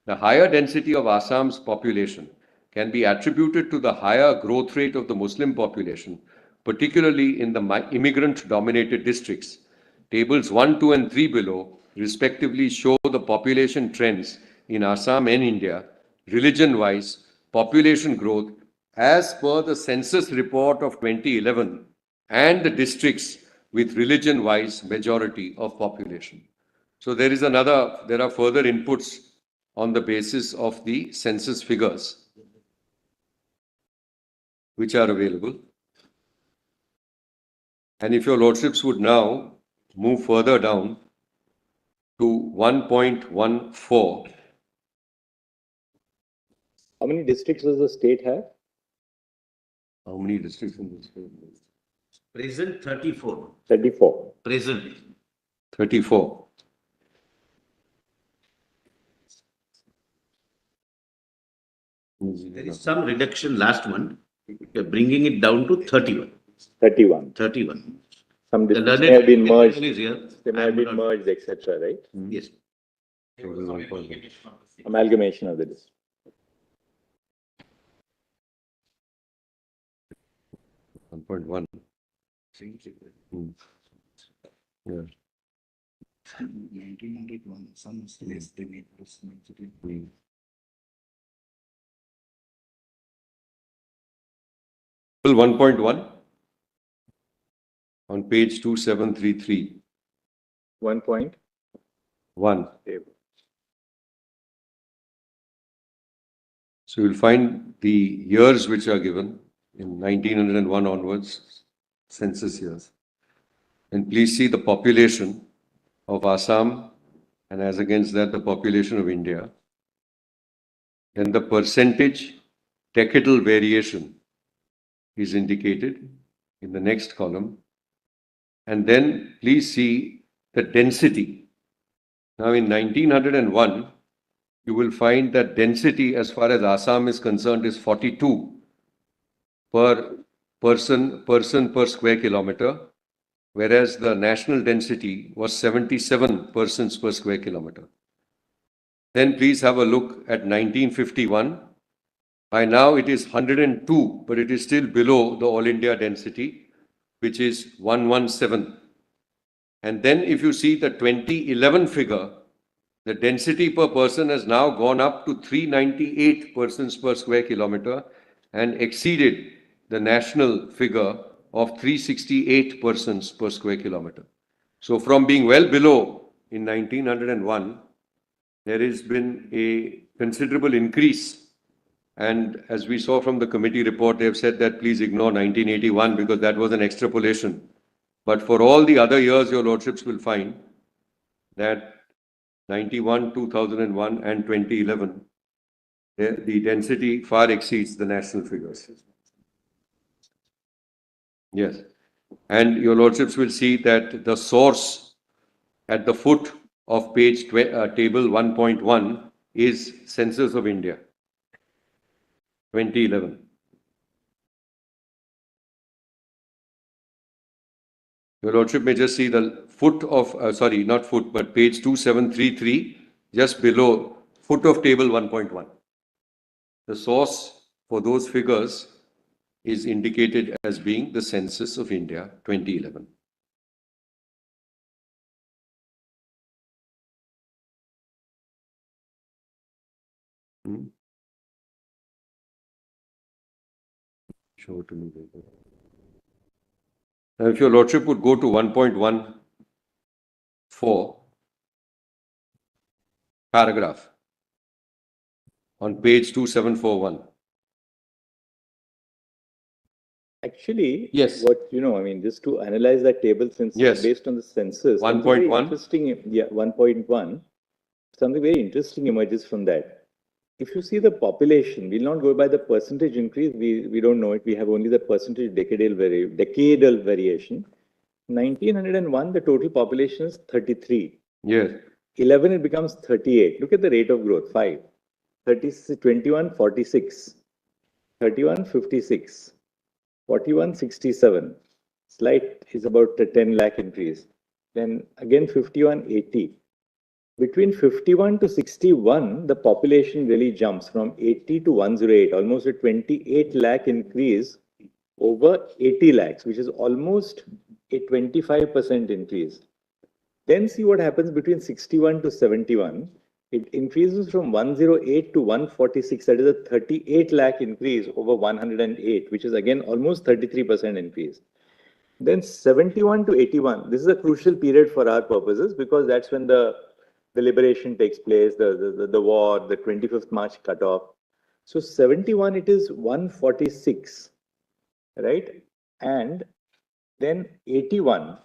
C: The higher density of Assam's population can be attributed to the higher growth rate of the Muslim population, particularly in the immigrant-dominated districts. Tables 1, 2, and 3 below respectively show the population trends in Assam and India, religion-wise, population growth as per the census report of 2011, and the districts with religion-wise majority of population. So there are further inputs on the basis of the census figures which are available. And if your lordships would now move further down to 1.14.
A: How many districts does the state have?
C: How many districts in the state?
E: Present 34.
A: 34.
E: Present.
C: 34.
E: There is some reduction last month. We are bringing it down to 31.
A: 31.
E: 31.
A: Some
E: The
A: districts
E: learned
A: may have been merged.
E: is here.
A: They may
E: I
A: have
E: am
A: been
E: not-
A: merged, etc., right?
E: Yes.
A: Amalgamation of the district.
C: One point one. Yeah.
H: 1901, some is less than 8%.
C: Table 1.1 on page 2733.
A: 1 point.
C: 1.
A: Table.
C: So you'll find the years which are given in 1901 onwards, census years. And please see the population of Assam, and as against that, the population of India. Then the percentage decadal variation is indicated in the next column. And then please see the density. Now in 1901, you will find that density as far as Assam is concerned is 42 per person per square kilometer, whereas the national density was 77 persons per square kilometer. Then please have a look at 1951. By now it is 102, but it is still below the all India density, which is 117. And then if you see the 2011 figure, the density per person has now gone up to 398 persons per square kilometer and exceeded the national figure of 368 persons per square kilometer. So from being well below in 1901, there has been a considerable increase. And as we saw from the committee report, they have said that please ignore 1981 because that was an extrapolation. But for all the other years, your lordships will find that 91, 2001 and 2011, the density far exceeds the national figures. Yes. And your lordships will see that the source at the foot of page table 1.1 is Census of India, 2011. Your Lordship may just see the foot of, sorry, not foot, but page 2733, just below foot of table 1.1. The source for those figures is indicated as being the Census of India, 2011. Show to me. Now, if your Lordship would go to 1.14, paragraph, on page 2741.
A: Actually,
C: Yes.
A: what, I mean, just to analyze that table, since
C: Yes.
A: based on the census,
C: 1.1.
A: interesting, yeah, 1.1, something very interesting emerges from that. If you see the population, we'll not go by the percentage increase, we don't know it, we have only the percentage decadal variation. 1901, the total population is 33.
C: Yes.
A: 11, it becomes 38. Look at the rate of growth, 5. 30, 21, 46. 31, 56. 41, 67. Slight is about a 10 lakh increase. Then again 51, 80. Between 51 to 61, the population really jumps from 80 to 108, almost a 28 lakh increase over 80 lakhs, which is almost a 25% increase. Then see what happens between 61 to 71. It increases from 108 to 146. That is a 38 lakh increase over 108, which is again almost 33% increase. Then 71 to 81. This is a crucial period for our purposes because that's when the liberation takes place, the war, the 25th March cutoff. So 71, it is 146, right? And then 81.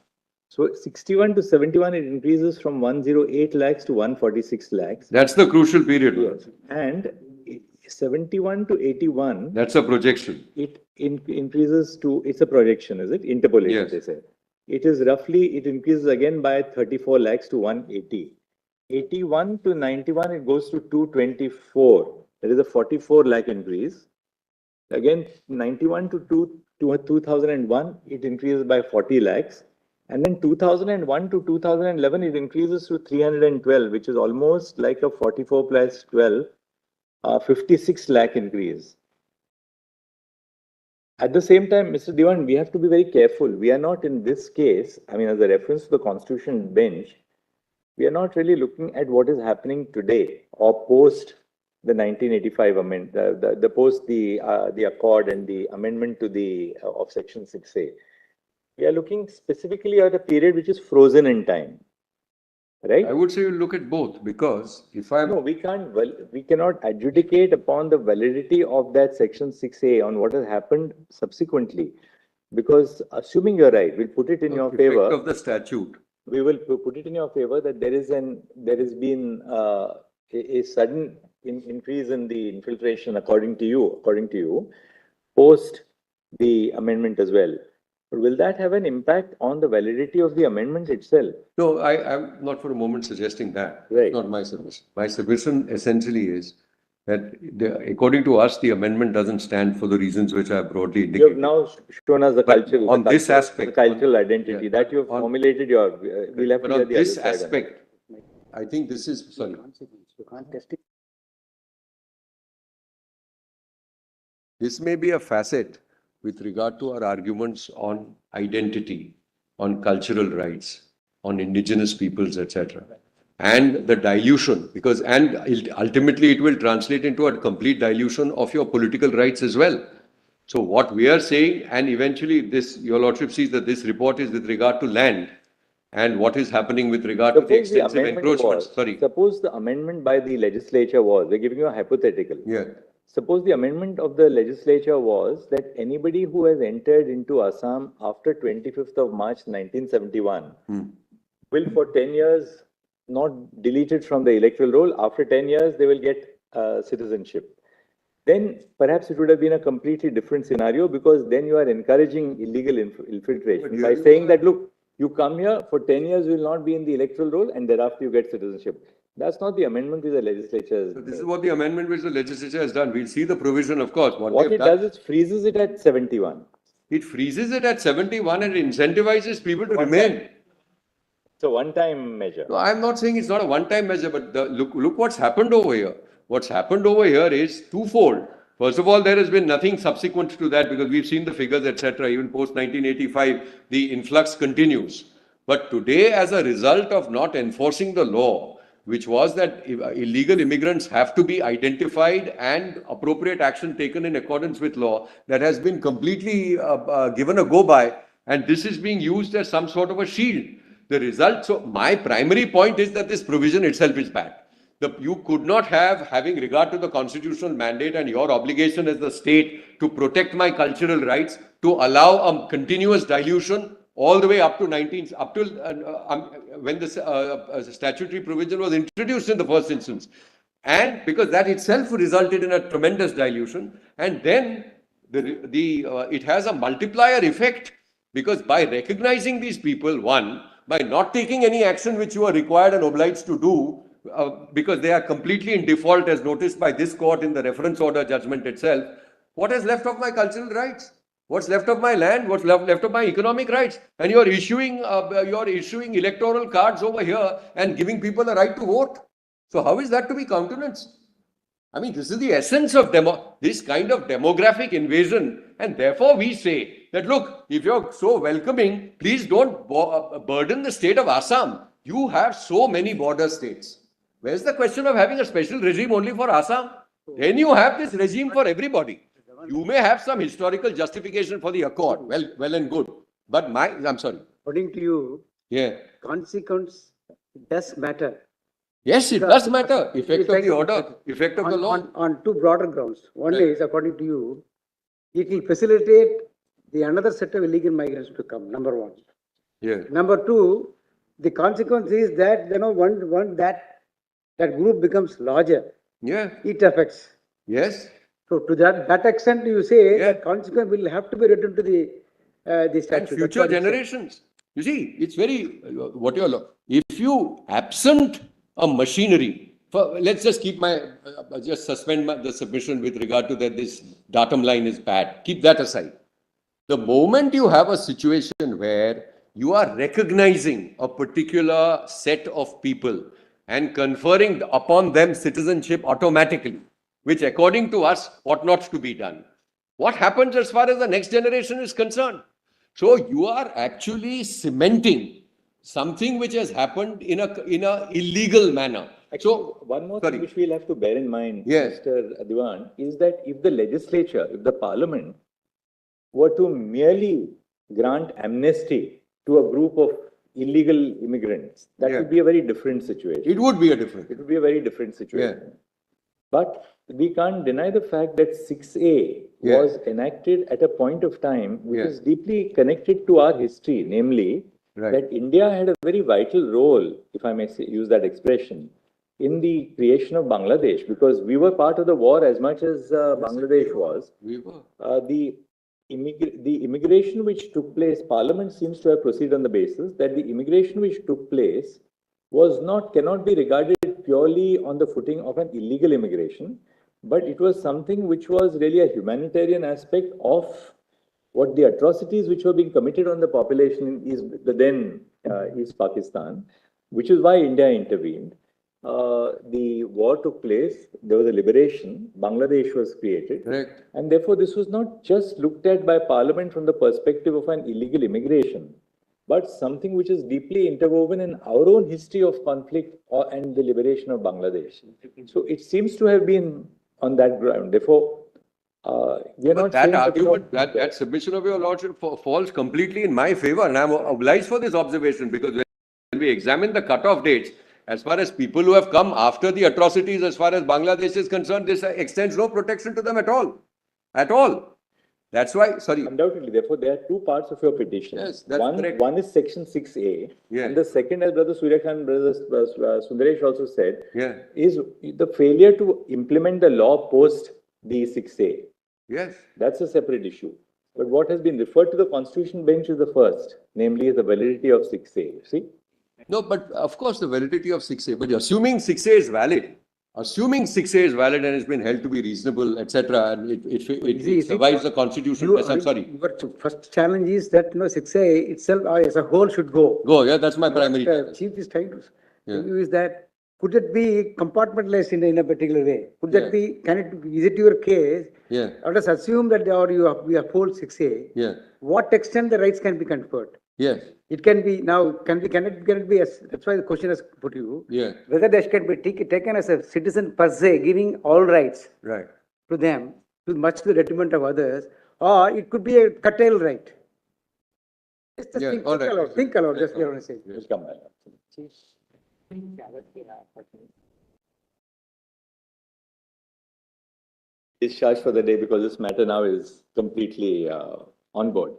A: So 61 to 71, it increases from 108 lakhs to 146 lakhs.
C: That's the crucial period.
A: Yes. And 71 to 81.
C: That's a projection.
A: It increases to, it's a projection, is it? Interpolation,
C: Yes.
A: they say. It is roughly, it increases again by 34 lakhs to 180. 81 to 91, it goes to 224. That is a 44 lakh increase. Again, 91 to 2001, it increases by 40 lakhs. And then 2001 to 2011, it increases to 312, which is almost like a 44 plus 12, 56 lakh increase. At the same time, Mr. Diwan, we have to be very careful. We are not in this case, I mean, as a reference to the Constitution bench, we are not really looking at what is happening today or post the 1985 amendment, the post the accord and the amendment to the of Section 6A. We are looking specifically at a period which is frozen in time, right?
C: I would say you look at both because if I'm...
A: No, we can't, well, we cannot adjudicate upon the validity of that Section 6A on what has happened subsequently. Because assuming you're right, we'll put it in your favor.
C: Of the statute.
A: We will put it in your favor that there has been a sudden increase in the infiltration according to you, post the amendment as well. But will that have an impact on the validity of the amendment itself?
C: No, I'm not for a moment suggesting that.
A: Right.
C: It's not my submission. My submission essentially is that according to us, the amendment doesn't stand for the reasons which I have broadly indicated.
A: You have now shown us the cultural,
C: on this aspect,
A: the cultural identity that you have formulated your. We'll have
C: but
A: to hear
C: on
A: the
C: this
A: other side
C: aspect, I think this is sorry.
D: You can't test it.
C: This may be a facet with regard to our arguments on identity, on cultural rights, on indigenous peoples, etc. And the dilution, because ultimately it will translate into a complete dilution of your political rights as well. So what we are saying, and eventually this, your Lordship sees that this report is with regard to land and what is happening with regard to the extensive encroachments.
A: Suppose the amendment by the legislature was, we're giving you a hypothetical.
C: Yeah.
A: Suppose the amendment of the legislature was that anybody who has entered into Assam after 25th of March 1971 will for 10 years not deleted from the electoral roll. After 10 years, they will get citizenship. Then perhaps it would have been a completely different scenario because then you are encouraging illegal infiltration by saying that, look, you come here for 10 years, you will not be in the electoral roll and thereafter you get citizenship. That's not the amendment which the legislature
C: So
A: has.
C: this is what the amendment which the legislature has done. We'll see the provision, of course.
A: What
C: they've
A: it
C: done.
A: does is freezes it at 71.
C: It freezes it at 71 and incentivizes people to remain.
A: It's a one-time measure.
C: No, I'm not saying it's not a one-time measure, but look what's happened over here. What's happened over here is twofold. First of all, there has been nothing subsequent to that because we've seen the figures, etc. Even post 1985, the influx continues. But today, as a result of not enforcing the law, which was that illegal immigrants have to be identified and appropriate action taken in accordance with law, that has been completely given a go by, and this is being used as some sort of a shield. The result, so my primary point is that this provision itself is bad. You could not have, having regard to the constitutional mandate and your obligation as the state to protect my cultural rights, to allow a continuous dilution all the way up to when the statutory provision was introduced in the first instance. And because that itself resulted in a tremendous dilution, and then it has a multiplier effect, because by recognizing these people, one, by not taking any action which you are required and obliged to do, because they are completely in default as noticed by this court in the reference order judgment itself, what is left of my cultural rights? What's left of my land? What's left of my economic rights? And you're issuing electoral cards over here and giving people a right to vote. So how is that to be countenanced? I mean, this is the essence of this kind of demographic invasion. And therefore we say that, look, if you're so welcoming, please don't burden the state of Assam. You have so many border states. Where's the question of having a special regime only for Assam? Then you have this regime for everybody. You may have some historical justification for the accord. Well and good. But I'm sorry.
D: According to you,
C: Yeah.
D: consequence does matter.
C: Yes, it does matter. Effect of the order, effect of the law.
D: On two broader grounds. One is, according to you, it will facilitate the another set of illegal migrants to come, number one.
C: Yeah.
D: Number two, the consequence is that, that group becomes larger.
C: Yeah.
D: It affects.
C: Yes.
D: So to that extent, you say
C: Yeah.
D: that consequence will have to be written to the statute.
C: And future generations. You see, it's very, if you absent a machinery, let's just keep suspend the submission with regard to that this datum line is bad. Keep that aside. The moment you have a situation where you are recognizing a particular set of people and conferring upon them citizenship automatically, which according to us ought not to be done. What happens as far as the next generation is concerned? So you are actually cementing something which has happened in a illegal manner.
A: So one more thing which we'll have to bear in mind,
C: Yes.
A: Mr. Diwan, is that if the legislature, if the parliament were to merely grant amnesty to a group of illegal immigrants, that
C: Yeah.
A: would be a very different situation.
C: It would be a different.
A: It would be a very different situation. But we can't deny the fact that 6A
C: Yeah.
A: was enacted at a point of time which
C: Yeah.
A: is deeply connected to our history, namely
C: Right.
A: that India had a very vital role, if I may use that expression, in the creation of Bangladesh, because we were part of the war as much as Bangladesh was.
C: We were.
A: The immigration which took place, Parliament seems to have proceeded on the basis that the immigration which took place cannot be regarded purely on the footing of an illegal immigration, but it was something which was really a humanitarian aspect of what the atrocities which were being committed on the population in then East Pakistan, which is why India intervened. The war took place, there was a liberation, Bangladesh was created.
C: Correct.
A: And therefore, this was not just looked at by Parliament from the perspective of an illegal immigration, but something which is deeply interwoven in our own history of conflict and the liberation of Bangladesh. So it seems to have been on that ground. Therefore, we are
C: But
A: not
C: that
A: saying
C: argument, that submission of your lordship falls completely in my favor, and I'm obliged for this observation, because when we examine the cutoff dates, as far as people who have come after the atrocities, as far as Bangladesh is concerned, this extends no protection to them at all. At all. That's why, sorry.
A: Undoubtedly, therefore, there are two parts of your petition.
C: Yes, that's correct.
A: One is section 6A,
C: Yeah.
A: and the second, as Brother Surya Khan, Brother Sundaresh also said,
C: Yeah.
A: is the failure to implement the law post the 6A.
C: Yes.
A: That's a separate issue. But what has been referred to the Constitution bench is the first, namely the validity of 6A. See?
C: No, but of course, the validity of 6A, but assuming 6A is valid, and it's been held to be reasonable, etc., and it survives the constitution. Yes, I'm sorry.
D: Your first challenge is that, 6A itself as a whole should go.
C: Yeah, that's my primary challenge.
D: Chief is trying to tell you is that, could it be compartmentalized in a particular way? Could that be, is it your case?
C: Yeah.
D: Let us assume that we uphold 6A.
C: Yeah.
D: What extent the rights can be conferred?
C: Yes.
D: It can be now, can it be, that's why the question has put to you.
C: Yeah.
D: Whether that can be taken as a citizen per se, giving all rights
C: Right.
D: to them, much to the detriment of others, or it could be a curtail right. Just think aloud, just what I want to say.
A: We'll come back. Discharged for the day because this matter now is completely on board.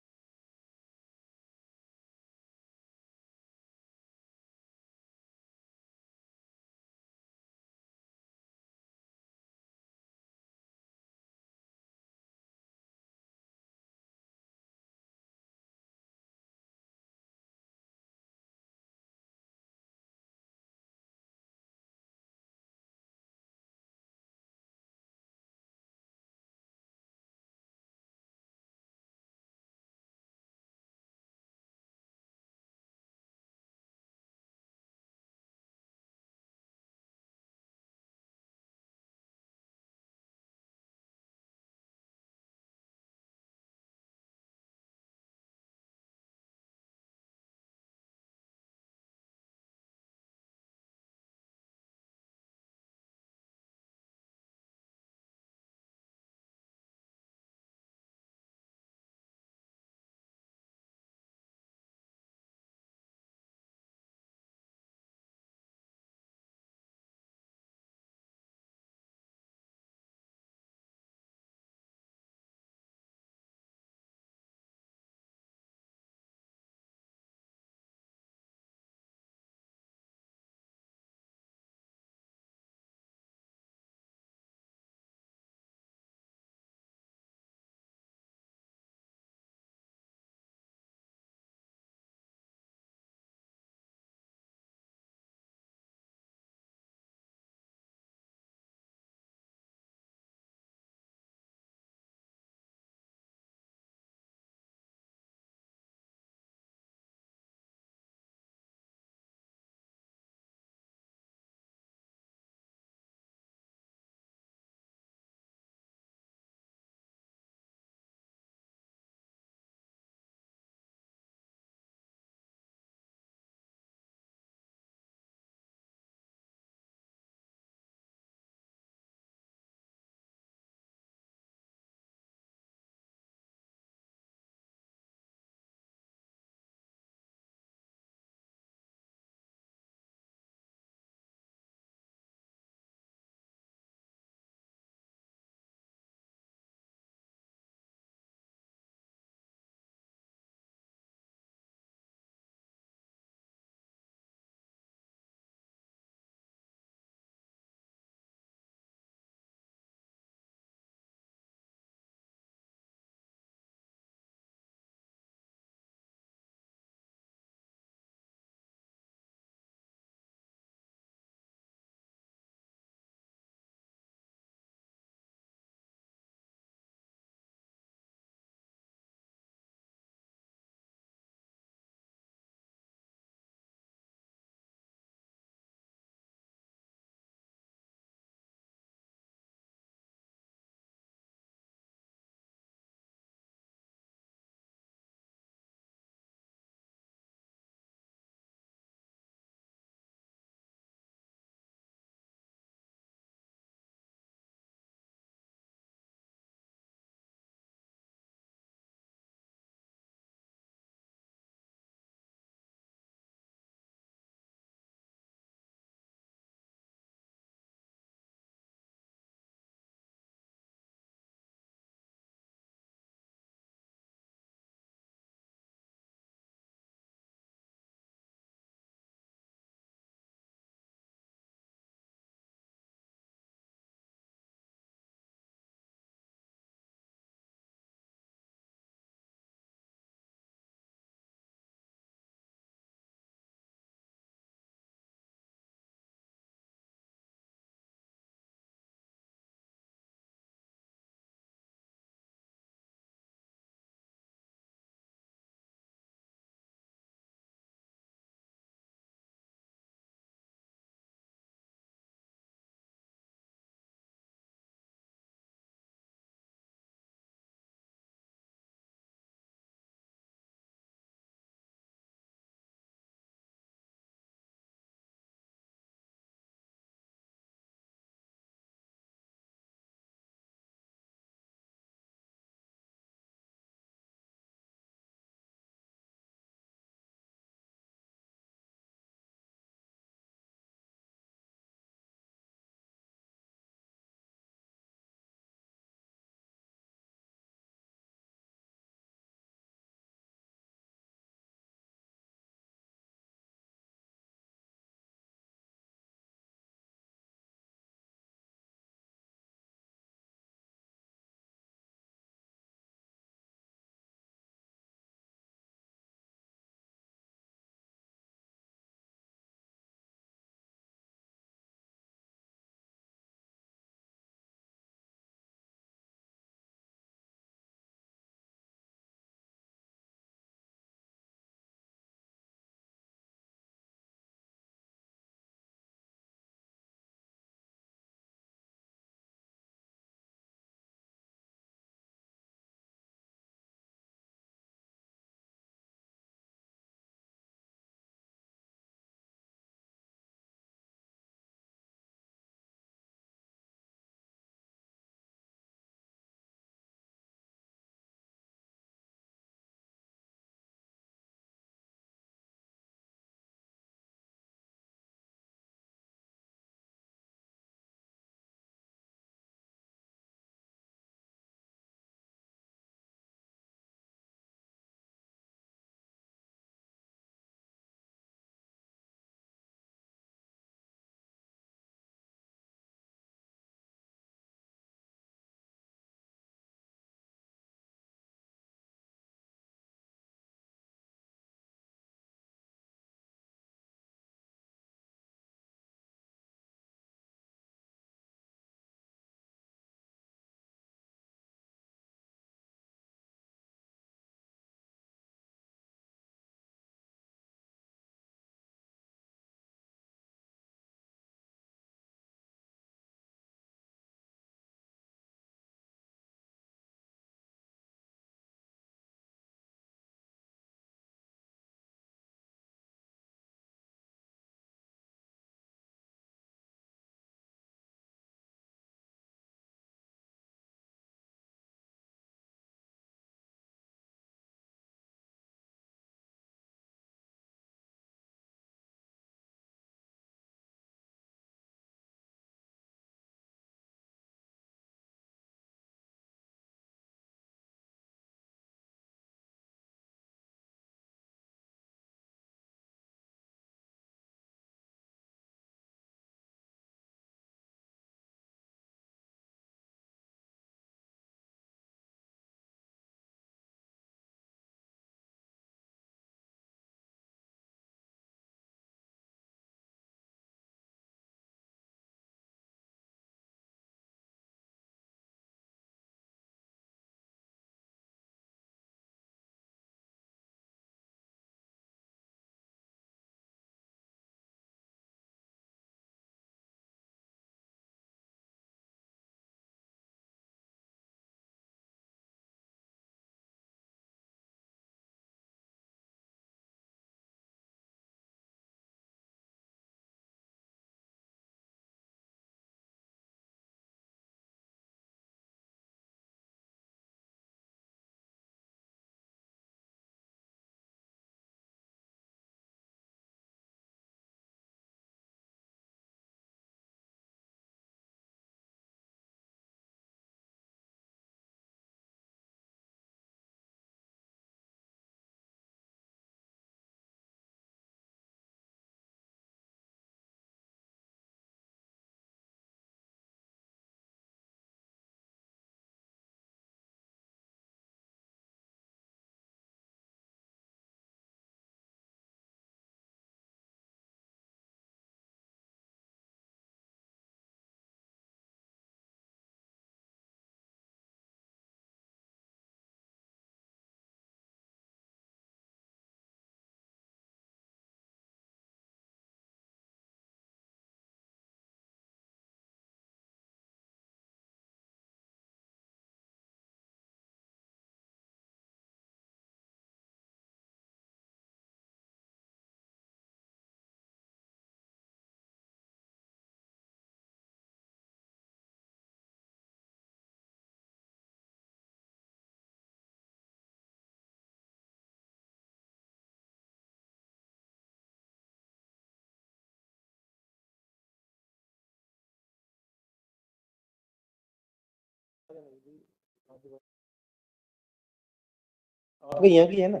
G: आपके यहाँ की है ना?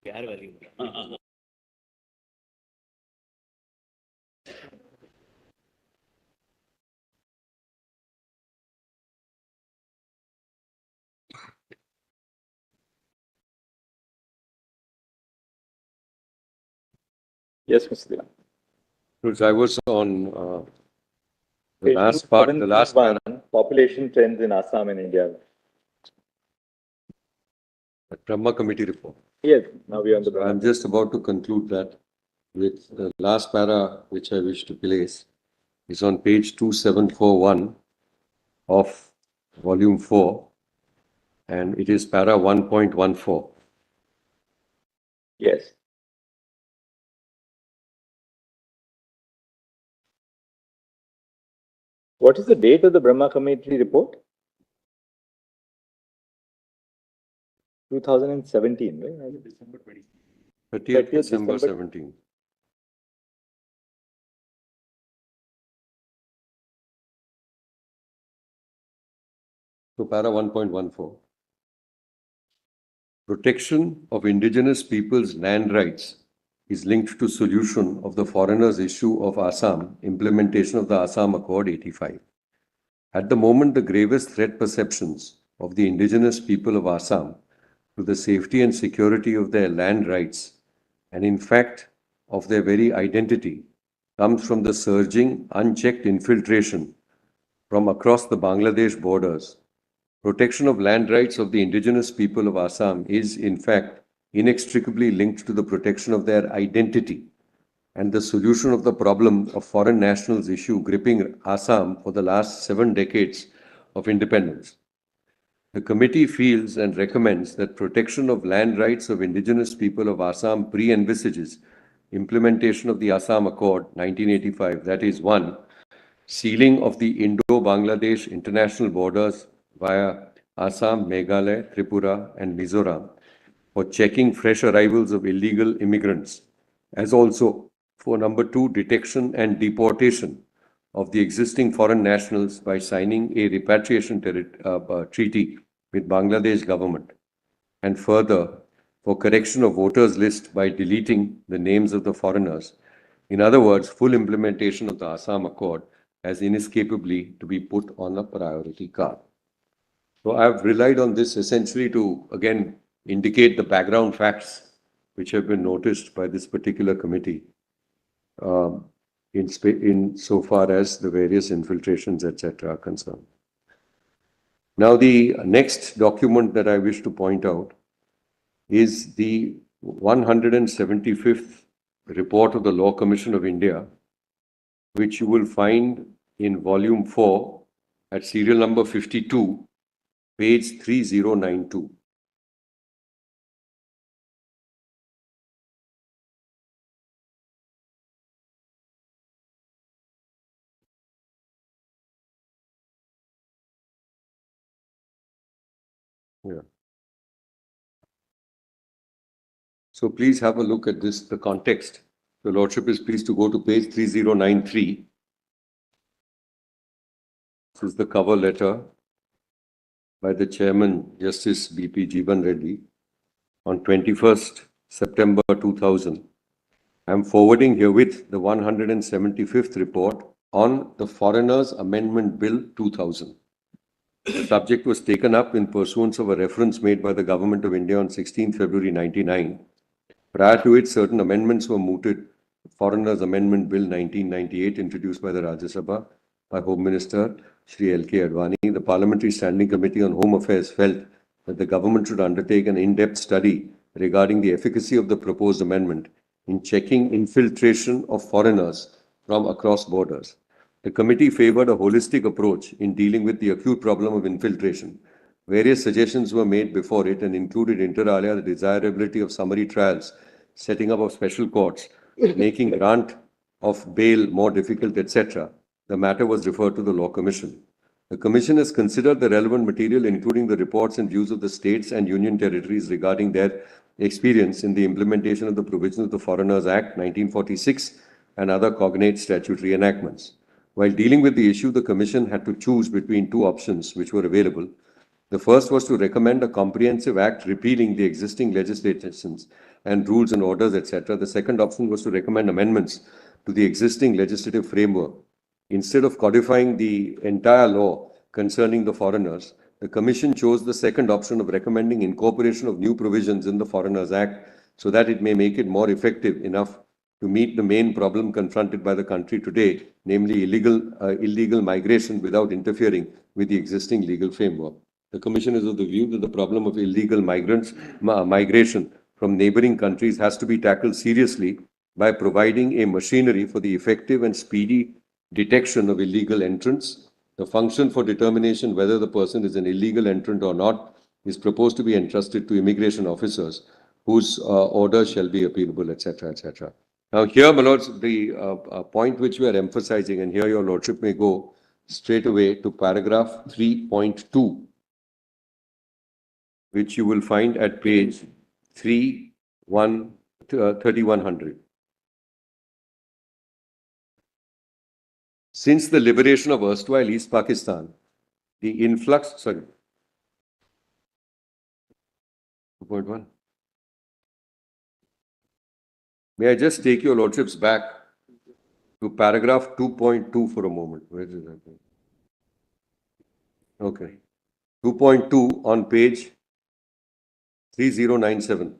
E: प्यार वाली
A: Yes, Mr. Dilan.
C: Because I was on the
A: Page
C: last part, the last para,
A: 731, population trends in Assam and India.
C: the Brahma Committee report.
A: Yes, now we are on the
C: So I'm just about to conclude that with the last para which I wish to place is on page 2741 of volume 4 and it is para 1.14.
A: Yes. What is the date of the Brahma Committee report? 2017, right?
C: December 20. 30th
A: 30th
C: December
A: December.
C: 17. So para 1.14. Protection of indigenous people's land rights is linked to solution of the foreigners' issue of Assam, implementation of the Assam Accord 85. At the moment, the gravest threat perceptions of the indigenous people of Assam to the safety and security of their land rights, and in fact of their very identity, comes from the surging, unchecked infiltration from across the Bangladesh borders. Protection of land rights of the indigenous people of Assam is, in fact, inextricably linked to the protection of their identity and the solution of the problem of foreign nationals issue gripping Assam for the last 7 decades of independence. The committee feels and recommends that protection of land rights of indigenous people of Assam pre-envisages implementation of the Assam Accord 1985, that is 1, sealing of the Indo-Bangladesh international borders via Assam, Meghalaya, Tripura and Mizoram for checking fresh arrivals of illegal immigrants, as also for number 2, detection and deportation of the existing foreign nationals by signing a repatriation treaty with Bangladesh government, and further for correction of voters list by deleting the names of the foreigners. In other words, full implementation of the Assam Accord as inescapably to be put on a priority card. So I've relied on this essentially to, again, indicate the background facts which have been noticed by this particular committee in so far as the various infiltrations, etc., are concerned. Now, the next document that I wish to point out is the 175th report of the Law Commission of India, which you will find in volume 4 at serial number 52, page 3092. Yeah. So please have a look at this, the context. Your Lordship is pleased to go to page 3093. This is the cover letter by the Chairman, Justice B.P. Jeevan Reddy, on 21st September 2000. I am forwarding herewith the 175th report on the Foreigners Amendment Bill 2000. The subject was taken up in pursuance of a reference made by the Government of India on 16 February 1999. Prior to it, certain amendments were mooted. Foreigners Amendment Bill 1998, introduced by the Rajya Sabha by Home Minister SHRI L.K. Advani. The Parliamentary Standing Committee on Home Affairs felt that the government should undertake an in-depth study regarding the efficacy of the proposed amendment in checking infiltration of foreigners from across borders. The committee favored a holistic approach in dealing with the acute problem of infiltration. Various suggestions were made before it and included inter alia the desirability of summary trials, setting up of special courts, making grant of bail more difficult, etc. The matter was referred to the Law Commission. The Commission has considered the relevant material, including the reports and views of the states and union territories regarding their experience in the implementation of the provisions of the Foreigners Act 1946 and other cognate statutory enactments. While dealing with the issue, the Commission had to choose between two options which were available. The first was to recommend a comprehensive act repealing the existing legislations and rules and orders, etc. The second option was to recommend amendments to the existing legislative framework. Instead of codifying the entire law concerning the foreigners, the Commission chose the second option of recommending incorporation of new provisions in the Foreigners Act so that it may make it more effective enough to meet the main problem confronted by the country today, namely illegal migration without interfering with the existing legal framework. The Commission is of the view that the problem of illegal migration from neighboring countries has to be tackled seriously by providing a machinery for the effective and speedy detection of illegal entrants. The function for determination whether the person is an illegal entrant or not is proposed to be entrusted to immigration officers whose orders shall be appealable, etc., etc. Now here, my lords, the point which we are emphasizing, and here your lordship may go straight away to paragraph 3.2, which you will find at page 3100. Since the liberation of erstwhile East Pakistan, the influx, 2.1. May I just take your lordships back to paragraph 2.2 for a moment? Where is that? Okay. 2.2 on page 3097.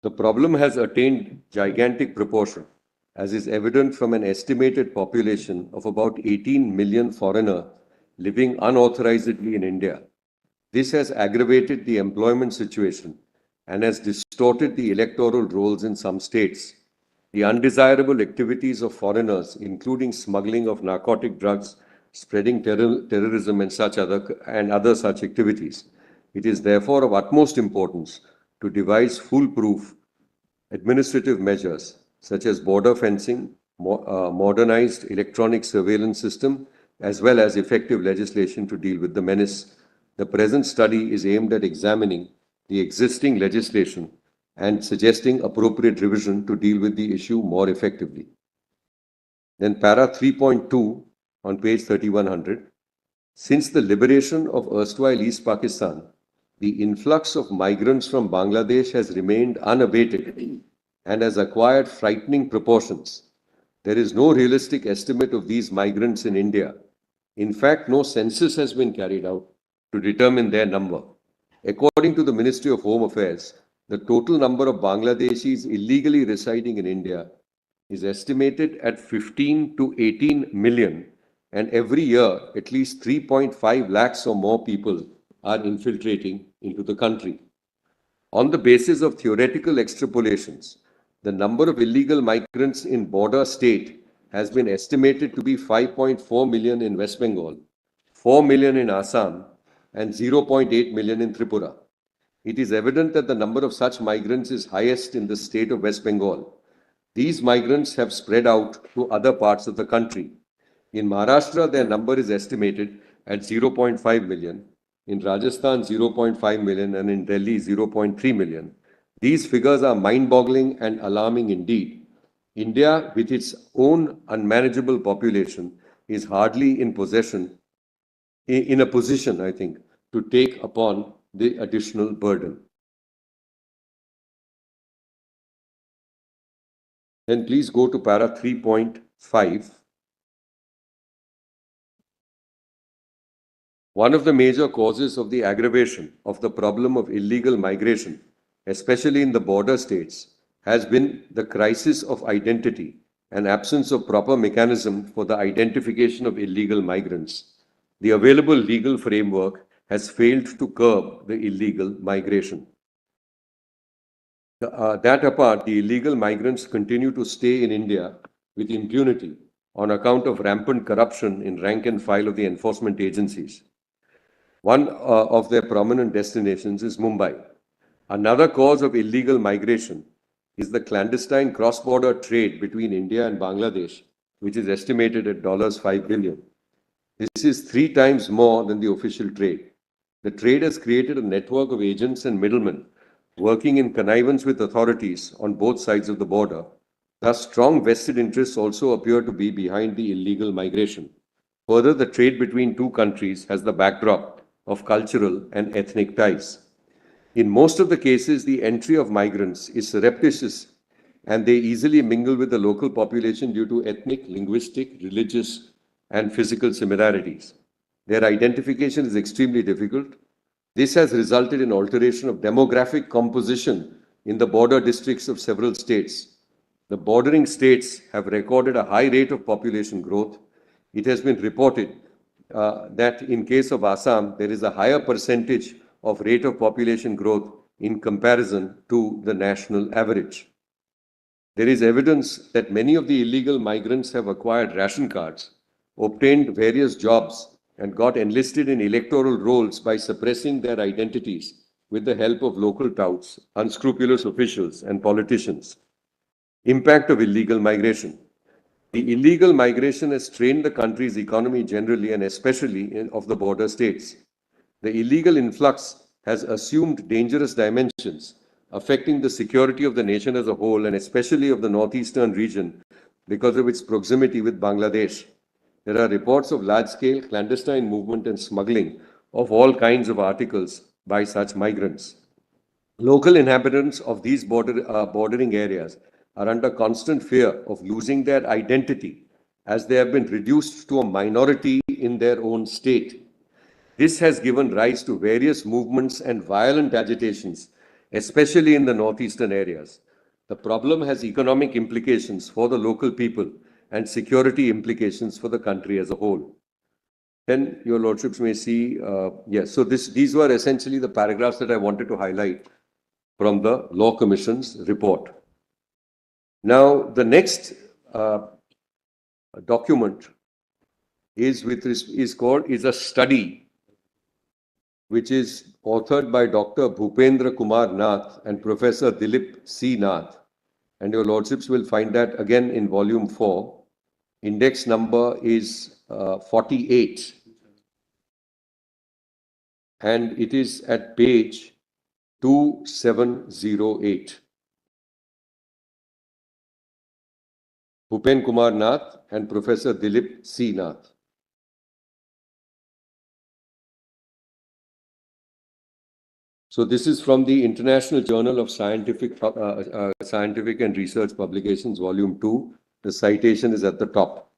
C: The problem has attained gigantic proportion, as is evident from an estimated population of about 18 million foreigners living unauthorizedly in India. This has aggravated the employment situation and has distorted the electoral rolls in some states. The undesirable activities of foreigners, including smuggling of narcotic drugs, spreading terrorism and other such activities. It is therefore of utmost importance to devise foolproof administrative measures such as border fencing, modernized electronic surveillance system, as well as effective legislation to deal with the menace. The present study is aimed at examining the existing legislation and suggesting appropriate revision to deal with the issue more effectively. Then para 3.2 on page 3100. Since the liberation of erstwhile East Pakistan, the influx of migrants from Bangladesh has remained unabated and has acquired frightening proportions. There is no realistic estimate of these migrants in India. In fact, no census has been carried out to determine their number. According to the Ministry of Home Affairs, the total number of Bangladeshis illegally residing in India is estimated at 15 to 18 million, and every year at least 3.5 lakhs or more people are infiltrating into the country. On the basis of theoretical extrapolations, the number of illegal migrants in border state has been estimated to be 5.4 million in West Bengal, 4 million in Assam, and 0.8 million in Tripura. It is evident that the number of such migrants is highest in the state of West Bengal. These migrants have spread out to other parts of the country. In Maharashtra, their number is estimated at 0.5 million. in Rajasthan 0.5 million, and in Delhi 0.3 million. These figures are mind-boggling and alarming indeed. India, with its own unmanageable population, is hardly in a position, I think, to take upon the additional burden. Then please go to para 3.5. One of the major causes of the aggravation of the problem of illegal migration, especially in the border states, has been the crisis of identity and absence of proper mechanism for the identification of illegal migrants. The available legal framework has failed to curb the illegal migration. That apart, the illegal migrants continue to stay in India with impunity on account of rampant corruption in rank and file of the enforcement agencies. One of their prominent destinations is Mumbai. Another cause of illegal migration is the clandestine cross-border trade between India and Bangladesh, which is estimated at $5 billion. This is 3 times more than the official trade. The trade has created a network of agents and middlemen working in connivance with authorities on both sides of the border. Thus, strong vested interests also appear to be behind the illegal migration. Further, the trade between two countries has the backdrop of cultural and ethnic ties. In most of the cases, the entry of migrants is surreptitious and they easily mingle with the local population due to ethnic, linguistic, religious, and physical similarities. Their identification is extremely difficult. This has resulted in alteration of demographic composition in the border districts of several states. The bordering states have recorded a high rate of population growth. It has been reported that in case of Assam, there is a higher percentage of rate of population growth in comparison to the national average. There is evidence that many of the illegal migrants have acquired ration cards, obtained various jobs, and got enlisted in electoral roles by suppressing their identities with the help of local touts, unscrupulous officials, and politicians. Impact of illegal migration. The illegal migration has strained the country's economy generally and especially of the border states. The illegal influx has assumed dangerous dimensions, affecting the security of the nation as a whole and especially of the northeastern region because of its proximity with Bangladesh. There are reports of large-scale clandestine movement and smuggling of all kinds of articles by such migrants. Local inhabitants of these bordering areas are under constant fear of losing their identity as they have been reduced to a minority in their own state. This has given rise to various movements and violent agitations, especially in the northeastern areas. The problem has economic implications for the local people and security implications for the country as a whole. Then your lordships may see, yes, so these were essentially the paragraphs that I wanted to highlight from the Law Commission's report. Now, the next document is a study which is authored by Dr. Bhupendra Kumar Nath and Professor Dilip C. Nath. And your lordships will find that again in volume 4. Index number is 48. And it is at page 2708. Bhupen Kumar Nath and Professor Dilip C. Nath. So this is from the International Journal of Scientific and Research Publications, Volume 2. The citation is at the top.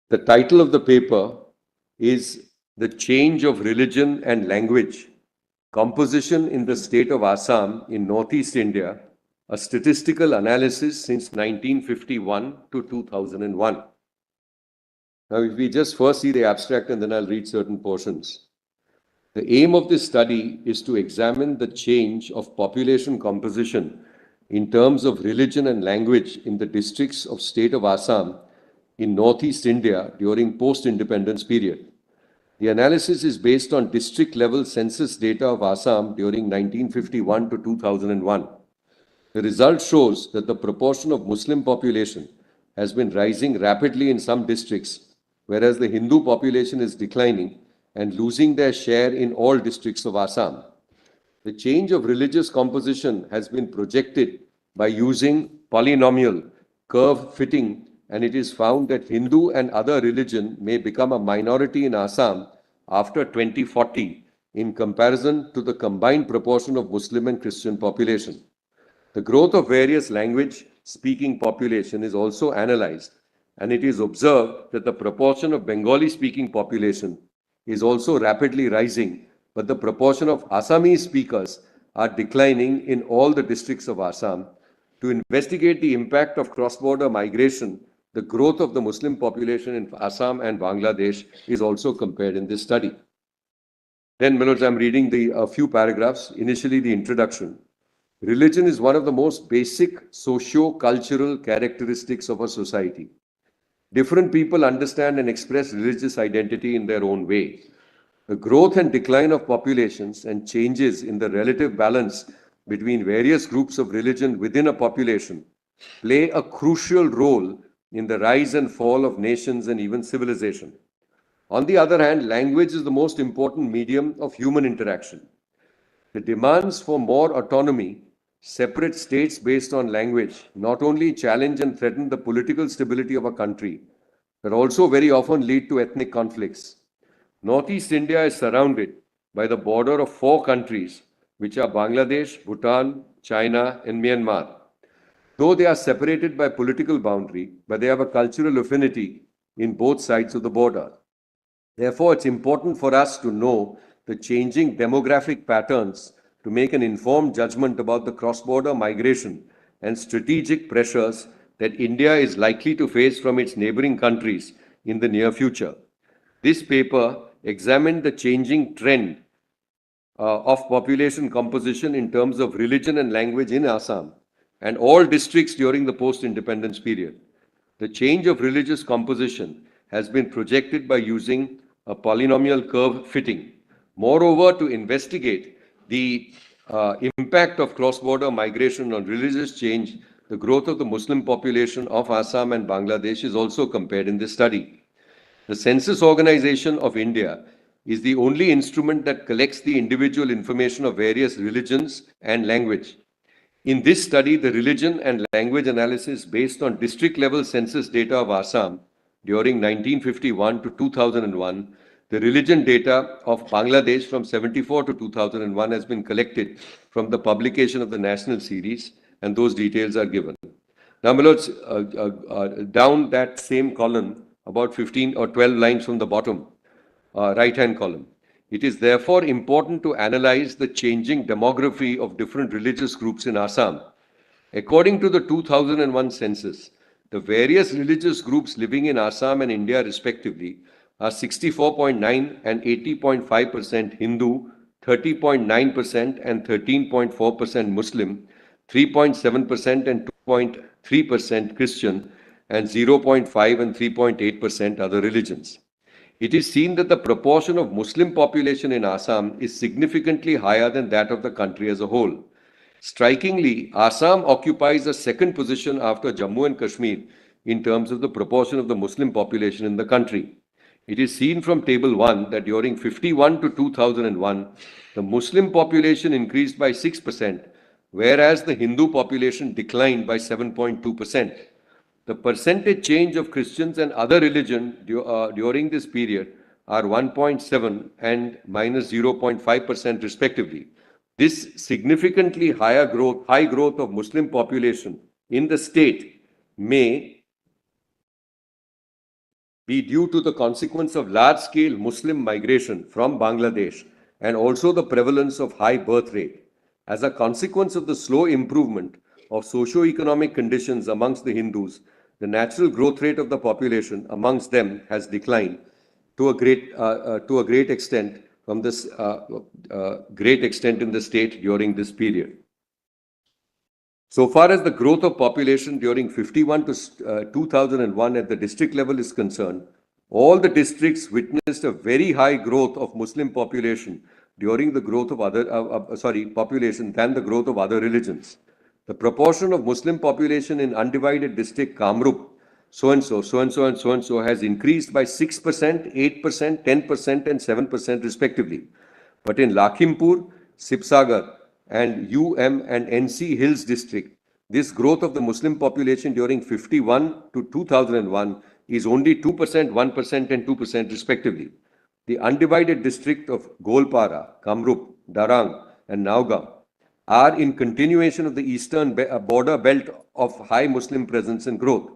C: The title of the paper is The Change of Religion and Language, Composition in the State of Assam in Northeast India, a Statistical Analysis since 1951 to 2001. Now, if we just first see the abstract and then I'll read certain portions. The aim of this study is to examine the change of population composition in terms of religion and language in the districts of state of Assam in Northeast India during post-independence period. The analysis is based on district-level census data of Assam during 1951 to 2001. The result shows that the proportion of Muslim population has been rising rapidly in some districts whereas the Hindu population is declining and losing their share in all districts of Assam. The change of religious composition has been projected by using polynomial curve fitting, and it is found that Hindu and other religion may become a minority in Assam after 2040 in comparison to the combined proportion of Muslim and Christian population. The growth of various language-speaking population is also analyzed, and it is observed that the proportion of Bengali-speaking population is also rapidly rising, but the proportion of Assamese speakers are declining in all the districts of Assam. To investigate the impact of cross-border migration, the growth of the Muslim population in Assam and Bangladesh is also compared in this study. Then, Manoj, I'm reading a few paragraphs. Initially, the introduction. Religion is one of the most basic socio-cultural characteristics of a society. Different people understand and express religious identity in their own way. The growth and decline of populations and changes in the relative balance between various groups of religion within a population play a crucial role in the rise and fall of nations and even civilization. On the other hand, language is the most important medium of human interaction. The demands for more autonomy, separate states based on language, not only challenge and threaten the political stability of a country, but also very often lead to ethnic conflicts. Northeast India is surrounded by the border of 4 countries, which are Bangladesh, Bhutan, China, and Myanmar. Though they are separated by political boundary, but they have a cultural affinity in both sides of the border. Therefore, it's important for us to know the changing demographic patterns to make an informed judgment about the cross-border migration and strategic pressures that India is likely to face from its neighboring countries in the near future. This paper examined the changing trend of population composition in terms of religion and language in Assam and all districts during the post-independence period. The change of religious composition has been projected by using a polynomial curve fitting. Moreover, to investigate the impact of cross-border migration on religious change, the growth of the Muslim population of Assam and Bangladesh is also compared in this study. The Census Organization of India is the only instrument that collects the individual information of various religions and language. In this study, the religion and language analysis based on district-level census data of Assam during 1951 to 2001, the religion data of Bangladesh from 74 to 2001 has been collected from the publication of the national series, and those details are given. Now, Manoj, down that same column, about 15 or 12 lines from the bottom, right-hand column. It is therefore important to analyze the changing demography of different religious groups in Assam. According to the 2001 census, the various religious groups living in Assam and India respectively are 64.9 and 80.5% Hindu, 30.9% and 13.4% Muslim, 3.7% and 2.3% Christian, and 0.5 and 3.8% other religions. It is seen that the proportion of Muslim population in Assam is significantly higher than that of the country as a whole. Strikingly, Assam occupies a second position after Jammu and Kashmir in terms of the proportion of the Muslim population in the country. It is seen from Table 1 that during 51 to 2001, the Muslim population increased by 6%, whereas the Hindu population declined by 7.2%. The percentage change of Christians and other religion during this period are 1.7 and minus 0.5% respectively. This significantly high growth of Muslim population in the state may be due to the consequence of large-scale Muslim migration from Bangladesh and also the prevalence of high birth rate. As a consequence of the slow improvement of socio-economic conditions amongst the Hindus, the natural growth rate of the population amongst them has declined to a great extent from this great extent in the state during this period. So far as the growth of population during 51 to 2001 at the district level is concerned, all the districts witnessed a very high growth of Muslim population during the growth of population than the growth of other religions. The proportion of Muslim population in undivided district Kamrup so-and-so, so-and-so and so-and-so has increased by 6%, 8%, 10% and 7% respectively. But in Lakhimpur, Sibsagar and and NC Hills district, this growth of the Muslim population during 51 to 2001 is only 2%, 1% and 2% respectively. The undivided district of Golpara, Kamrup, Darang and Naugam are in continuation of the eastern border belt of high Muslim presence and growth.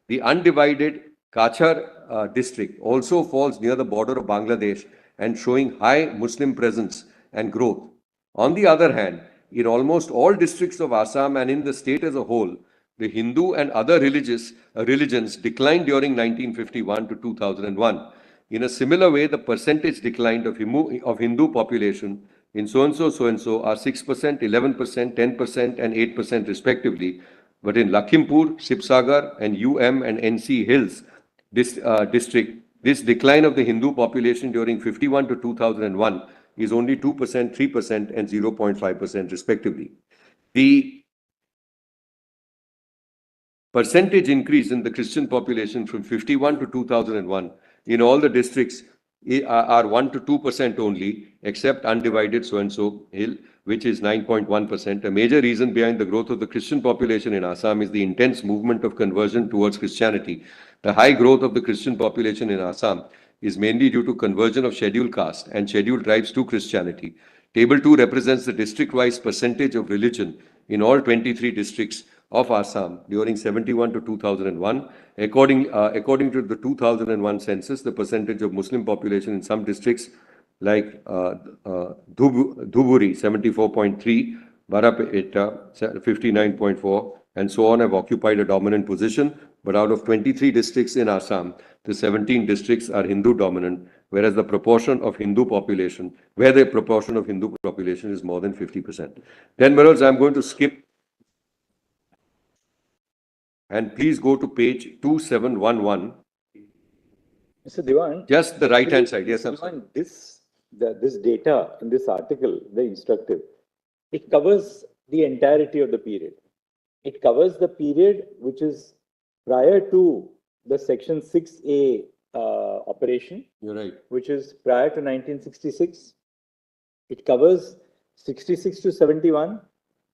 C: The undivided Kachar district also falls near the border of Bangladesh and showing high Muslim presence and growth. On the other hand, in almost all districts of Assam and in the state as a whole, the Hindu and other religions declined during 1951 to 2001. In a similar way, the percentage decline of Hindu population in so-and-so are 6%, 11%, 10% and 8% respectively. But in Lakhimpur, Sibsagar and and NC Hills district, this decline of the Hindu population during 51 to 2001 is only 2%, 3% and 0.5% respectively. The percentage increase in the Christian population from 51 to 2001 in all the districts are 1 to 2% only, except undivided so-and-so hill, which is 9.1%. A major reason behind the growth of the Christian population in Assam is the intense movement of conversion towards Christianity. The high growth of the Christian population in Assam is mainly due to conversion of scheduled caste and scheduled tribes to Christianity. Table 2 represents the district-wise percentage of religion in all 23 districts of Assam during 71 to 2001. According to the 2001 census, the percentage of Muslim population in some districts like Dhuburi 74.3, Barapeta 59.4, and so on have occupied a dominant position. But out of 23 districts in Assam, the 17 districts are Hindu dominant, whereas the proportion of Hindu population, is more than 50%. Then, Manoj, I'm going to skip. And please go to page 2711.
A: Mr. Diwan.
C: Just the right hand side. Yes, sir.
A: This data in this article, the instructive, it covers the entirety of the period. It covers the period which is prior to the Section 6A operation.
C: You're right.
A: Which is prior to 1966. It covers 66 to 71.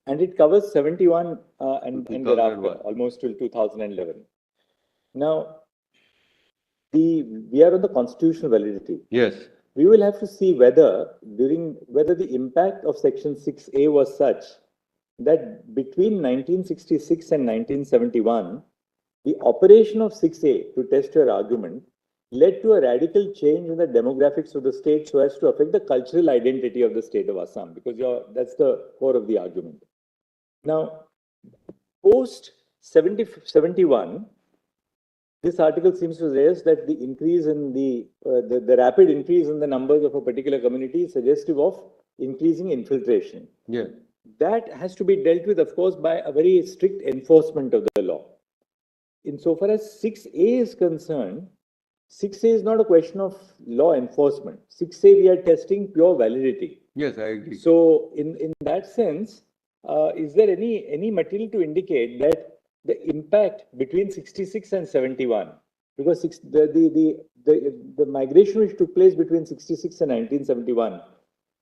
A: And it covers 71 and thereafter, almost till 2011. Now, we are on the constitutional validity.
C: Yes.
A: We will have to see whether the impact of Section 6A was such that between 1966 and 1971, the operation of 6A, to test your argument, led to a radical change in the demographics of the state so as to affect the cultural identity of the state of Assam, because that's the core of the argument. Now, post 71, this article seems to suggest that the increase in the rapid increase in the numbers of a particular community is suggestive of increasing infiltration.
C: Yeah.
A: That has to be dealt with, of course, by a very strict enforcement of the law. Insofar as 6A is concerned, 6A is not a question of law enforcement. 6A, we are testing pure validity.
C: Yes, I agree.
A: So, in that sense, is there any material to indicate that the impact between 66 and 71, because the migration which took place between 66 and 1971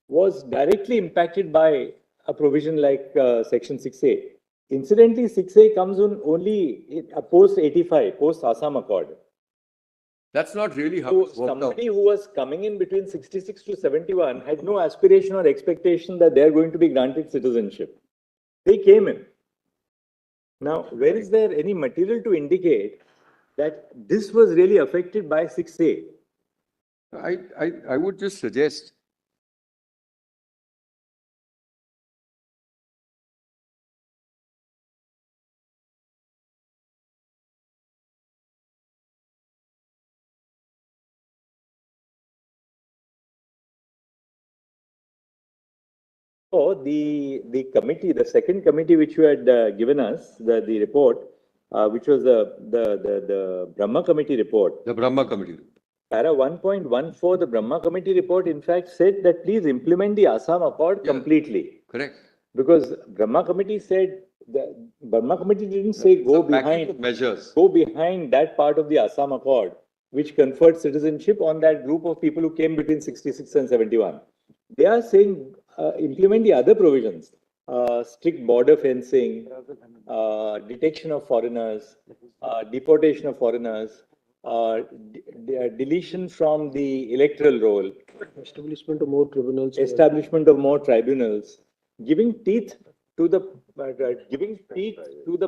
A: was directly impacted by a provision like Section 6A. Incidentally, 6A comes on only post 85, post Assam Accord.
C: That's not really how
A: So
C: it's worked
A: somebody
C: out.
A: who was coming in between 66 to 71 had no aspiration or expectation that they're going to be granted citizenship. They came in. Now, where is there any material to indicate that this was really affected by 6A?
C: I would just suggest
A: So the committee, the second committee which you had given us, the report, which was the Brahma Committee report.
C: the Brahma Committee.
A: Para 1.14, the Brahma Committee report, in fact, said that please implement the Assam Accord completely.
C: Correct.
A: Because Brahma Committee said the Burma Committee didn't say
C: The package of measures.
A: go behind that part of the Assam Accord, which conferred citizenship on that group of people who came between 66 and 71. They are saying implement the other provisions, strict border fencing, detection of foreigners, deportation of foreigners, deletion from the electoral roll,
G: Establishment of more tribunals.
A: establishment of more tribunals, giving teeth to the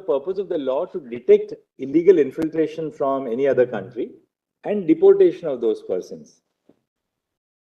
A: purpose of the law to detect illegal infiltration from any other country and deportation of those persons.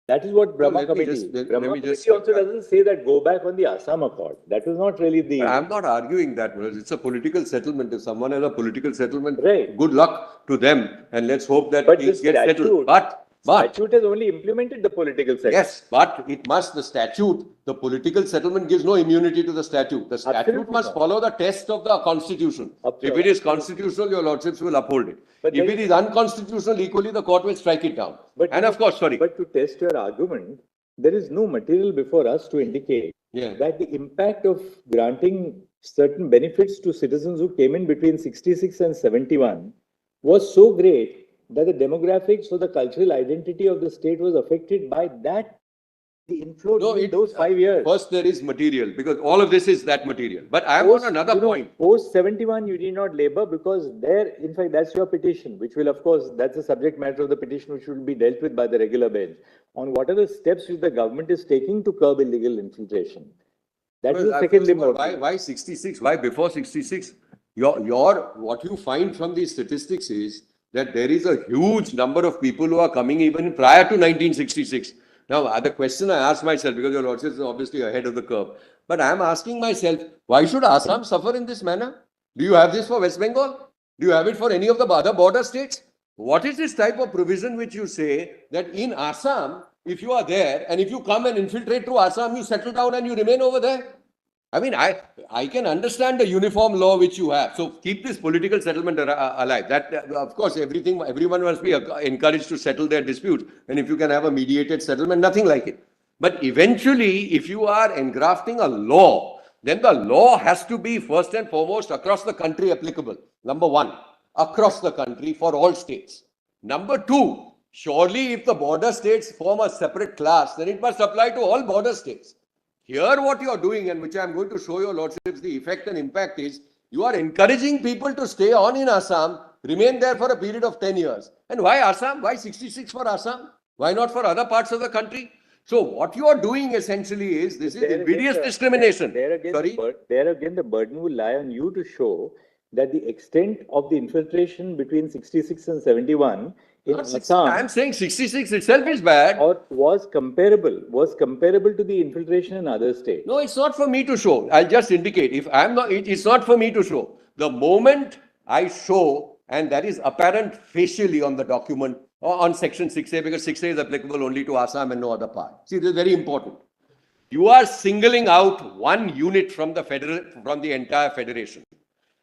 A: That is what Brahma Committee. Brahma Committee also doesn't say that go back on the Assam Accord. That was not really the.
C: But I'm not arguing that, Manoj. It's a political settlement. If someone has a political settlement,
A: Right.
C: good luck to them, and let's hope that
A: But
C: things
A: the
C: get settled.
A: statute-
C: But
A: Statute has only implemented the political settlement.
C: yes, but it must, the statute, the political settlement gives no immunity to the statute. The statute
A: Absolutely
C: must
A: not.
C: follow the test of the constitution. If it is constitutional, your lordships will uphold it.
A: But
C: If
A: then-
C: it is unconstitutional, equally the court will strike it down.
A: But
C: And of course, sorry.
A: But to test your argument, there is no material before us to indicate
C: Yeah.
A: that the impact of granting certain benefits to citizens who came in between 66 and 71 was so great that the demographics or the cultural identity of the state was affected by that, the inflow in those 5 years.
C: First, there is material, because all of this is that material. But I am on another point.
A: Post 71, you did not labor because there, in fact, that's your petition, which will, of course, that's the subject matter of the petition, which will be dealt with by the regular bench. On what are the steps which the government is taking to curb illegal infiltration? That is the secondly more.
C: Why 66? Why before 66? What you find from these statistics is that there is a huge number of people who are coming even prior to 1966. Now, the question I ask myself, because your lordship is obviously ahead of the curve, but I am asking myself, why should Assam suffer in this manner? Do you have this for West Bengal? Do you have it for any of the other border states? What is this type of provision which you say that in Assam, if you are there and if you come and infiltrate through Assam, you settle down and you remain over there? I mean, I can understand the uniform law which you have. So keep this political settlement alive. That, of course, everyone must be encouraged to settle their disputes. And if you can have a mediated settlement, nothing like it. But eventually, if you are engrafting a law, then the law has to be first and foremost across the country applicable. Number one, across the country for all states. Number two, surely if the border states form a separate class, then it must apply to all border states. Here what you are doing, and which I am going to show your lordships the effect and impact is, you are encouraging people to stay on in Assam, remain there for a period of 10 years. And why Assam? Why 66 for Assam? Why not for other parts of the country? So what you are doing essentially is, this is invidious discrimination.
A: There again, the burden will lie on you to show that the extent of the infiltration between 66 and 71 in Assam,
C: I am saying 66 itself is bad.
A: or was comparable to the infiltration in other states.
C: No, it's not for me to show. I'll just indicate. If I'm not, it's not for me to show. The moment I show, and that is apparent facially on the document, or on section 6A, because 6A is applicable only to Assam and no other part. See, this is very important. You are singling out one unit from the entire federation.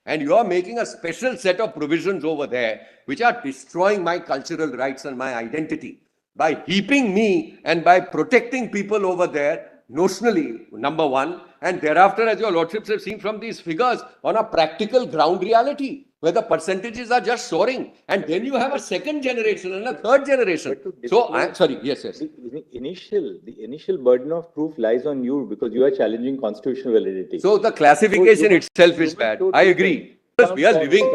C: And you are making a special set of provisions over there, which are destroying my cultural rights and my identity. By heaping me and by protecting people over there, notionally, number one, and thereafter, as your lordships have seen from these figures, on a practical ground reality, where the percentages are just soaring. And then you have a second generation and a third generation. So, I'm sorry, yes.
A: The initial burden of proof lies on you because you are challenging constitutional validity.
C: So the classification itself is bad. I agree. Because we are living,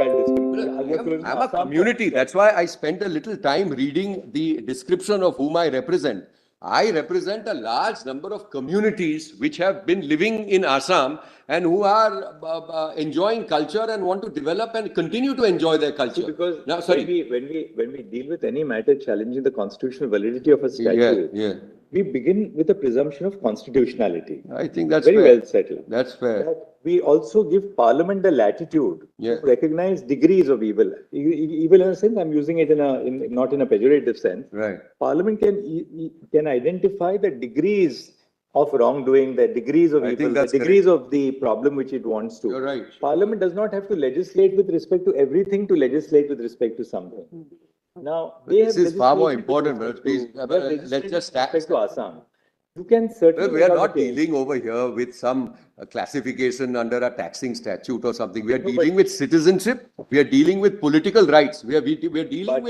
C: I'm a community. That's why I spent a little time reading the description of whom I represent. I represent a large number of communities which have been living in Assam and who are enjoying culture and want to develop and continue to enjoy their culture.
A: Because
C: now, sorry.
A: When we deal with any matter challenging the constitutional validity of a statute, we begin with a presumption of constitutionality.
C: I think that's
A: very
C: fair.
A: well settled.
C: That's fair.
A: That we also give Parliament the latitude to recognize degrees of evil. Evil in a sense, I'm using it not in a pejorative sense.
C: Right.
A: Parliament can identify the degrees of wrongdoing, the degrees of evil, the degrees of the problem which it wants to.
C: You're right.
A: Parliament does not have to legislate with respect to everything to legislate with respect to something. Now,
C: this is far more important, but please, let's just
A: respect to Assam. You can certainly.
C: Well, we are not dealing over here with some classification under a taxing statute or something. We are dealing with citizenship. We are dealing with political rights. We are dealing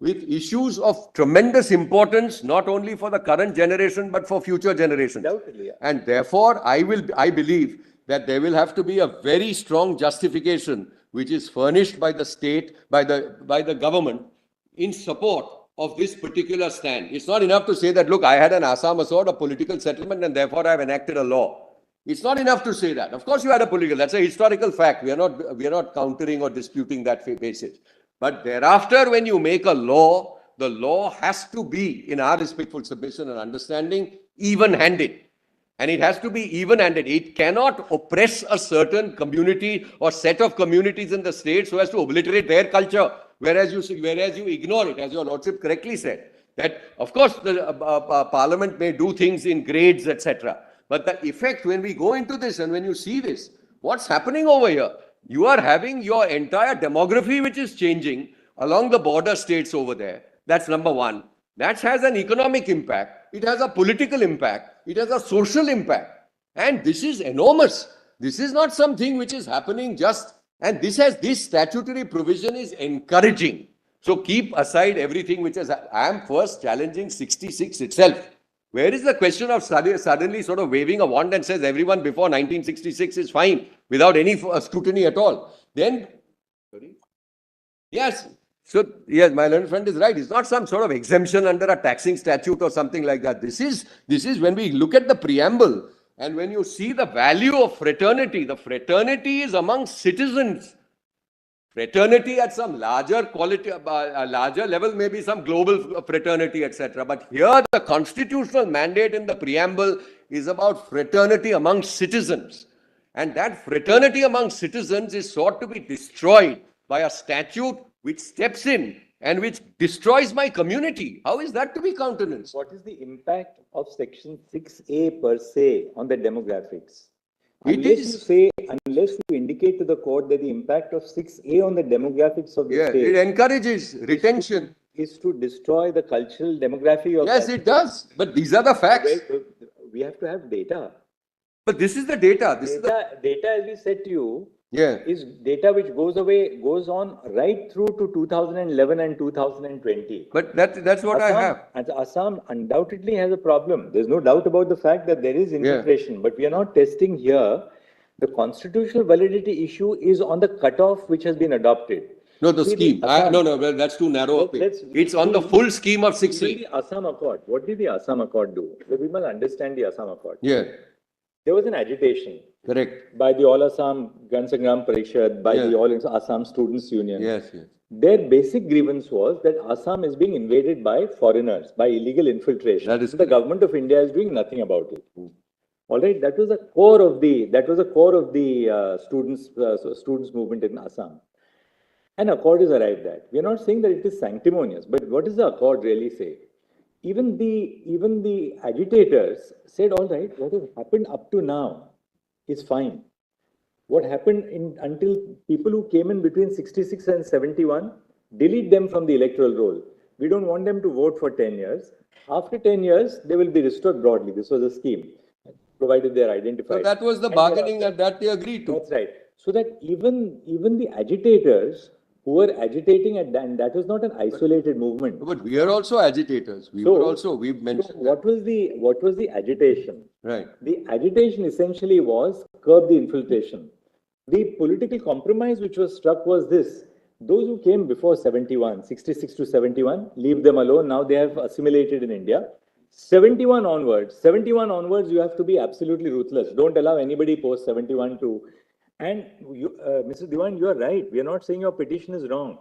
C: with issues of tremendous importance, not only for the current generation, but for future generations.
A: Doubtedly, yeah.
C: And therefore, I believe that there will have to be a very strong justification, which is furnished by the state, by the government, in support of this particular stand. It's not enough to say that, look, I had an Assam Accord, a political settlement, and therefore I have enacted a law. It's not enough to say that. Of course, you had a political. That's a historical fact. We are not countering or disputing that basis. But thereafter, when you make a law, the law has to be, in our respectful submission and understanding, even-handed. And it has to be even-handed. It cannot oppress a certain community or set of communities in the state so as to obliterate their culture. Whereas you ignore it, as your lordship correctly said, that of course the parliament may do things in grades, etc. But the effect, when we go into this and when you see this, what's happening over here? You are having your entire demography which is changing along the border states over there. That's number one. That has an economic impact. It has a political impact. It has a social impact. And this is enormous. This is not something which is happening just. And this statutory provision is encouraging. So keep aside everything which is, I am first challenging 66 itself. Where is the question of suddenly sort of waving a wand and says everyone before 1966 is fine without any scrutiny at all? Then, yes. So, yes, my learned friend is right. It's not some sort of exemption under a taxing statute or something like that. This is when we look at the preamble. And when you see the value of fraternity, the fraternity is among citizens. Fraternity at some larger quality, a larger level, maybe some global fraternity, etc. But here the constitutional mandate in the preamble is about fraternity among citizens. And that fraternity among citizens is sought to be destroyed by a statute which steps in and which destroys my community. How is that to be countenanced?
A: What is the impact of Section 6A per se on the demographics? Unless you indicate to the court that the impact of 6A on the demographics of the state...
C: it encourages retention.
A: ...is to destroy the cultural demography of...
C: Yes, it does. But these are the facts.
A: We have to have data.
C: But this is the data.
A: Data, as we said to you,
C: yeah,
A: is data which goes on right through to 2011 and 2020.
C: But that's what I have.
A: And Assam undoubtedly has a problem. There's no doubt about the fact that there is infiltration, but we are not testing here. The constitutional validity issue is on the cutoff which has been adopted.
C: No, the scheme. No, that's too narrow. It's on the full scheme of 6A.
A: The Assam Accord. What did the Assam Accord do? We must understand the Assam Accord.
C: Yeah.
A: There was an agitation.
C: Correct.
A: By the All Assam Gansangram Parishad, by the All Assam Students Union.
C: Yes.
A: Their basic grievance was that Assam is being invaded by foreigners, by illegal infiltration.
C: That is
A: the government of India is doing nothing about it. All right, that was the core of the students movement in Assam. An accord is arrived at. We are not saying that it is sanctimonious, but what does the accord really say? Even the agitators said, all right, what has happened up to now is fine. What happened until people who came in between 66 and 71, delete them from the electoral roll. We don't want them to vote for 10 years. After 10 years, they will be restored broadly. This was a scheme, provided they are identified.
C: So that was the bargaining that they agreed to.
A: That's right. So that even the agitators who were agitating at that, and that was not an isolated movement.
C: But we are also agitators. We've mentioned.
A: So what was the agitation?
C: Right.
A: The agitation essentially was curb the infiltration. The political compromise which was struck was this: those who came before 71, 66 to 71, leave them alone. Now they have assimilated in India. 71 onwards, you have to be absolutely ruthless. Don't allow anybody post 71 to. And Mr. Diwan, you are right. We are not saying your petition is wrong.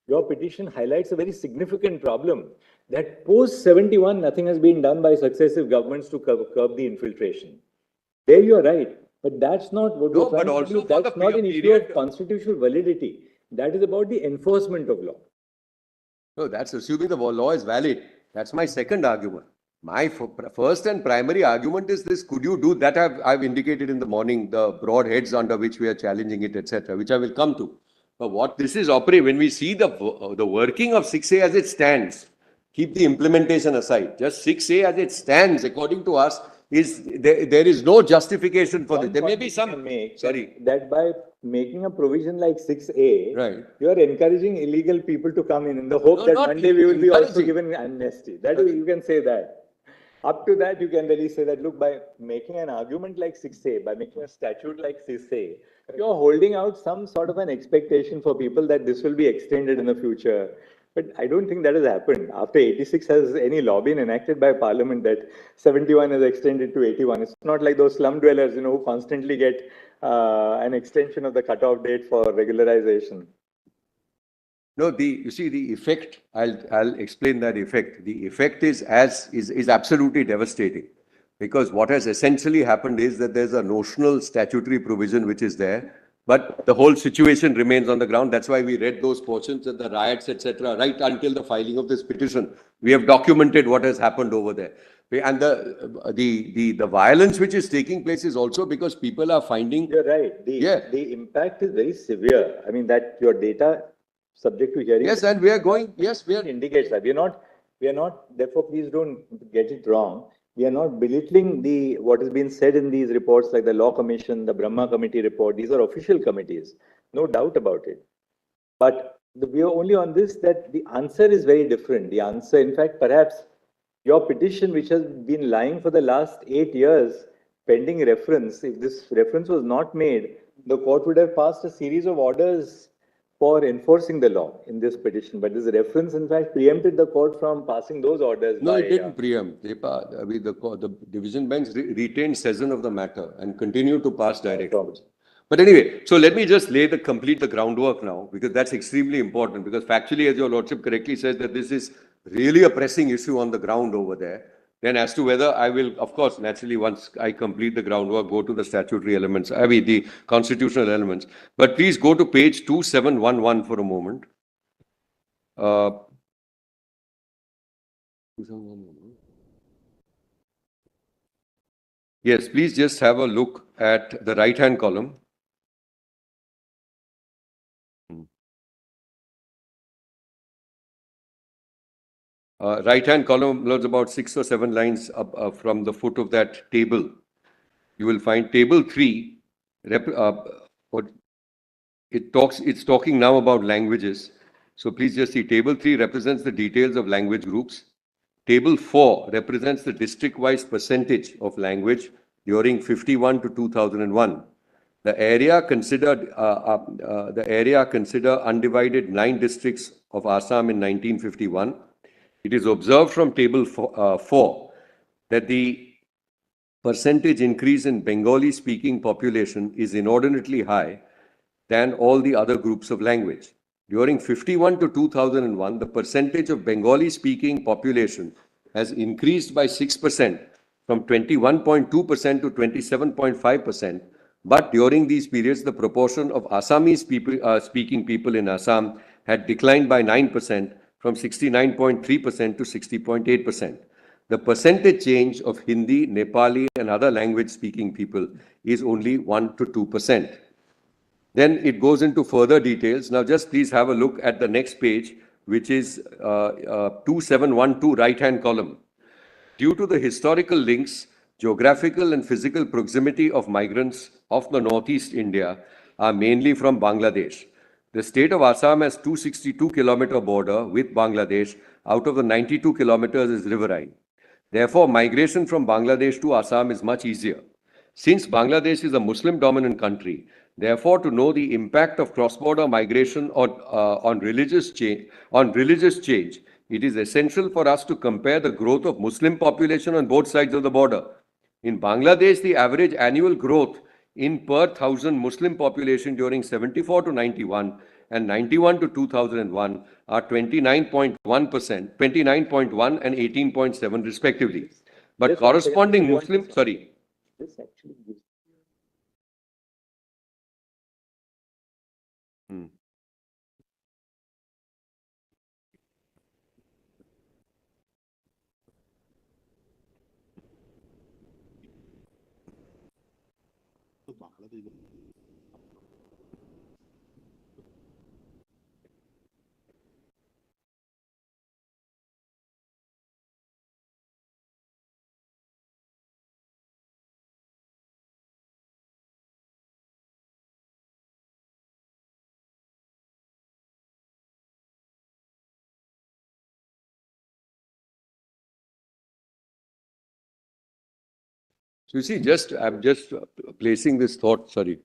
A: Your petition highlights a very significant problem that post 71, nothing has been done by successive governments to curb the infiltration. There you are right. But that's not what we're trying to do. That's not an issue of constitutional validity. That is about the enforcement of law.
C: No, that's assuming the law is valid. That's my second argument. My first and primary argument is this: could you do that? I've indicated in the morning the broad heads under which we are challenging it, etc., which I will come to. But what this is operating, when we see the working of 6A as it stands, keep the implementation aside. Just 6A as it stands, according to us, there is no justification for this. There may be some, sorry.
A: That by making a provision like 6A,
C: right,
A: you are encouraging illegal people to come in the hope that one day we will be also given amnesty. That you can say that. Up to that, you can really say that, look, by making an argument like 6A, by making a statute like 6A, you're holding out some sort of an expectation for people that this will be extended in the future. But I don't think that has happened. After 86, has any law been enacted by Parliament that 71 is extended to 81? It's not like those slum dwellers, who constantly get an extension of the cutoff date for regularization.
C: No, you see the effect, I'll explain that effect. The effect is absolutely devastating, because what has essentially happened is that there's a notional statutory provision which is there, but the whole situation remains on the ground. That's why we read those portions and the riots, etc., right until the filing of this petition. We have documented what has happened over there. And the violence which is taking place is also because people are finding...
A: You're right. The impact is very severe. I mean, that your data subject to hearing...
C: Yes, and we are going... Yes, we are...
A: Indicates that. We are not, therefore, please don't get it wrong. We are not belittling what has been said in these reports, like the Law Commission, the Brahma Committee report. These are official committees, no doubt about it. But we are only on this that the answer is very different. The answer, in fact, perhaps your petition, which has been lying for the last 8 years, pending reference, if this reference was not made, the court would have passed a series of orders for enforcing the law in this petition. But this reference, in fact, preempted the court from passing those orders.
C: No, it didn't preempt. The division bench retained session of the matter and continued to pass directives. But anyway, so let me just complete the groundwork now, because that's extremely important, because factually, as your lordship correctly says, that this is really a pressing issue on the ground over there. Then as to whether I will, of course, naturally, once I complete the groundwork, go to the statutory elements, the constitutional elements. But please go to page 2711 for a moment. 2711. Yes, please just have a look at the right-hand column. Right-hand column loads about 6 or 7 lines up, from the foot of that table. You will find table 3. It's talking now about languages. So please just see, table 3 represents the details of language groups. Table 4 represents the district-wise percentage of language during 51 to 2001. The area considered undivided 9 districts of Assam in 1951. It is observed from table 4 that the percentage increase in Bengali-speaking population is inordinately high than all the other groups of language. During 51 to 2001, the percentage of Bengali-speaking population has increased by 6% from 21.2% to 27.5%. But during these periods, the proportion of Assamese speaking people in Assam had declined by 9%, from 69.3% to 60.8%. The percentage change of Hindi, Nepali, and other language-speaking people is only 1 to 2%. Then it goes into further details. Now, just please have a look at the next page, which is 2712, right-hand column. Due to the historical links, geographical and physical proximity of migrants of the Northeast India are mainly from Bangladesh. The state of Assam has 262-kilometer border with Bangladesh. Out of the 92 kilometers is riverine. Therefore, migration from Bangladesh to Assam is much easier. Since Bangladesh is a Muslim-dominant country, therefore, to know the impact of cross-border migration on religious change, it is essential for us to compare the growth of Muslim population on both sides of the border. In Bangladesh, the average annual growth in per 1,000 Muslim population during 74 to 91 and 91 to 2001 are 29.1%, 29.1 and 18.7 respectively. But this corresponding Muslim, sorry.
A: This actually gives
C: So you see, I'm just placing this thought, sorry.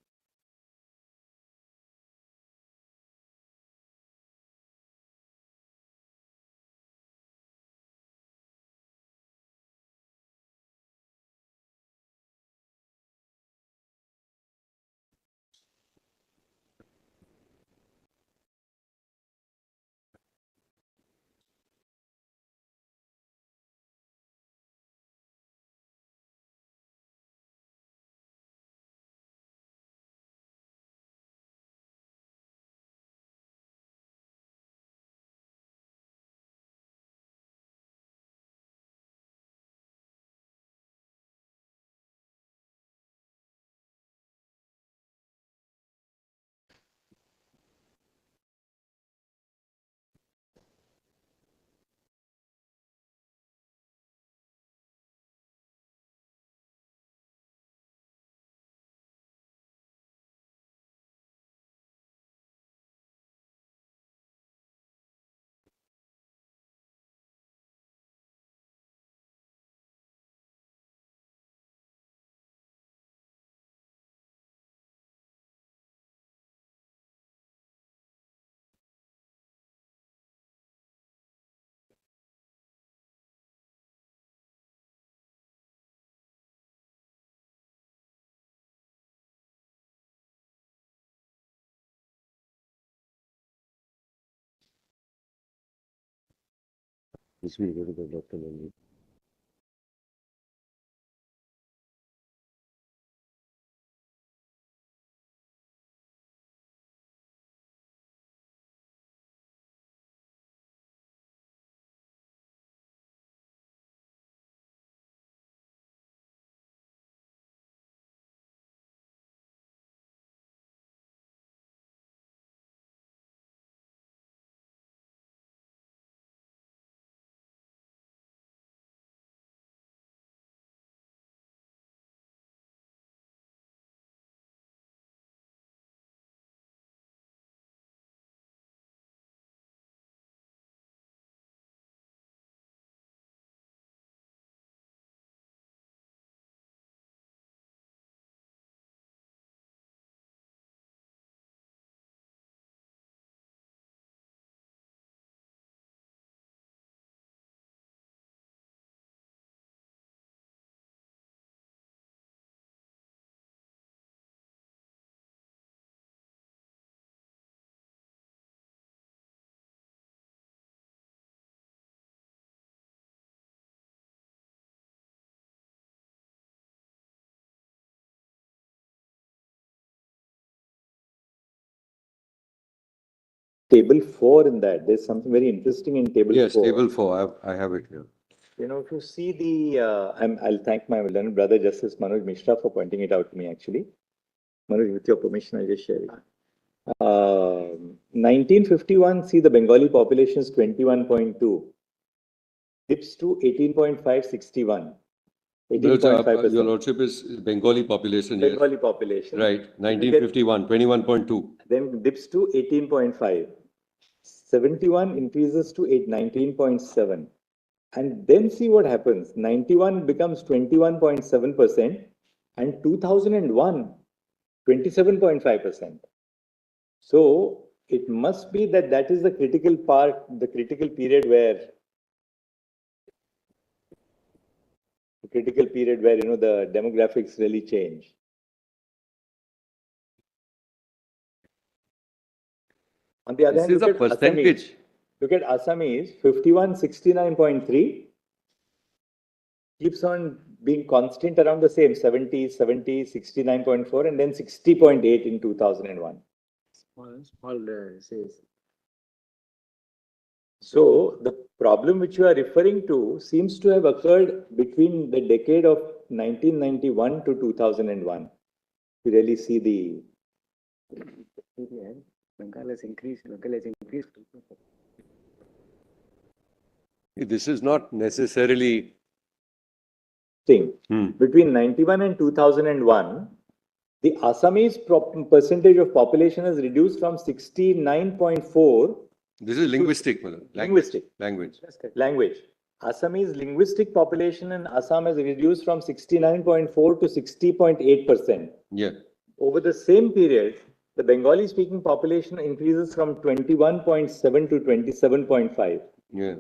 C: This will go to the doctor only.
A: Table 4 in that, there's something very interesting in table 4.
C: Yes, table 4, I have it here.
A: You know, if you see the, I'll thank my learned brother Justice Manoj Mishra for pointing it out to me actually. Manoj, with your permission, I'll just share it. 1951, see the Bengali population is 21.2. Dips to 18.561. 18.5%.
C: Your lordship is Bengali population, yes.
A: Bengali population.
C: Right, 1951, 21.2.
A: Then dips to 18.5. 71 increases to 19.7. And then see what happens. 91 becomes 21.7% and 2001, 27.5%. So it must be that that is the critical part, the critical period where you know the demographics really change. On the other hand,
C: This is a percentage.
A: Look at Assamese, 5169.3 keeps on being constant around the same 70, 69.4 and then 60.8 in 2001.
D: Small says.
A: So the problem which you are referring to seems to have occurred between the decade of 1991 to 2001. You really see the...
D: Bengal has increased.
C: This is not necessarily...
A: thing. Between 91 and 2001, the Assamese percentage of population has reduced from 69.4.
C: This is linguistic.
A: Linguistic.
C: Language.
A: Language. Assamese linguistic population in Assam has reduced from 69.4 to 60.8%.
C: Yeah.
A: Over the same period, the Bengali speaking population increases from 21.7 to 27.5.
C: Yeah.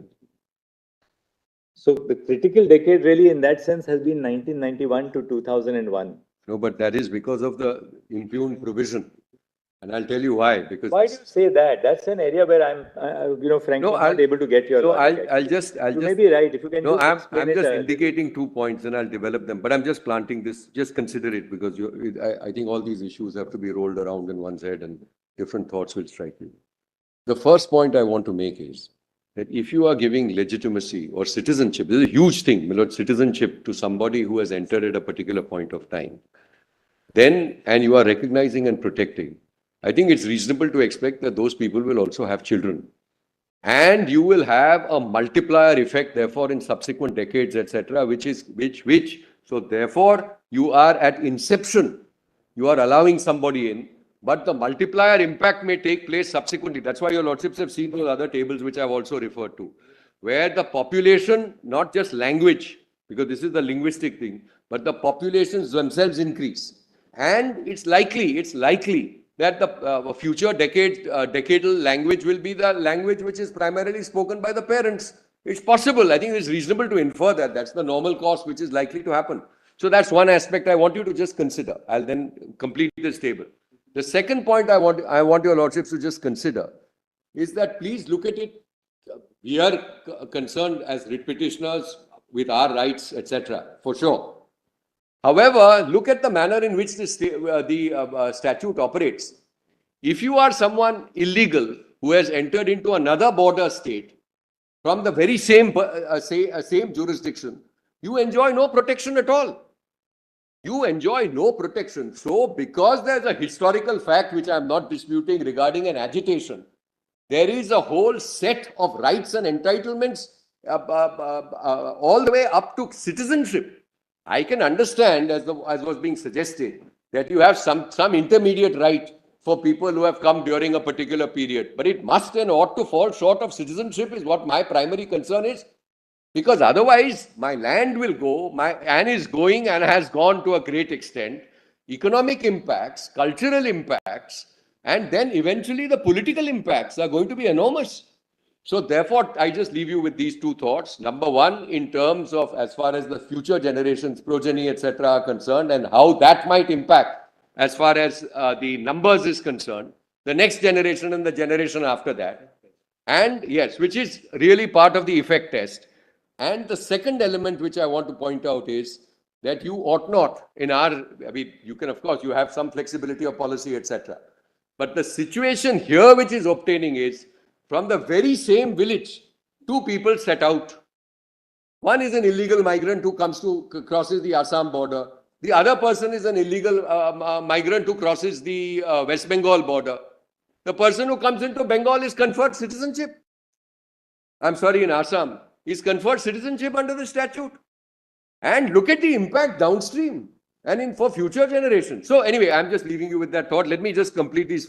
A: So the critical decade really in that sense has been 1991 to 2001.
C: No, but that is because of the impugned provision. And I'll tell you why. Because
A: why do you say that? That's an area where I'm, frankly, not able to get your logic.
C: I'll
A: you may be right. If you can
C: no,
A: just
C: I'm
A: explain
C: just
A: it,
C: indicating 2 points and I'll develop them. But I'm just planting this, just consider it because I think all these issues have to be rolled around in one's head and different thoughts will strike you. The first point I want to make is that if you are giving legitimacy or citizenship, this is a huge thing, citizenship to somebody who has entered at a particular point of time, then, and you are recognizing and protecting, I think it's reasonable to expect that those people will also have children. And you will have a multiplier effect, therefore, in subsequent decades, etc., so therefore, you are at inception, you are allowing somebody in, but the multiplier impact may take place subsequently. That's why your lordships have seen those other tables, which I've also referred to, where the population, not just language, because this is the linguistic thing, but the populations themselves increase. And it's likely that the future decadal language will be the language which is primarily spoken by the parents. It's possible. I think it's reasonable to infer that. That's the normal course which is likely to happen. So that's one aspect I want you to just consider. I'll then complete this table. The second point I want your lordships to just consider is that please look at it. We are concerned as writ petitioners with our rights, etc., for sure. However, look at the manner in which the statute operates. If you are someone illegal who has entered into another border state from the very same jurisdiction, you enjoy no protection at all. You enjoy no protection. So, because there's a historical fact which I'm not disputing regarding an agitation, there is a whole set of rights and entitlements all the way up to citizenship. I can understand, as was being suggested, that you have some intermediate right for people who have come during a particular period. But it must and ought to fall short of citizenship is what my primary concern is. Because otherwise, my land will go, and is going and has gone to a great extent, economic impacts, cultural impacts, and then eventually the political impacts are going to be enormous. So therefore, I just leave you with these two thoughts. Number one, in terms of as far as the future generations, progeny, etc. are concerned, and how that might impact as far as the numbers is concerned, the next generation and the generation after that. And yes, which is really part of the effect test. And the second element which I want to point out is that you ought not, you can, of course, you have some flexibility of policy, etc. But the situation here which is obtaining is, from the very same village, two people set out. One is an illegal migrant who crosses the Assam border. The other person is an illegal migrant who crosses the West Bengal border. The person who comes into Bengal is conferred citizenship. In Assam, is conferred citizenship under the statute. And look at the impact downstream and for future generations. So anyway, I'm just leaving you with that thought. Let me just complete these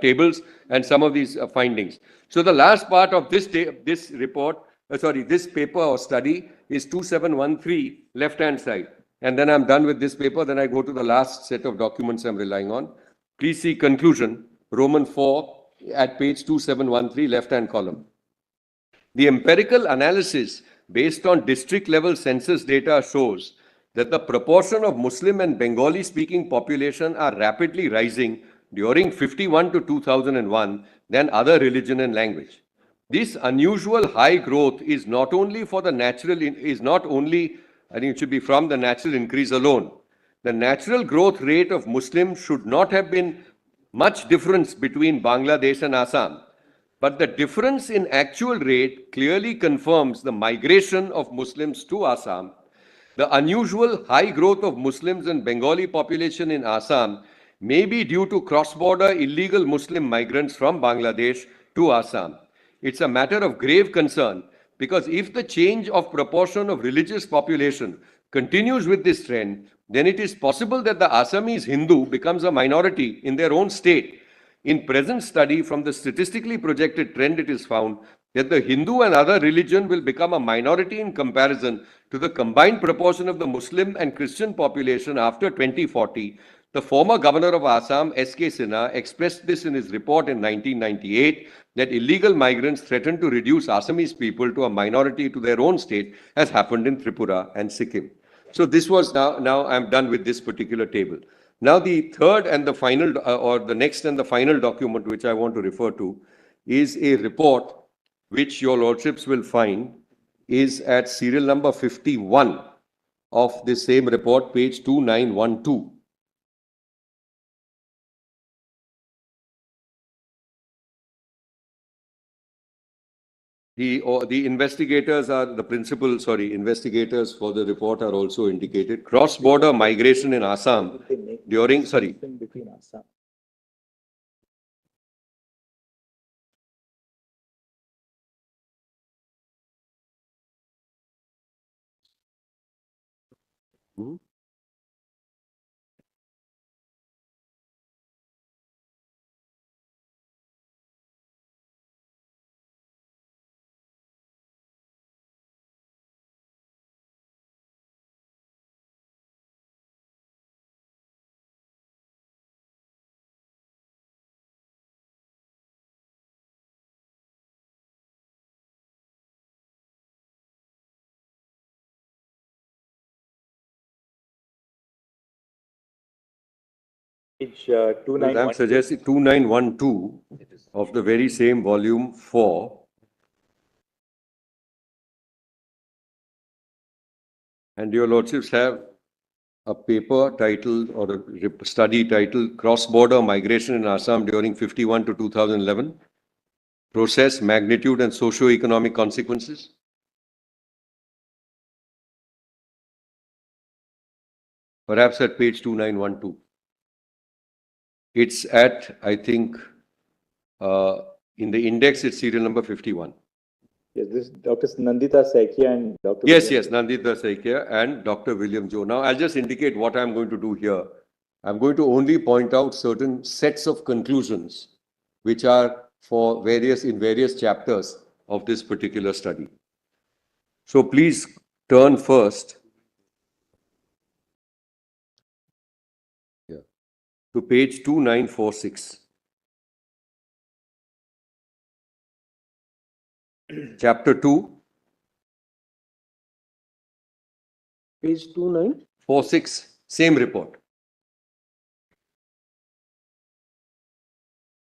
C: tables and some of these findings. So the last part of this paper or study is 2713, left-hand side. And then I'm done with this paper. Then I go to the last set of documents I'm relying on. Please see conclusion, Roman 4 at page 2713, left-hand column. The empirical analysis based on district-level census data shows that the proportion of Muslim and Bengali-speaking population are rapidly rising during 51 to 2001 than other religion and language. This unusual high growth is not only from the natural increase alone. The natural growth rate of Muslims should not have been much difference between Bangladesh and Assam. But the difference in actual rate clearly confirms the migration of Muslims to Assam. The unusual high growth of Muslims and Bengali population in Assam may be due to cross-border illegal Muslim migrants from Bangladesh to Assam. It's a matter of grave concern because if the change of proportion of religious population continues with this trend, then it is possible that the Assamese Hindu becomes a minority in their own state. In present study, from the statistically projected trend, it is found that the Hindu and other religion will become a minority in comparison to the combined proportion of the Muslim and Christian population after 2040, the former governor of Assam, S.K. Sinha, expressed this in his report in 1998 that illegal migrants threaten to reduce Assamese people to a minority to their own state, as happened in Tripura and Sikkim. So this was now I'm done with this particular table. Now the third and the final, or the next and the final document which I want to refer to is a report which your lordships will find is at serial number 51 of the same report, page 2912. The investigators are the investigators for the report are also indicated. Cross-border migration in Assam during,
A: Between Assam. Page
C: I'm
A: 2912.
C: suggesting 2912 of the very same volume 4. And your lordships have a paper titled or a study titled Cross-Border Migration in Assam during 51 to 2011, Process, Magnitude and Socio-Economic Consequences. Perhaps at page 2912. It's at, I think, in the index, it's serial number 51.
A: Yes, this is Dr. Nandita Saikia and Dr.
C: Yes,
A: William.
C: yes, Nandita Saikia and Dr. William Joe. Now, I'll just indicate what I'm going to do here. I'm going to only point out certain sets of conclusions which are for various chapters of this particular study. So please turn first to page 2946. Chapter 2.
G: Page 29.
C: 46, same report.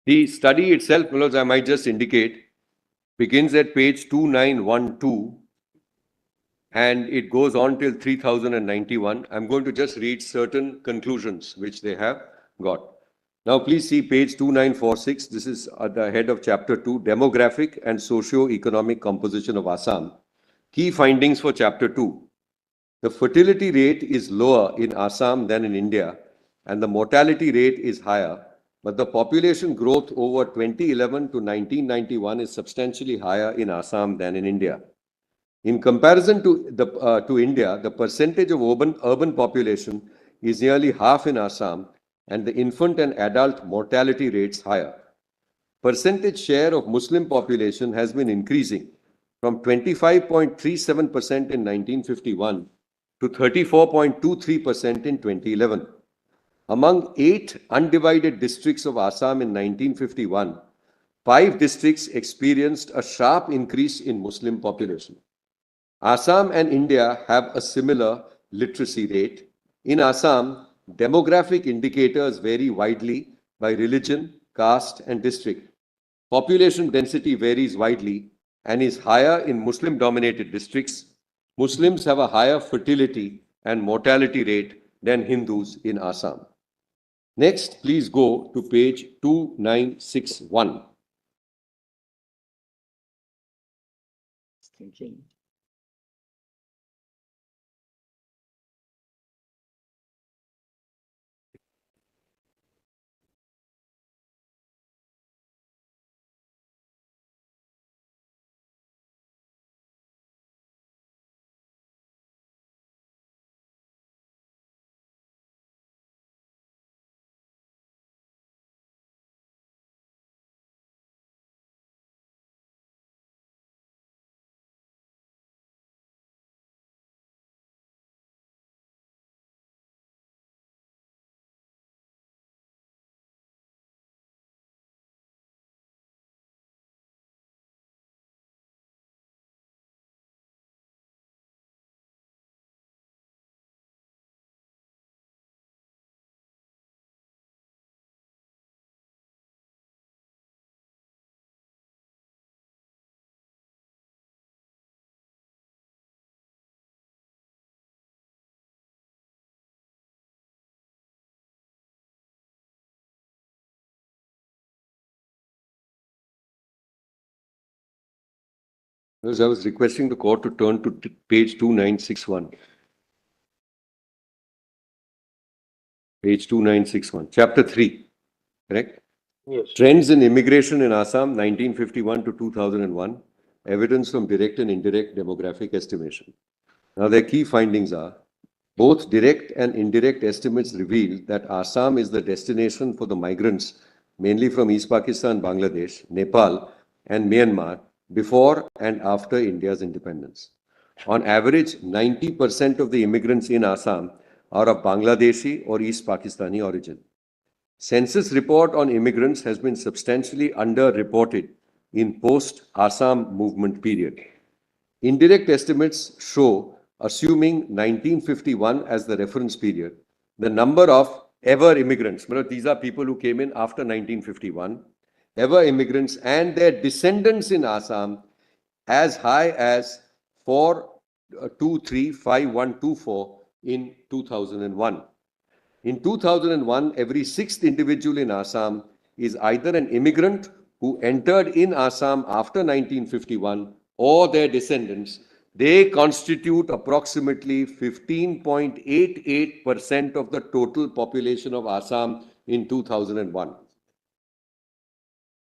C: The study itself, because I might just indicate, begins at page 2912 and it goes on till 3091. I'm going to just read certain conclusions which they have got. Now, please see page 2946. This is at the head of chapter 2, Demographic and Socio-Economic Composition of Assam. Key findings for chapter 2. The fertility rate is lower in Assam than in India, and the mortality rate is higher, but the population growth over 2011 to 1991 is substantially higher in Assam than in India. In comparison to India, the percentage of urban population is nearly half in Assam, and the infant and adult mortality rates higher. Percentage share of Muslim population has been increasing from 25.37% in 1951 to 34.23% in 2011. Among 8 undivided districts of Assam in 1951, 5 districts experienced a sharp increase in Muslim population. Assam and India have a similar literacy rate. In Assam, demographic indicators vary widely by religion, caste, and district. Population density varies widely and is higher in Muslim-dominated districts. Muslims have a higher fertility and mortality rate than Hindus in Assam. Next, please go to page 2961.
A: Thinking.
C: Because I was requesting the court to turn to page 2961. Page 2961, chapter 3, correct?
G: Yes.
C: Trends in immigration in Assam, 1951 to 2001. Evidence from direct and indirect demographic estimation. Now, their key findings are, both direct and indirect estimates reveal that Assam is the destination for the migrants, mainly from East Pakistan, Bangladesh, Nepal, and Myanmar, before and after India's independence. On average, 90% of the immigrants in Assam are of Bangladeshi or East Pakistani origin. Census report on immigrants has been substantially underreported in post-Assam movement period. Indirect estimates show, assuming 1951 as the reference period, the number of ever immigrants, these are people who came in after 1951, ever immigrants and their descendants in Assam as high as 4235124 in 2001. In 2001, every sixth individual in Assam is either an immigrant who entered in Assam after 1951 or their descendants. They constitute approximately 15.88% of the total population of Assam in 2001.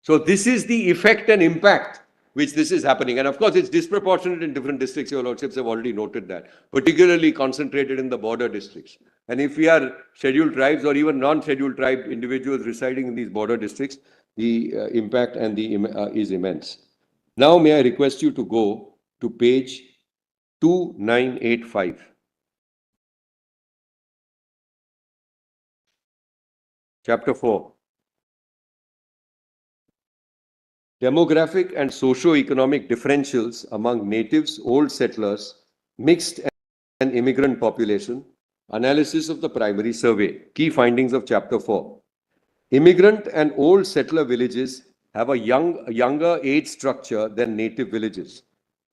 C: So this is the effect and impact which this is happening. And of course, it's disproportionate in different districts. Your lordships have already noted that, particularly concentrated in the border districts. And if we are scheduled tribes or even non-scheduled tribe individuals residing in these border districts, the impact and is immense. Now, may I request you to go to page 2985. Chapter 4. Demographic and socio-economic differentials among natives, old settlers, mixed and immigrant population, analysis of the primary survey. Key findings of Chapter 4. Immigrant and old settler villages have a younger age structure than native villages.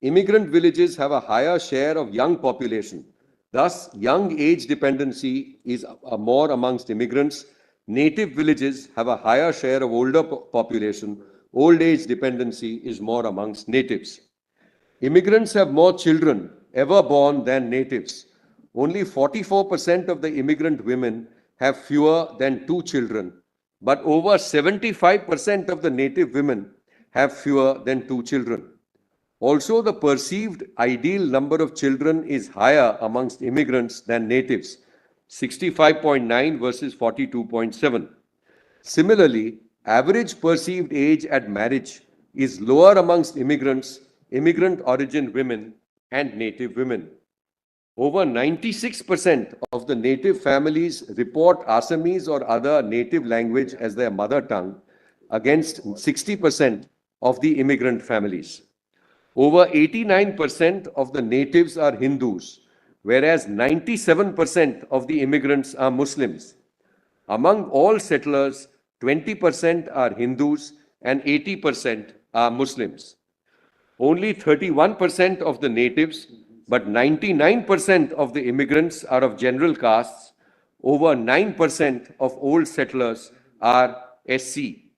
C: Immigrant villages have a higher share of young population. Thus, young age dependency is more amongst immigrants. Native villages have a higher share of older population. Old age dependency is more amongst natives. Immigrants have more children ever born than natives. Only 44% of the immigrant women have fewer than 2 children, but over 75% of the native women have fewer than 2 children. Also, the perceived ideal number of children is higher amongst immigrants than natives, 65.9 versus 42.7. Similarly, average perceived age at marriage is lower amongst immigrants, immigrant origin women, and native women. Over 96% of the native families report Assamese or other native language as their mother tongue, against 60% of the immigrant families. Over 89% of the natives are Hindus, whereas 97% of the immigrants are Muslims. Among all settlers, 20% are Hindus and 80% are Muslims. Only 31% of the natives, but 99% of the immigrants are of general castes. Over 9% of old settlers are SC.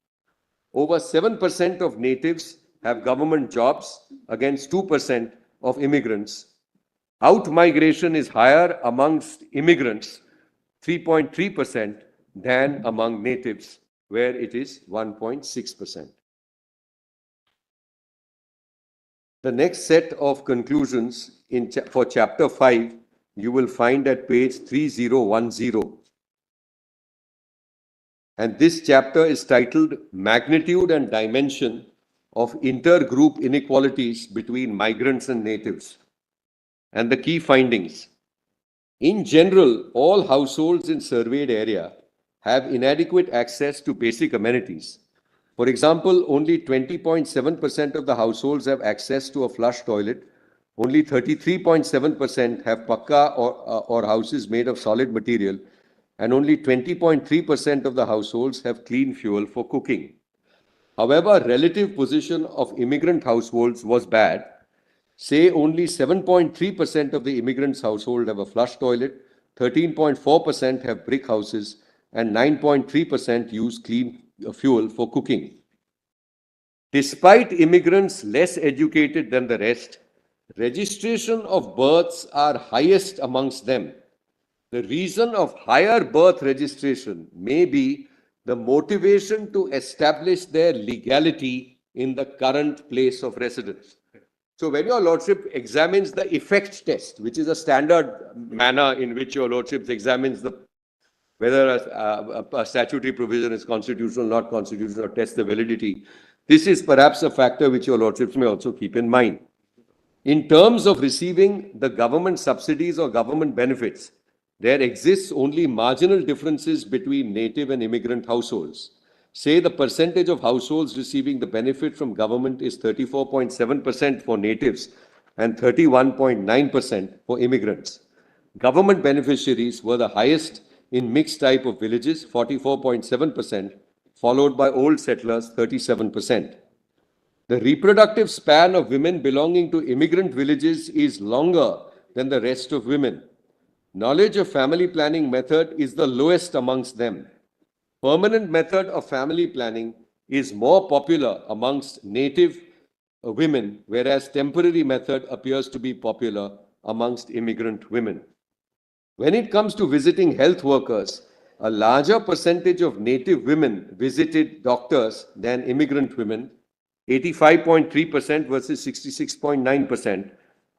C: Over 7% of natives have government jobs against 2% of immigrants. Out-migration is higher amongst immigrants, 3.3%, than among natives, where it is 1.6%. The next set of conclusions for Chapter 5, you will find at page 3010. And this chapter is titled Magnitude and Dimension of Intergroup Inequalities Between Migrants and Natives. And the key findings. In general, all households in surveyed area have inadequate access to basic amenities. For example, only 20.7% of the households have access to a flush toilet. Only 33.7% have pakka or houses made of solid material, and only 20.3% of the households have clean fuel for cooking. However, relative position of immigrant households was bad. Say only 7.3% of the immigrants' household have a flush toilet, 13.4% have brick houses, and 9.3% use clean fuel for cooking. Despite immigrants less educated than the rest, registration of births are highest amongst them. The reason of higher birth registration may be the motivation to establish their legality in the current place of residence. So when your lordship examines the effect test, which is a standard manner in which your lordship examines whether a statutory provision is constitutional, not constitutional, or test the validity, this is perhaps a factor which your lordships may also keep in mind. In terms of receiving the government subsidies or government benefits, there exists only marginal differences between native and immigrant households. Say the percentage of households receiving the benefit from government is 34.7% for natives and 31.9% for immigrants. Government beneficiaries were the highest in mixed type of villages, 44.7%, followed by old settlers, 37%. The reproductive span of women belonging to immigrant villages is longer than the rest of women. Knowledge of family planning method is the lowest amongst them. Permanent method of family planning is more popular amongst native women, whereas temporary method appears to be popular amongst immigrant women. When it comes to visiting health workers, a larger percentage of native women visited doctors than immigrant women, 85.3% versus 66.9%,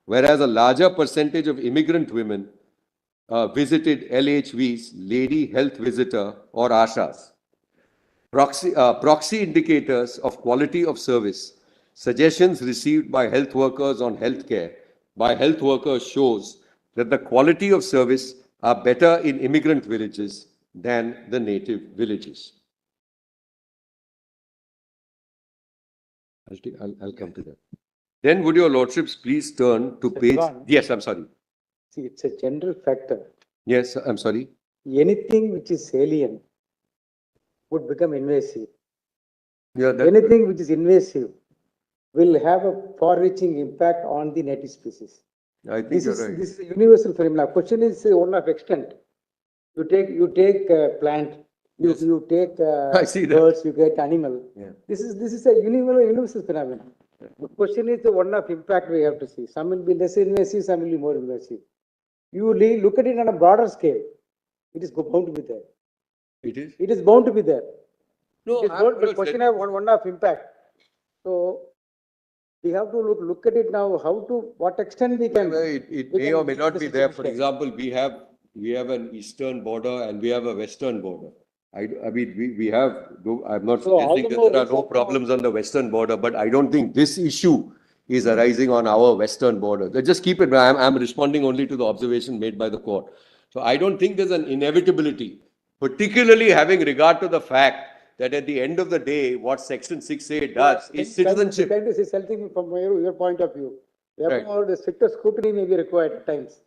C: whereas a larger percentage of immigrant women visited LHVs, Lady Health Visitor, or ASHAs. Proxy indicators of quality of service, suggestions received by health workers on healthcare by health workers shows that the quality of service are better in immigrant villages than the native villages. I'll come to that. Then would your lordships please turn to page... Yes, I'm sorry.
D: See, it's a general factor.
C: Yes, I'm sorry.
D: Anything which is alien would become invasive.
C: Yeah,
D: Anything which is invasive will have a far-reaching impact on the native species.
C: I think
D: This
C: you're
D: is
C: right.
D: this is a universal phenomenon. Question is one of extent. You take a plant, you take
C: I see that.
D: birds, you get animal.
C: Yeah.
D: This is a universal phenomenon. The question is the one of impact we have to see. Some will be less invasive, some will be more invasive. You look at it on a broader scale. It is bound to be there.
C: It is?
D: It is bound to be there.
C: No,
D: It is bound, but question have one of impact. So we have to look at it now. What extent we can.
C: It may or may not be there. For example, we have an eastern border and we have a western border. I mean, we have, I'm not suggesting that there are no problems on the western border, but I don't think this issue is arising on our western border. Just keep it, I'm responding only to the observation made by the court. So I don't think there's an inevitability, particularly having regard to the fact that at the end of the day, what Section 6A does is citizenship.
D: Can you say something from your point of view? Therefore, the stricter scrutiny may be required at times.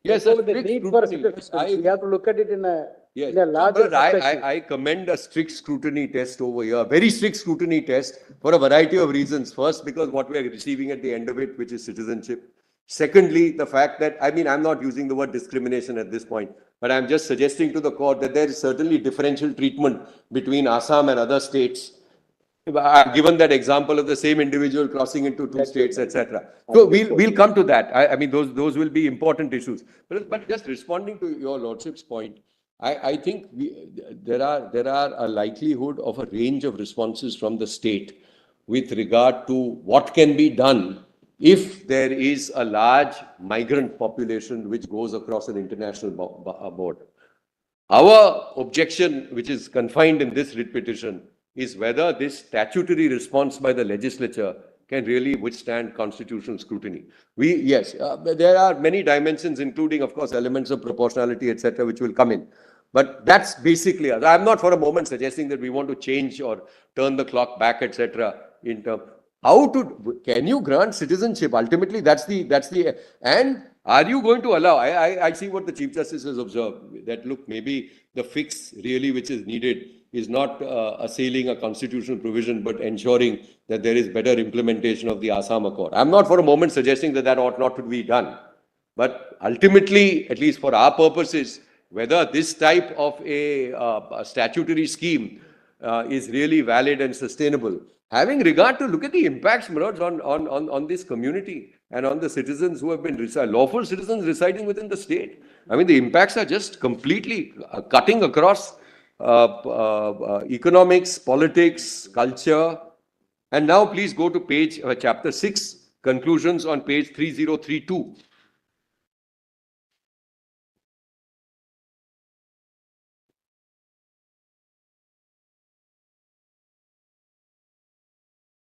C: Yes,
D: so the need for stricter scrutiny. We have to look at it in a larger perspective.
C: I commend a strict scrutiny test over here, a very strict scrutiny test for a variety of reasons. First, because what we are receiving at the end of it, which is citizenship. Secondly, the fact that, I mean, I'm not using the word discrimination at this point, but I'm just suggesting to the court that there is certainly differential treatment between Assam and other states. I've given that example of the same individual crossing into two states, etc. So we'll come to that. I mean, those will be important issues. But just responding to your lordship's point, I think there are a likelihood of a range of responses from the state with regard to what can be done if there is a large migrant population which goes across an international border. Our objection, which is confined in this writ petition, is whether this statutory response by the legislature can really withstand constitutional scrutiny. Yes, there are many dimensions, including, of course, elements of proportionality, etc., which will come in. But that's basically, I'm not for a moment suggesting that we want to change or turn the clock back, etc. in terms. Can you grant citizenship? Ultimately, and are you going to allow, I see what the Chief Justice has observed, that look, maybe the fix really which is needed is not assailing a constitutional provision, but ensuring that there is better implementation of the Assam Accord. I'm not for a moment suggesting that ought not to be done. But ultimately, at least for our purposes, whether this type of a statutory scheme is really valid and sustainable. Having regard to look at the impacts, Manoj, on this community and on the citizens who have been lawful citizens residing within the state. I mean, the impacts are just completely cutting across economics, politics, culture. And now please go to page, chapter 6, conclusions on page 3032.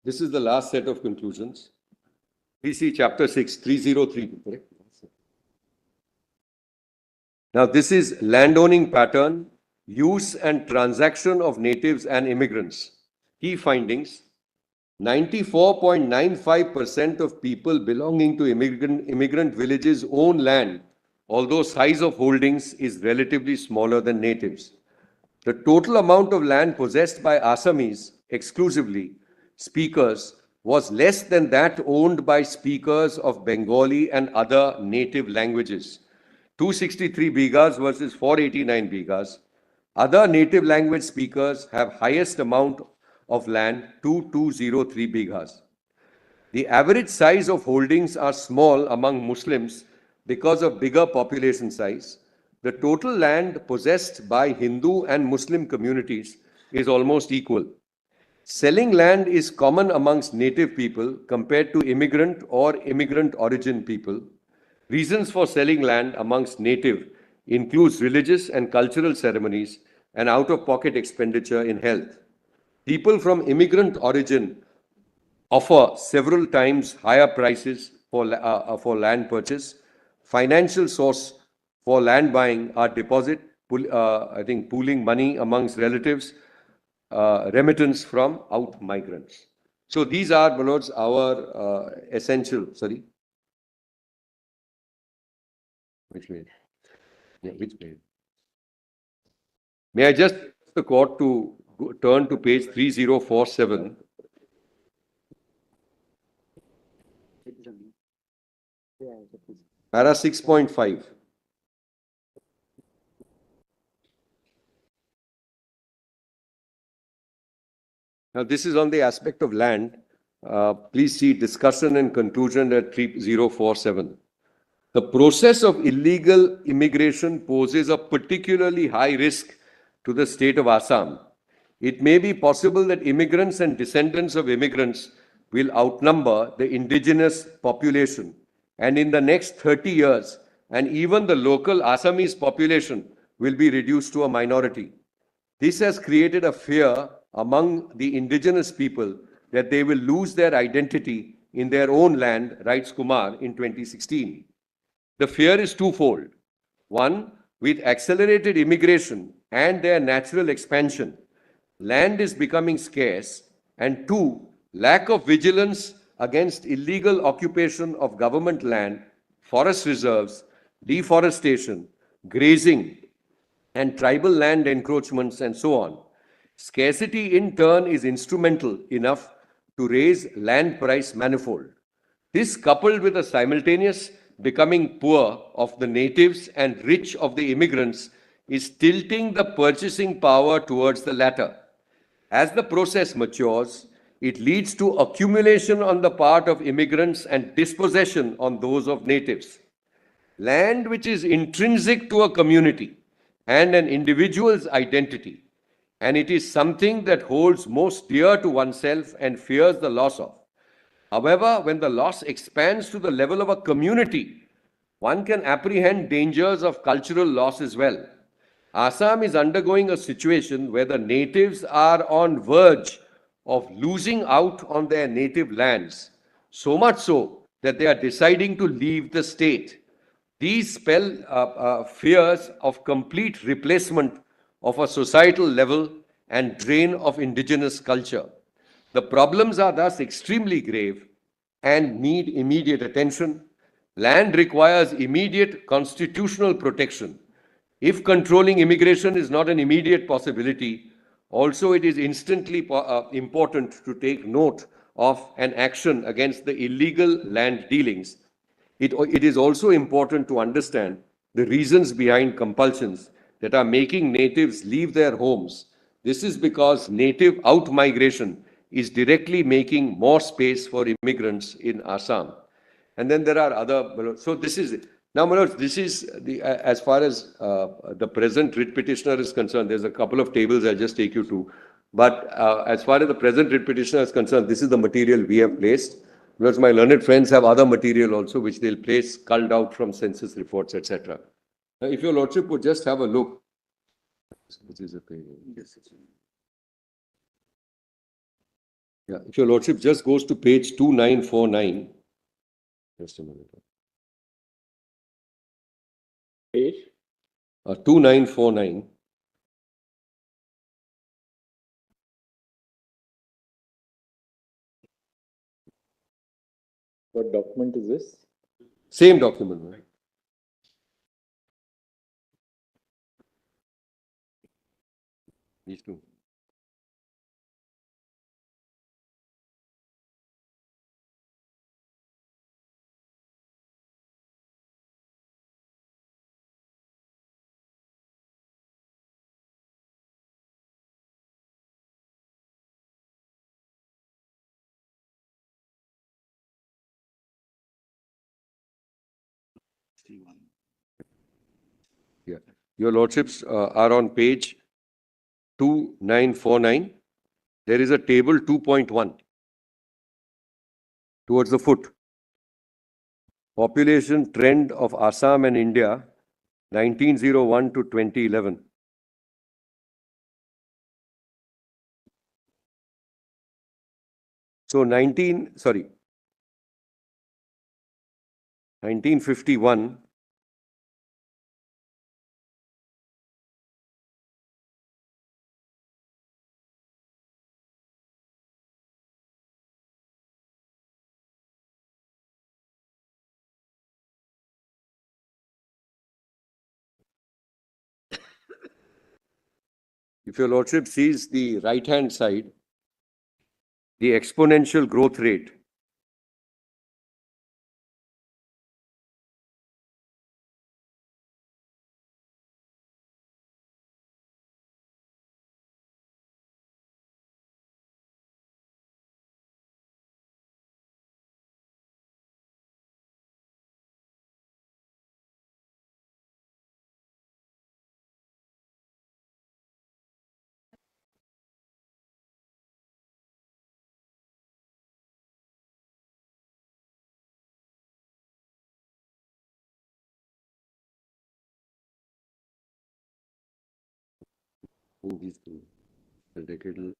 C: This is the last set of conclusions. Please see chapter 6, 3032, correct? Now, this is landowning pattern, use and transaction of natives and immigrants. Key findings: 94.95% of people belonging to immigrant villages own land, although size of holdings is relatively smaller than natives. The total amount of land possessed by Assamese exclusively speakers was less than that owned by speakers of Bengali and other native languages. 263 bighas versus 489 bighas. Other native language speakers have highest amount of land, 2203 bighas. The average size of holdings are small among Muslims because of bigger population size. The total land possessed by Hindu and Muslim communities is almost equal. Selling land is common amongst native people compared to immigrant or immigrant origin people. Reasons for selling land amongst native includes religious and cultural ceremonies and out-of-pocket expenditure in health. People from immigrant origin offer several times higher prices for land purchase. Financial source for land buying are deposit, pooling money amongst relatives, remittance from out migrants. So these are, Manoj, our essential, sorry. Which way? Yeah, which way? May I just ask the court to turn to page 3047. Para 6.5. Now, this is on the aspect of land. Please see discussion and conclusion at 3047. The process of illegal immigration poses a particularly high risk to the state of Assam. It may be possible that immigrants and descendants of immigrants will outnumber the indigenous population, and in the next 30 years, and even the local Assamese population will be reduced to a minority. This has created a fear among the indigenous people that they will lose their identity in their own land, writes Kumar in 2016. The fear is twofold. One, with accelerated immigration and their natural expansion, land is becoming scarce, and two, lack of vigilance against illegal occupation of government land, forest reserves, deforestation, grazing, and tribal land encroachments, and so on. Scarcity in turn is instrumental enough to raise land price manifold. This, coupled with a simultaneous becoming poor of the natives and rich of the immigrants, is tilting the purchasing power towards the latter. As the process matures, it leads to accumulation on the part of immigrants and dispossession on those of natives. Land which is intrinsic to a community and an individual's identity, and it is something that holds most dear to oneself and fears the loss of. However, when the loss expands to the level of a community, one can apprehend dangers of cultural loss as well. Assam is undergoing a situation where the natives are on verge of losing out on their native lands, so much so that they are deciding to leave the state. These spell fears of complete replacement of a societal level and drain of indigenous culture. The problems are thus extremely grave and need immediate attention. Land requires immediate constitutional protection. If controlling immigration is not an immediate possibility, also it is instantly important to take note of an action against the illegal land dealings. It is also important to understand the reasons behind compulsions that are making natives leave their homes. This is because native out-migration is directly making more space for immigrants in Assam. And then there are other, so this is, now my lords, this is the, as far as the present writ petitioner is concerned, there's a couple of tables I'll just take you to. But as far as the present writ petitioner is concerned, this is the material we have placed. Because my learned friends have other material also, which they'll place culled out from census reports, etc. Now, if your lordship would just have a look. Which is a page. Yeah, if your lordship just goes to page 2949. Just a minute.
A: Page?
C: 2949.
A: What document is this?
C: Same document, right? These two. Yeah. Your lordships are on page 2949. There is a table 2.1 towards the foot. Population trend of Assam and India, 1901 to 2011. So 1951. If your lordship sees the right-hand side, the exponential growth rate in these two, the decadal.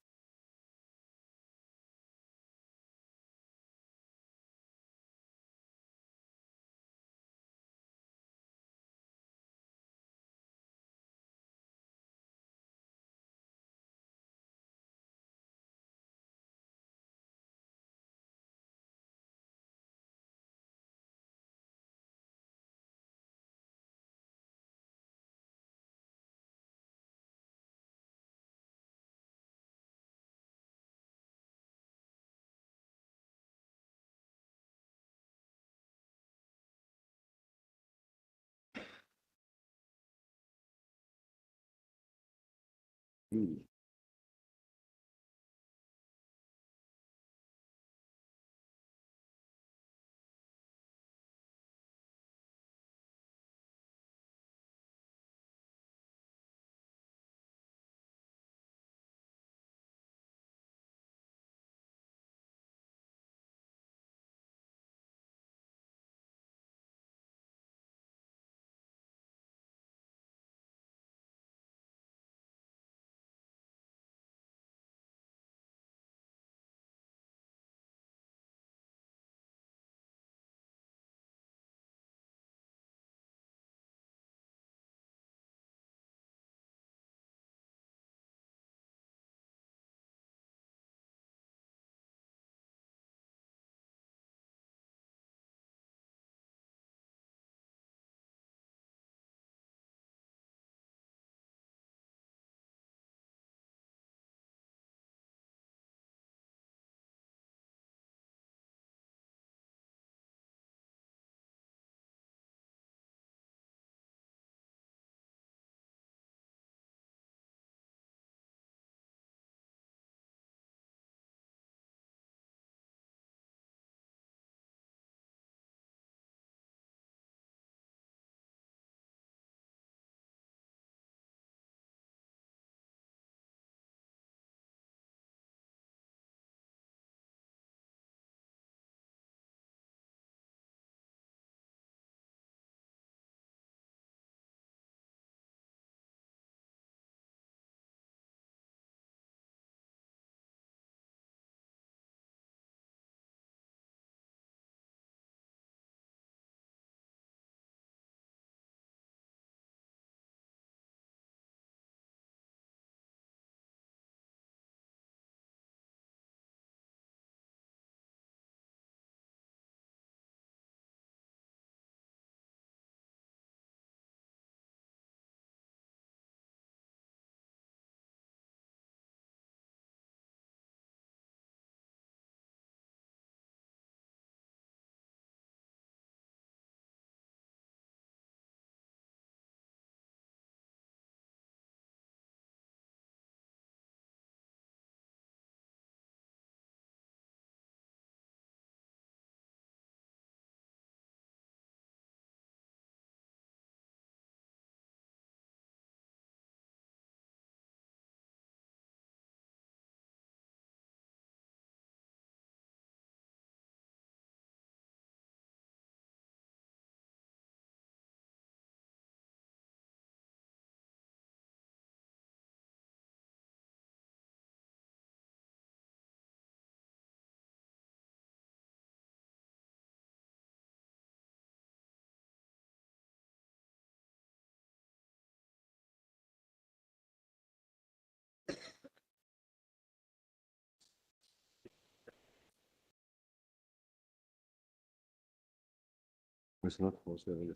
C: It's not possible.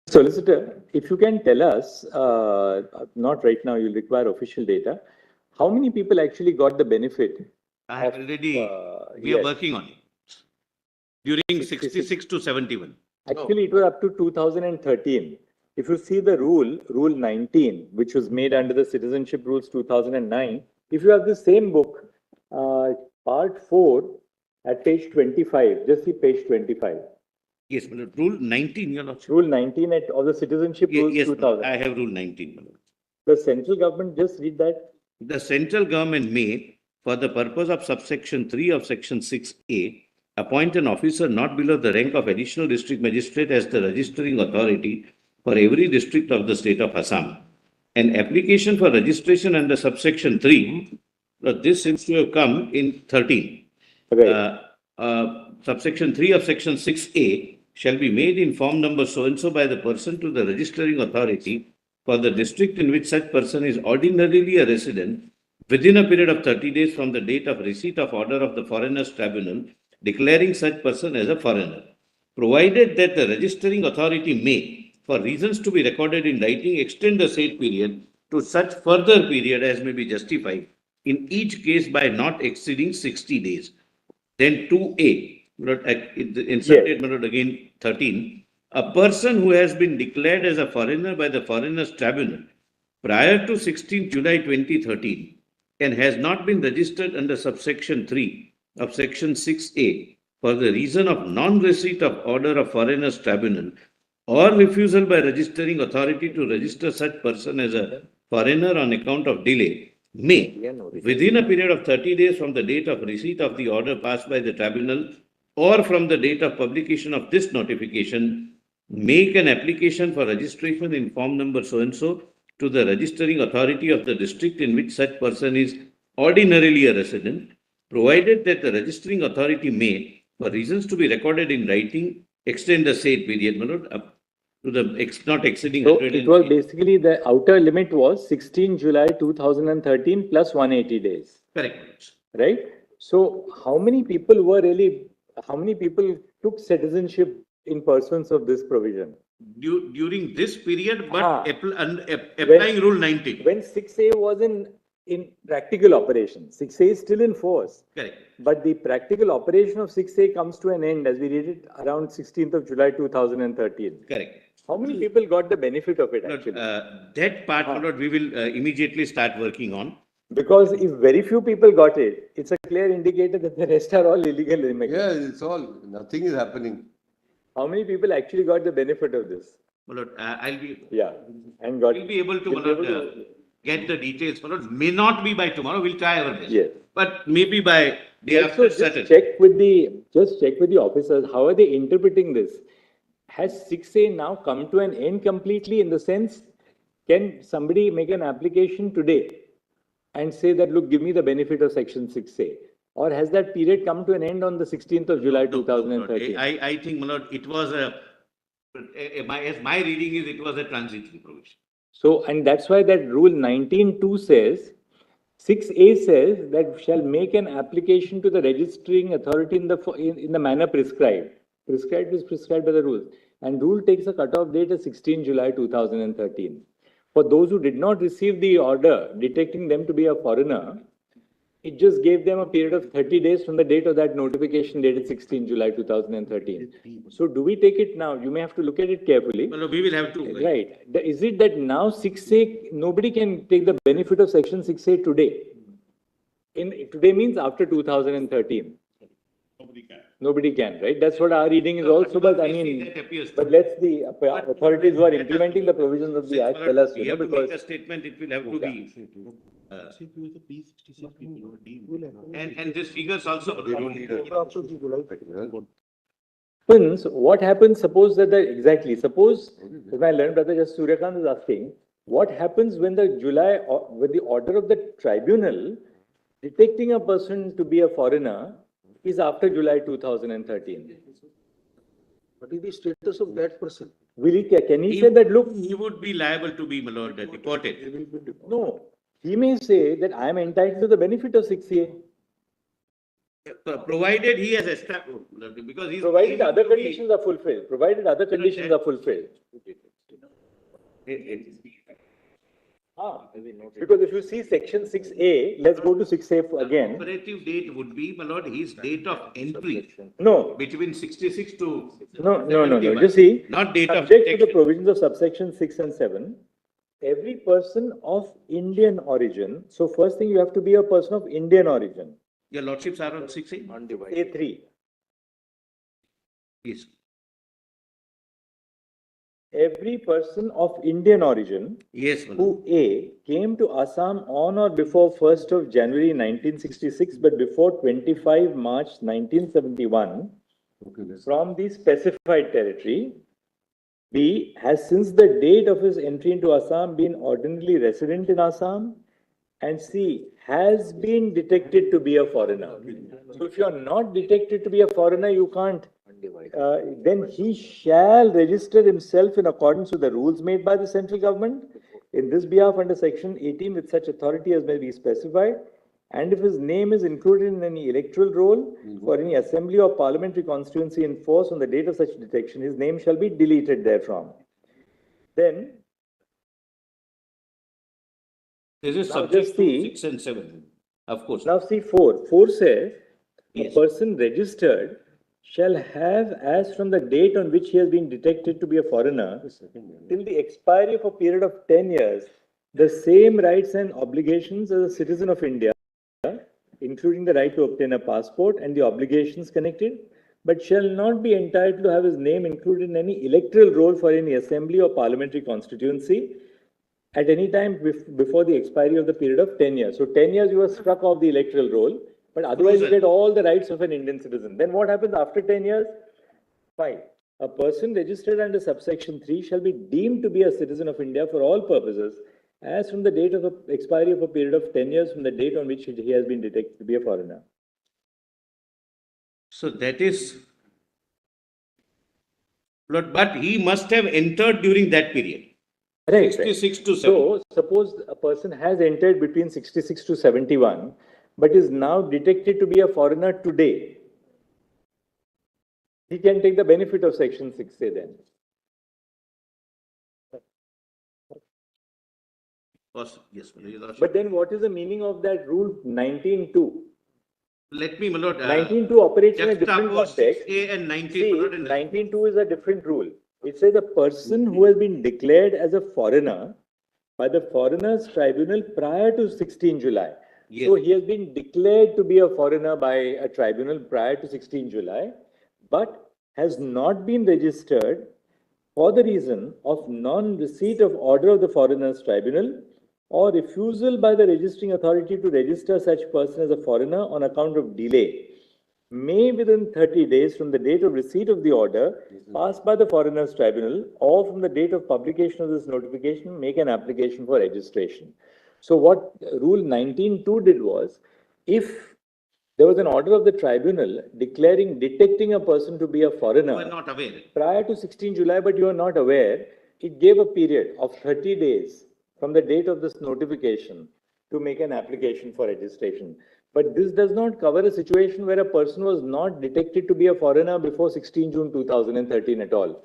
A: Solicitor, if you can tell us, not right now, you'll require official data, how many people actually got the benefit?
E: I have already, we are working on it. During 66 to 71.
A: Actually, it was up to 2013. If you see the Rule 19, which was made under the Citizenship Rules 2009, if you have the same book, part 4, at page 25, just see page 25.
E: Yes, my lord. Rule 19, your lordship.
A: Rule 19 of the Citizenship Rules
E: Yes,
A: 2000.
E: I have rule 19, my lord.
A: The central government, just read that.
E: The central government may, for the purpose of subsection 3 of section 6A, appoint an officer not below the rank of additional district magistrate as the registering authority for every district of the state of Assam. An application for registration under subsection 3, this seems to have come in 13.
A: Right.
E: Subsection 3 of section 6A shall be made in form number so-and-so by the person to the registering authority for the district in which such person is ordinarily a resident within a period of 30 days from the date of receipt of order of the Foreigners Tribunal declaring such person as a foreigner, provided that the registering authority may, for reasons to be recorded in writing, extend the said period to such further period as may be justified, in each case by not exceeding 60 days. Then 2A, inserted again 13, a person who has been declared as a foreigner by the Foreigners Tribunal prior to 16 July 2013 and has not been registered under subsection 3 of section 6A for the reason of non-receipt of order of foreigners tribunal or refusal by registering authority to register such person as a foreigner on account of delay may, within a period of 30 days from the date of receipt of the order passed by the tribunal or from the date of publication of this notification, make an application for registration in form number so-and-so to the registering authority of the district in which such person is ordinarily a resident, provided that the registering authority may, for reasons to be recorded in writing, extend the said period, my lord, up to the not exceeding
A: So
E: 100
A: it was basically the outer limit was 16 July 2013 plus 180 days,
E: correct.
A: right? So how many people took citizenship in pursuance of this provision?
E: During this period, but
A: Ah.
E: applying Rule 19.
A: When 6A was in practical operation, 6A is still in force.
E: Correct.
A: But the practical operation of 6A comes to an end as we read it around 16th of July 2013.
E: Correct.
A: How many people got the benefit of it
E: Lord,
A: actually?
E: that part, my lord, we will immediately start working on.
A: Because if very few people got it, it's a clear indicator that the rest are all illegal immigrants.
C: Yeah, it's all, nothing is happening.
A: How many people actually got the benefit of this?
E: My lord, I'll be
A: Yeah, and got.
E: we'll be able to,
A: We'll
E: my
A: be
E: lord,
A: able to-
E: get the details. My lord, may not be by tomorrow. We'll try our best.
A: Yes.
E: But maybe by day
A: Also,
E: after
A: just
E: Saturday.
A: check with the officers. How are they interpreting this? Has 6A now come to an end completely in the sense, can somebody make an application today and say that, look, give me the benefit of section 6A? Or has that period come to an end on the 16th of July
E: No,
A: 2013?
E: I think, my lord, it was as my reading is, it was a transitory provision.
A: So, and that's why that rule 19(2) says, 6A says that shall make an application to the registering authority in the manner prescribed. Prescribed is prescribed by the rules. And rule takes a cutoff date as 16 July 2013. For those who did not receive the order detecting them to be a foreigner, it just gave them a period of 30 days from the date of that notification dated 16 July 2013. So do we take it now? You may have to look at it carefully.
E: Well, we will have to.
A: Right. Is it that now 6A, nobody can take the benefit of section 6A today? Today means after 2013. Nobody can, right? That's what our reading is also, but I mean, but let's the authorities who are implementing the provisions of the act tell us,
E: We have to
A: because.
E: make a statement, it will have to be. And these figures also.
C: They don't need a.
A: Happens, what happens, suppose that suppose, as my learned brother just Suryakant is asking, what happens when when the order of the tribunal detecting a person to be a foreigner is after July 2013?
G: What is the status of that person?
A: Can he say that, look,
E: He would be liable to be, my lord, deported.
A: no, he may say that I am entitled to the benefit of 6A,
E: Provided he has established, because he's.
A: provided other conditions are fulfilled, Because if you see section 6A, let's go to 6A again.
E: Operative date would be, my lord, his date of entry
A: No,
E: between 66 to.
A: no.
E: 71.
A: You see,
E: Not date of
A: subject to the
E: detection.
A: provisions of subsection 6 and 7, every person of Indian origin, so first thing you have to be a person of Indian origin.
E: Your lordships are on 6A?
A: A3.
E: Yes.
A: Every person of Indian origin
E: Yes, my lord.
A: who A came to Assam on or before 1st of January 1966 but before 25 March 1971 from the specified territory. B has since the date of his entry into Assam been ordinarily resident in Assam, and C has been detected to be a foreigner. So if you are not detected to be a foreigner, you can't. Then he shall register himself in accordance with the rules made by the central government in this behalf under section 18 with such authority as may be specified. And if his name is included in any electoral roll for any assembly or parliamentary constituency in force on the date of such detection, his name shall be deleted therefrom. Then,
E: This is
A: now
E: subject
A: just
E: to
A: see-
E: 6 and 7, of course.
A: now see 4. 4 says,
E: Yes.
A: a person registered shall have as from the date on which he has been detected to be a foreigner till the expiry of a period of 10 years the same rights and obligations as a citizen of India, including the right to obtain a passport and the obligations connected, but shall not be entitled to have his name included in any electoral roll for any assembly or parliamentary constituency at any time before the expiry of the period of 10 years. So 10 years you were struck off the electoral roll, but otherwise you get all the rights of an Indian citizen. Then what happens after 10 years? Fine. A person registered under subsection 3 shall be deemed to be a citizen of India for all purposes as from the date of expiry of a period of 10 years from the date on which he has been detected to be a foreigner.
E: So that is, but he must have entered during that period.
A: Right.
E: 66 to 70.
A: So suppose a person has entered between 66 to 71, but is now detected to be a foreigner today. He can take the benefit of section 6A then.
E: Yes,
A: But then what is the meaning of that rule 19.2?
E: let me, my lord,
A: 19.2 operates in a different
E: juxtapose
A: context.
E: 6A and 19.
A: See, 19.2 is a different rule. It says a person who has been declared as a foreigner by the Foreigners Tribunal prior to 16 July.
E: Yes.
A: So he has been declared to be a foreigner by a tribunal prior to 16 July, but has not been registered for the reason of non-receipt of order of the Foreigners Tribunal or refusal by the registering authority to register such person as a foreigner on account of delay, may within 30 days from the date of receipt of the order passed by the Foreigners Tribunal or from the date of publication of this notification make an application for registration. So what Rule 19.2 did was, if there was an order of the tribunal detecting a person to be a foreigner,
E: You are not aware.
A: prior to 16 July, but you are not aware, it gave a period of 30 days from the date of this notification to make an application for registration. But this does not cover a situation where a person was not detected to be a foreigner before 16 June 2013 at all.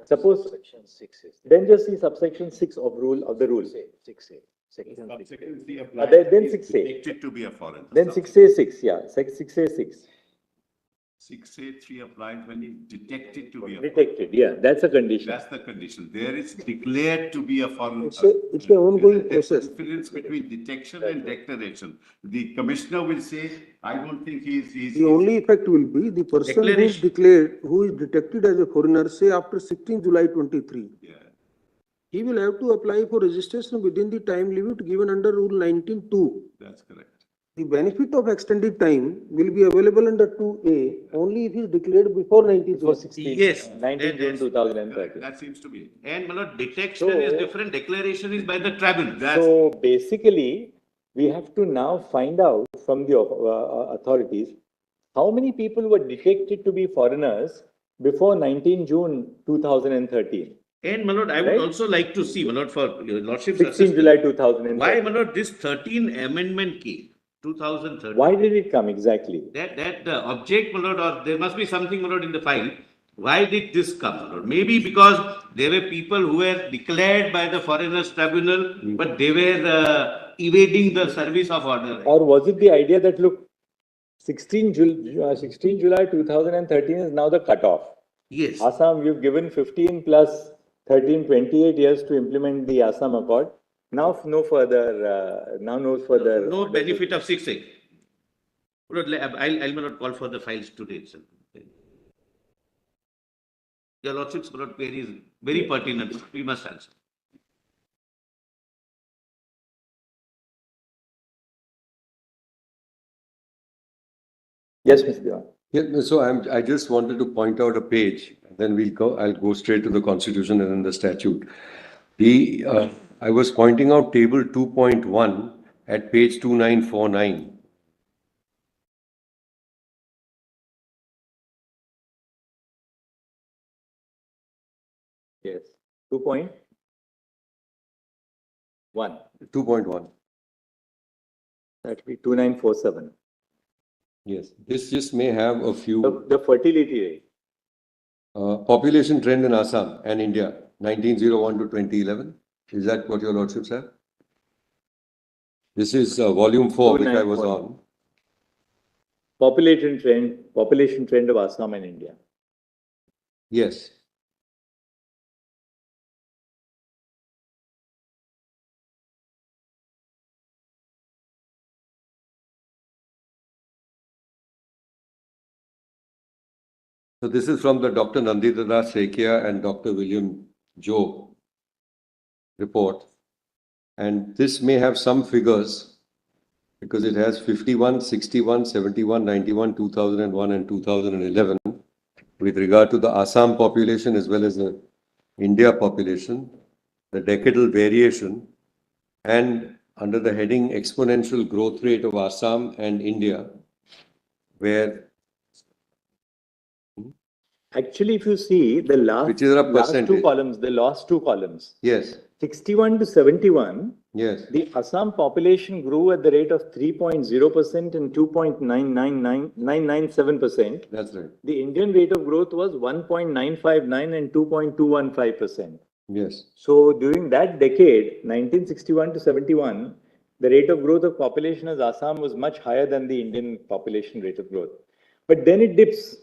A: Suppose,
H: Section 6 is.
A: then just see subsection 6 of the rule.
H: 6A. Section 6A.
F: Subsection C
A: Then
F: applies.
A: 6A.
F: Detected to be a foreigner.
A: Then 6A 6, yeah, 6A 6.
F: 6A3 applies when he's detected to be a foreigner.
A: Detected, yeah, that's a condition.
F: That's the condition. There is declared to be a foreigner.
G: It's an ongoing
F: There's a
G: process.
F: difference between detection and declaration. The commissioner will say, I don't think he's
G: The only effect will be the person who is
E: Declaration.
G: declared, who is detected as a foreigner, say after 16 July 23.
F: Yeah.
G: He will have to apply for registration within the time limit given under Rule 19.2.
F: That's correct.
G: The benefit of extended time will be available under 2A only if he is declared before 19
A: Before
G: July.
A: 16,
E: Yes,
A: 19 June
E: that's-
A: 2013.
F: That seems to be it.
E: And my lord, detection is
A: So-
E: different, declaration is by the tribunal.
A: So basically, we have to now find out from the authorities how many people were detected to be foreigners before 19 June 2013.
E: And my lord, I would
A: Right?
E: also like to see, my lord, for your lordship's
A: 16
E: assistance,
A: July 2013.
E: why, my lord, this 13 amendment came, 2013.
A: Why did it come exactly?
E: That object, my lord, or there must be something, my lord, in the file. Why did this come, my lord? Maybe because there were people who were declared by the Foreigners Tribunal, but they were evading the service of order.
A: Or was it the idea that, look, 16 July 2013 is now the cutoff.
E: Yes.
A: Assam, we've given 15 plus 13, 28 years to implement the Assam Accord. Now no further.
E: No benefit of 6A. Lord, I'll not call for the files today itself. Your lordship's query is very pertinent. We must answer.
A: Yes, Mr. Dewan.
C: Yeah, so I just wanted to point out a page, then I'll go straight to the constitution and then the statute. I was pointing out table 2.1 at page 2949.
A: Yes. 2.1.
C: 2.1.
A: That would be 2947.
C: Yes, this just may have a few
A: The fertility rate.
C: population trend in Assam and India, 1901 to 2011. Is that what your lordships have? This is volume 4, which I was on.
A: Population trend of Assam and India.
C: Yes. So this is from the Dr. Nanditala Sekia and Dr. William Joe report. And this may have some figures because it has 51, 61, 71, 91, 2001 and 2011 with regard to the Assam population as well as the India population, the decadal variation, and under the heading exponential growth rate of Assam and India, where
A: Actually, if you see the
C: which is a
A: last two
C: percentage.
A: columns, the last two columns,
C: Yes,
A: 61 to 71,
C: yes,
A: the Assam population grew at the rate of 3.0% and 2.997%.
C: that's right.
A: The Indian rate of growth was 1.959 and 2.215%.
C: Yes,
A: So during that decade, 1961 to 71, the rate of growth of population as Assam was much higher than the Indian population rate of growth. But then it dips.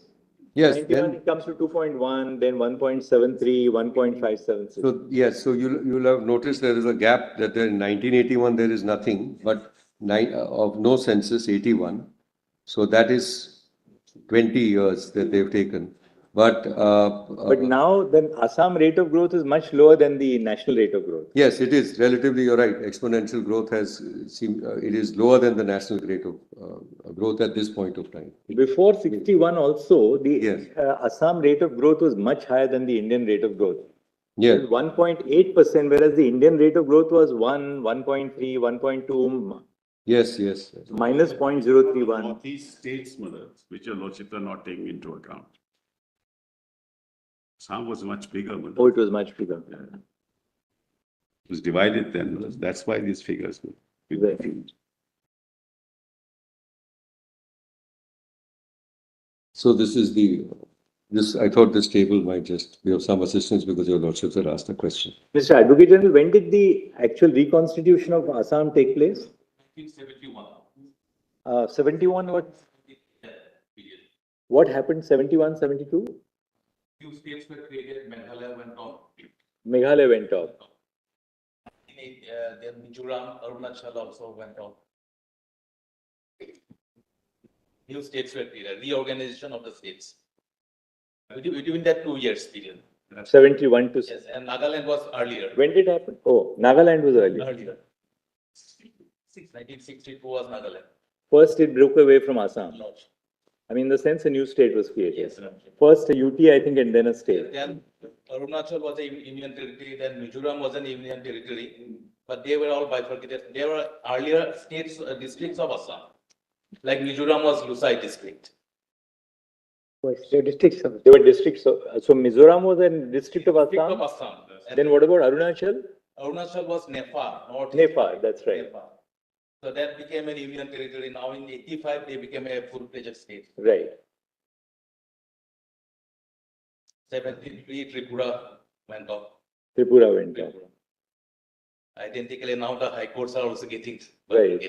C: yes,
A: 91
C: then,
A: it comes to 2.1, then 1.73, 1.576.
C: so yes, so you'll have noticed there is a gap that in 1981 there is nothing, but of no census 81. So that is 20 years that they've taken. But
A: But now the Assam rate of growth is much lower than the national rate of growth.
C: yes, it is relatively, you're right. Exponential growth has it is lower than the national rate of growth at this point of time.
A: Before 61 also, the
C: Yes.
A: Assam rate of growth was much higher than the Indian rate of growth.
C: Yes,
A: It was 1.8%, whereas the Indian rate of growth was 1, 1.3, 1.2,
C: yes, yes.
A: minus 0.031.
H: Northeast states, Mother, which your lordship are not taking into account. Assam was much bigger, Mother.
A: Oh, it was much bigger.
H: It was divided then, Mother. That's why these figures were
A: Right.
H: confused.
C: So this is I thought this table might just be of some assistance because your lordships had asked a question.
A: Mr. Advocate General, when did the actual reconstitution of Assam take place?
E: 1971.
A: 71, what happened 71, 72?
E: Few states were created, Meghalaya went off.
A: Meghalaya went off.
E: Then Mizoram, Arunachal also went off. New states were created, reorganization of the states. Within that 2 years period.
A: 71 to...
E: Yes, and Nagaland was earlier.
A: When did it happen? Oh, Nagaland was early.
E: Earlier. 1962 was Nagaland.
A: First, it broke away from Assam. I mean, in the sense a new state was created.
E: Yes.
A: First a UT, I think, and then a state.
E: Then Arunachal was a union territory, then Mizoram was an union territory, but they were all bifurcated. They were earlier states, districts of Assam. Like Mizoram was Lusai district.
A: They were districts. They were districts. So Mizoram was a district of
E: District
A: Assam.
E: of Assam.
A: Then what about Arunachal?
E: Arunachal was Nepal, North.
A: Nepal, that's right.
E: Nepal. So that became a union territory. Now in 85, they became a full-fledged state.
A: Right.
E: 73, Tripura went off.
A: Tripura went off.
E: Identically, now the high courts are also getting.
A: Right.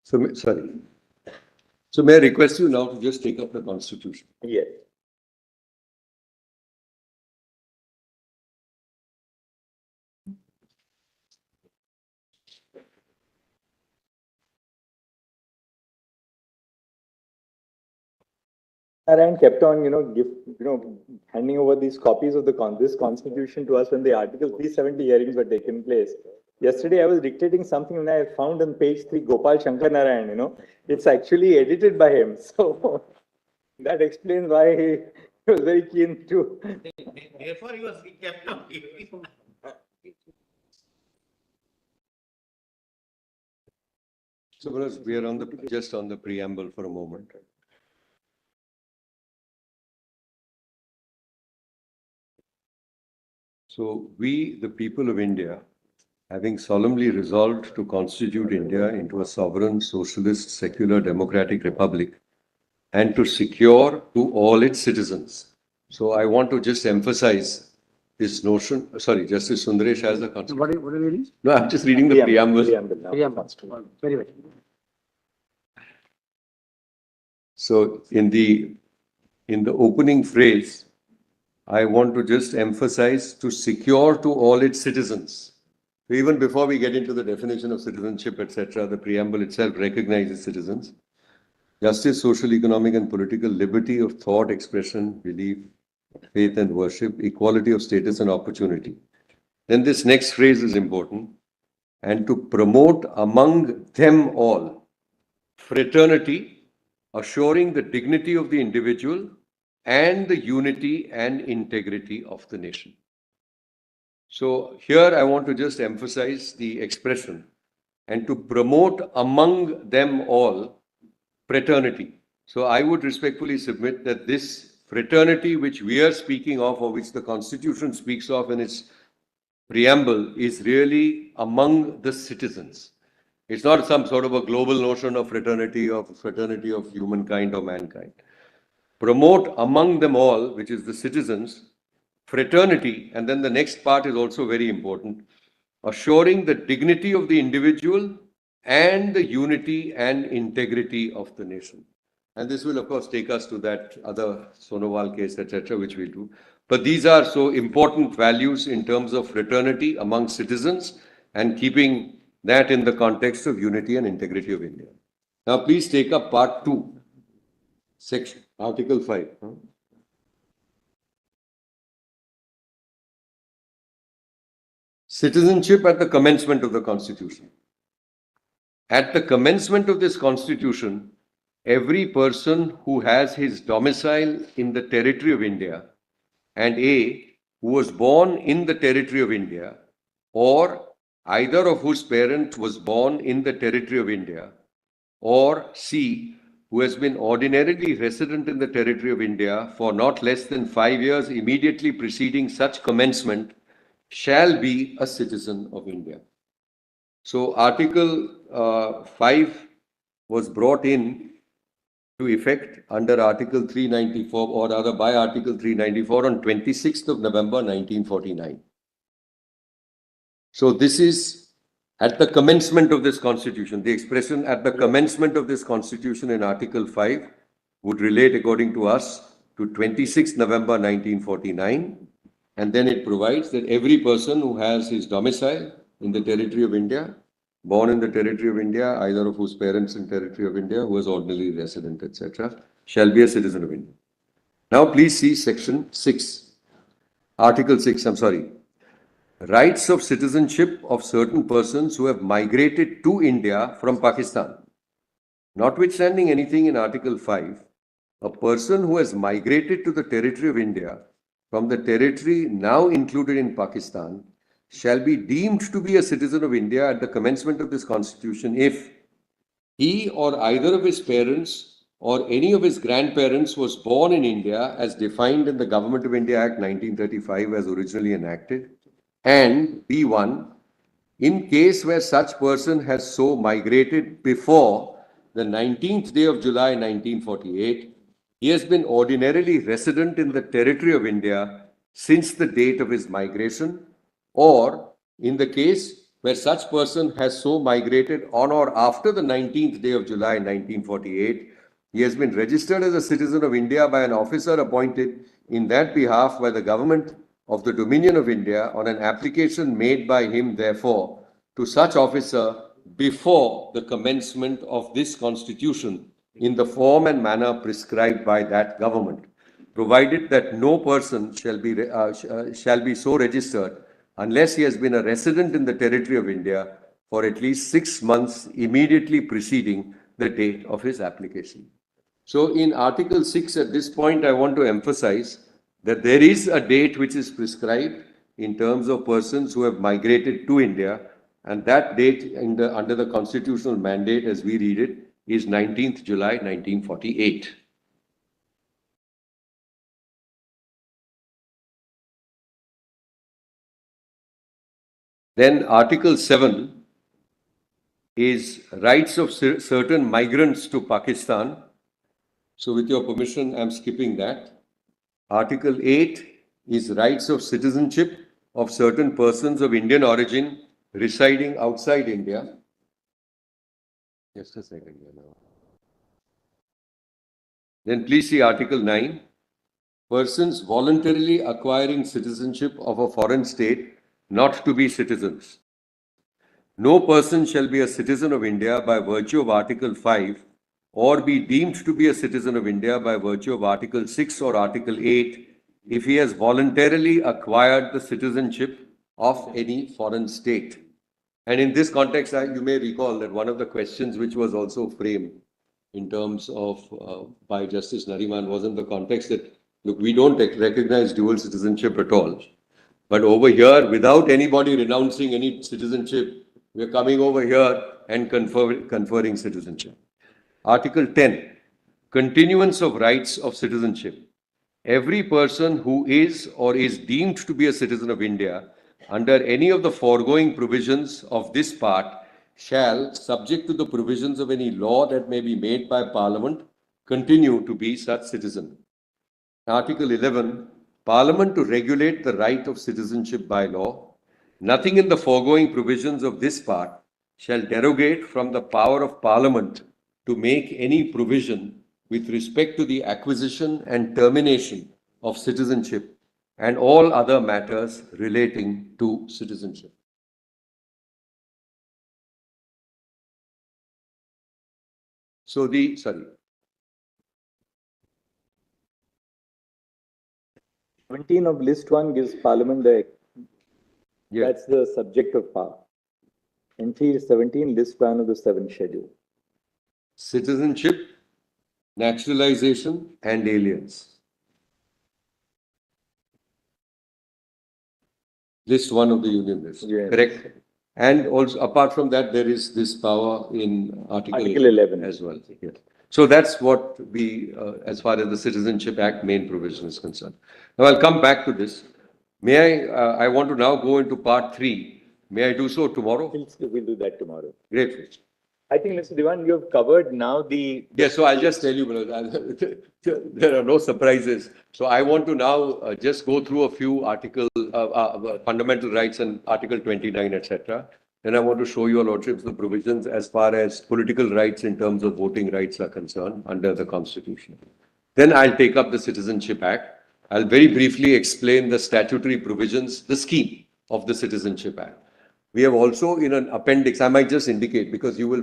C: So, sorry. So may I request you now to just take up the constitution?
A: Yes. Narayan kept on, handing over these copies of this constitution to us when the Article 370 hearings were taking place. Yesterday, I was dictating something and I found on page 3 Gopal Shankar Narayan, it's actually edited by him. So that explains why he was very keen to.
E: Therefore, he kept on.
C: So we are just on the preamble for a moment. So we, the people of India, having solemnly resolved to constitute India into a sovereign, socialist, secular, democratic republic, and to secure to all its citizens. So I want to just emphasize this notion. Sorry, Justice Sundaresh has the constitution.
D: What are you reading?
C: No, I'm just reading the preamble.
D: Preamble. Very well.
C: So in the opening phrase, I want to just emphasize to secure to all its citizens. So even before we get into the definition of citizenship, etc., the preamble itself recognizes citizens. Justice, social, economic, and political liberty of thought, expression, belief, faith, and worship, equality of status and opportunity. Then this next phrase is important. And to promote among them all fraternity, assuring the dignity of the individual and the unity and integrity of the nation. So here I want to just emphasize the expression and to promote among them all fraternity. So I would respectfully submit that this fraternity which we are speaking of, or which the Constitution speaks of in its preamble, is really among the citizens. It's not some sort of a global notion of fraternity of humankind or mankind. Promote among them all, which is the citizens, fraternity, and then the next part is also very important, assuring the dignity of the individual and the unity and integrity of the nation. And this will, of course, take us to that other Sonowal case, etc., which we'll do. But these are so important values in terms of fraternity among citizens and keeping that in the context of unity and integrity of India. Now, please take up part 2, section, Article 5. Citizenship at the commencement of the Constitution. At the commencement of this Constitution, every person who has his domicile in the territory of India and A, who was born in the territory of India, or either of whose parents was born in the territory of India, or C, who has been ordinarily resident in the territory of India for not less than 5 years immediately preceding such commencement, shall be a citizen of India. So Article 5 was brought in to effect under Article 394, or rather by Article 394 on 26th of November 1949. So this is at the commencement of this Constitution. The expression at the commencement of this Constitution in Article 5 would relate, according to us, to 26th November 1949. And then it provides that every person who has his domicile in the territory of India, born in the territory of India, either of whose parents in territory of India, who is ordinarily resident, etc., shall be a citizen of India. Now please see section 6, Article 6, Rights of citizenship of certain persons who have migrated to India from Pakistan. Notwithstanding anything in Article 5, a person who has migrated to the territory of India from the territory now included in Pakistan shall be deemed to be a citizen of India at the commencement of this Constitution if he or either of his parents or any of his grandparents was born in India as defined in the Government of India Act 1935 as originally enacted, and B1, in case where such person has so migrated before the 19th day of July 1948, he has been ordinarily resident in the territory of India since the date of his migration, or in the case where such person has so migrated on or after the 19th day of July 1948, he has been registered as a citizen of India by an officer appointed in that behalf by the government of the Dominion of India on an application made by him, therefore, to such officer before the commencement of this Constitution in the form and manner prescribed by that government, provided that no person shall be so registered unless he has been a resident in the territory of India for at least 6 months immediately preceding the date of his application. So in Article 6 at this point, I want to emphasize that there is a date which is prescribed in terms of persons who have migrated to India, and that date under the constitutional mandate as we read it is 19th July 1948. Then Article 7 is rights of certain migrants to Pakistan. So with your permission, I'm skipping that. Article 8 is rights of citizenship of certain persons of Indian origin residing outside India. Just a second here now. Then please see Article 9. Persons voluntarily acquiring citizenship of a foreign state not to be citizens. no person shall be a citizen of India by virtue of Article 5 or be deemed to be a citizen of India by virtue of Article 6 or Article 8 if he has voluntarily acquired the citizenship of any foreign state. And in this context, you may recall that one of the questions which was also framed in terms of by Justice Nariman was in the context that, look, we don't recognize dual citizenship at all. But over here, without anybody renouncing any citizenship, we are coming over here and conferring citizenship. Article 10, continuance of rights of citizenship. Every person who is or is deemed to be a citizen of India under any of the foregoing provisions of this part shall, subject to the provisions of any law that may be made by Parliament, continue to be such citizen. Article 11, Parliament to regulate the right of citizenship by law. Nothing in the foregoing provisions of this part shall derogate from the power of Parliament to make any provision with respect to the acquisition and termination of citizenship and all other matters relating to citizenship. So
A: 17 of list 1 gives Parliament that's the subject of power. Entry 17, list 1 of the 7th schedule.
C: Citizenship, naturalization and aliens. List 1 of the Union list,
A: yes.
C: Correct? And also, apart from that, there is this power in Article
A: 11
C: as well. Yes. So that's what we, as far as the Citizenship Act main provision is concerned. Now I'll come back to this. May I want to now go into part 3. May I do so tomorrow?
A: We'll do that tomorrow.
C: Great.
A: I think, Mr. Diwan, you have covered now the...
C: Yes, so I'll just tell you, there are no surprises. So I want to now just go through a few articles, fundamental rights and Article 29, etc. Then I want to show your lordships the provisions as far as political rights in terms of voting rights are concerned under the Constitution. Then I'll take up the Citizenship Act. I'll very briefly explain the statutory provisions, the scheme of the Citizenship Act. We have also in an appendix, I might just indicate, because you will,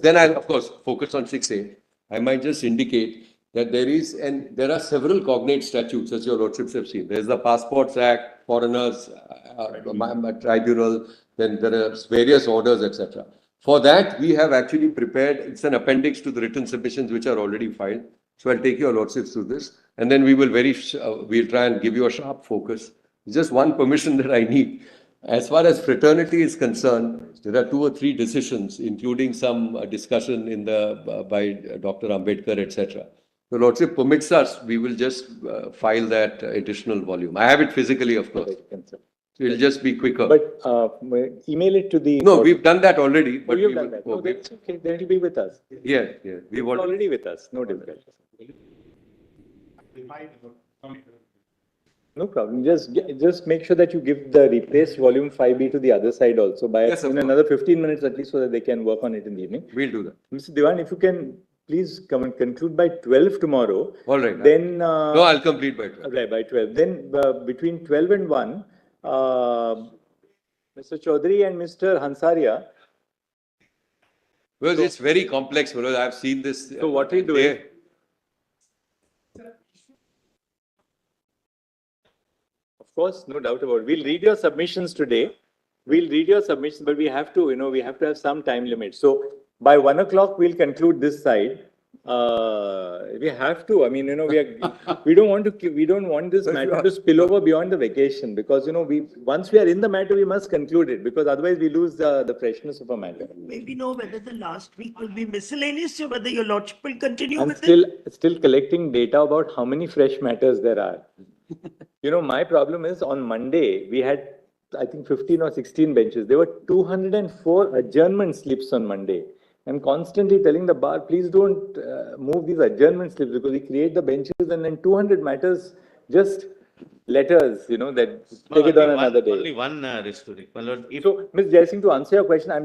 C: then I'll of course focus on 6A. I might just indicate that there are several cognate statutes, as your lordships have seen. There's the Passports Act, Foreigners Tribunal, then there are various orders, etc. For that, we have actually prepared, it's an appendix to the written submissions which are already filed. So I'll take your lordships through this, and then we'll try and give you a sharp focus. Just one permission that I need. As far as fraternity is concerned, there are 2 or 3 decisions, including some discussion in by Dr. Ambedkar, etc. The Lordship permits us, we will just file that additional volume. I have it physically, of course. So it'll just be quicker.
A: But email it to the...
C: No, we've done that already. But
A: you've done that. No, that's okay. Then it'll be with us.
C: Yeah.
A: We've already with us. No difficulty. No problem. Just make sure that you give the replaced volume 5B to the other side also by in another 15 minutes at least, so that they can work on it in the evening.
C: We'll do that.
A: Mr. Diwan, if you can please come and conclude by 12 tomorrow.
C: All right.
A: Then
C: no, I'll complete by 12.
A: Right, by 12. Then between 12 and 1, Mr. Chaudhary and Mr. Hansaria.
C: Well, it's very complex, because I've seen this.
A: So what are you doing? Of course, no doubt about it. We'll read your submissions today. We'll read your submissions, but we have to, we have to have some time limit. So by 1 o'clock, we'll conclude this side. We have to. I mean, we don't want this matter to spill over beyond the vacation, because once we are in the matter, we must conclude it, because otherwise we lose the freshness of a matter.
I: Maybe know whether the last week will be miscellaneous, or whether your lordship will continue with it.
A: I'm still collecting data about how many fresh matters there are. My problem is on Monday, we had, I think, 15 or 16 benches. There were 204 adjournment slips on Monday. I'm constantly telling the bar, please don't move these adjournment slips, because we create the benches and then 200 matters, just letters, that take it on another day.
E: Only one restoring.
A: So, Ms. Jaising, to answer your question, I'm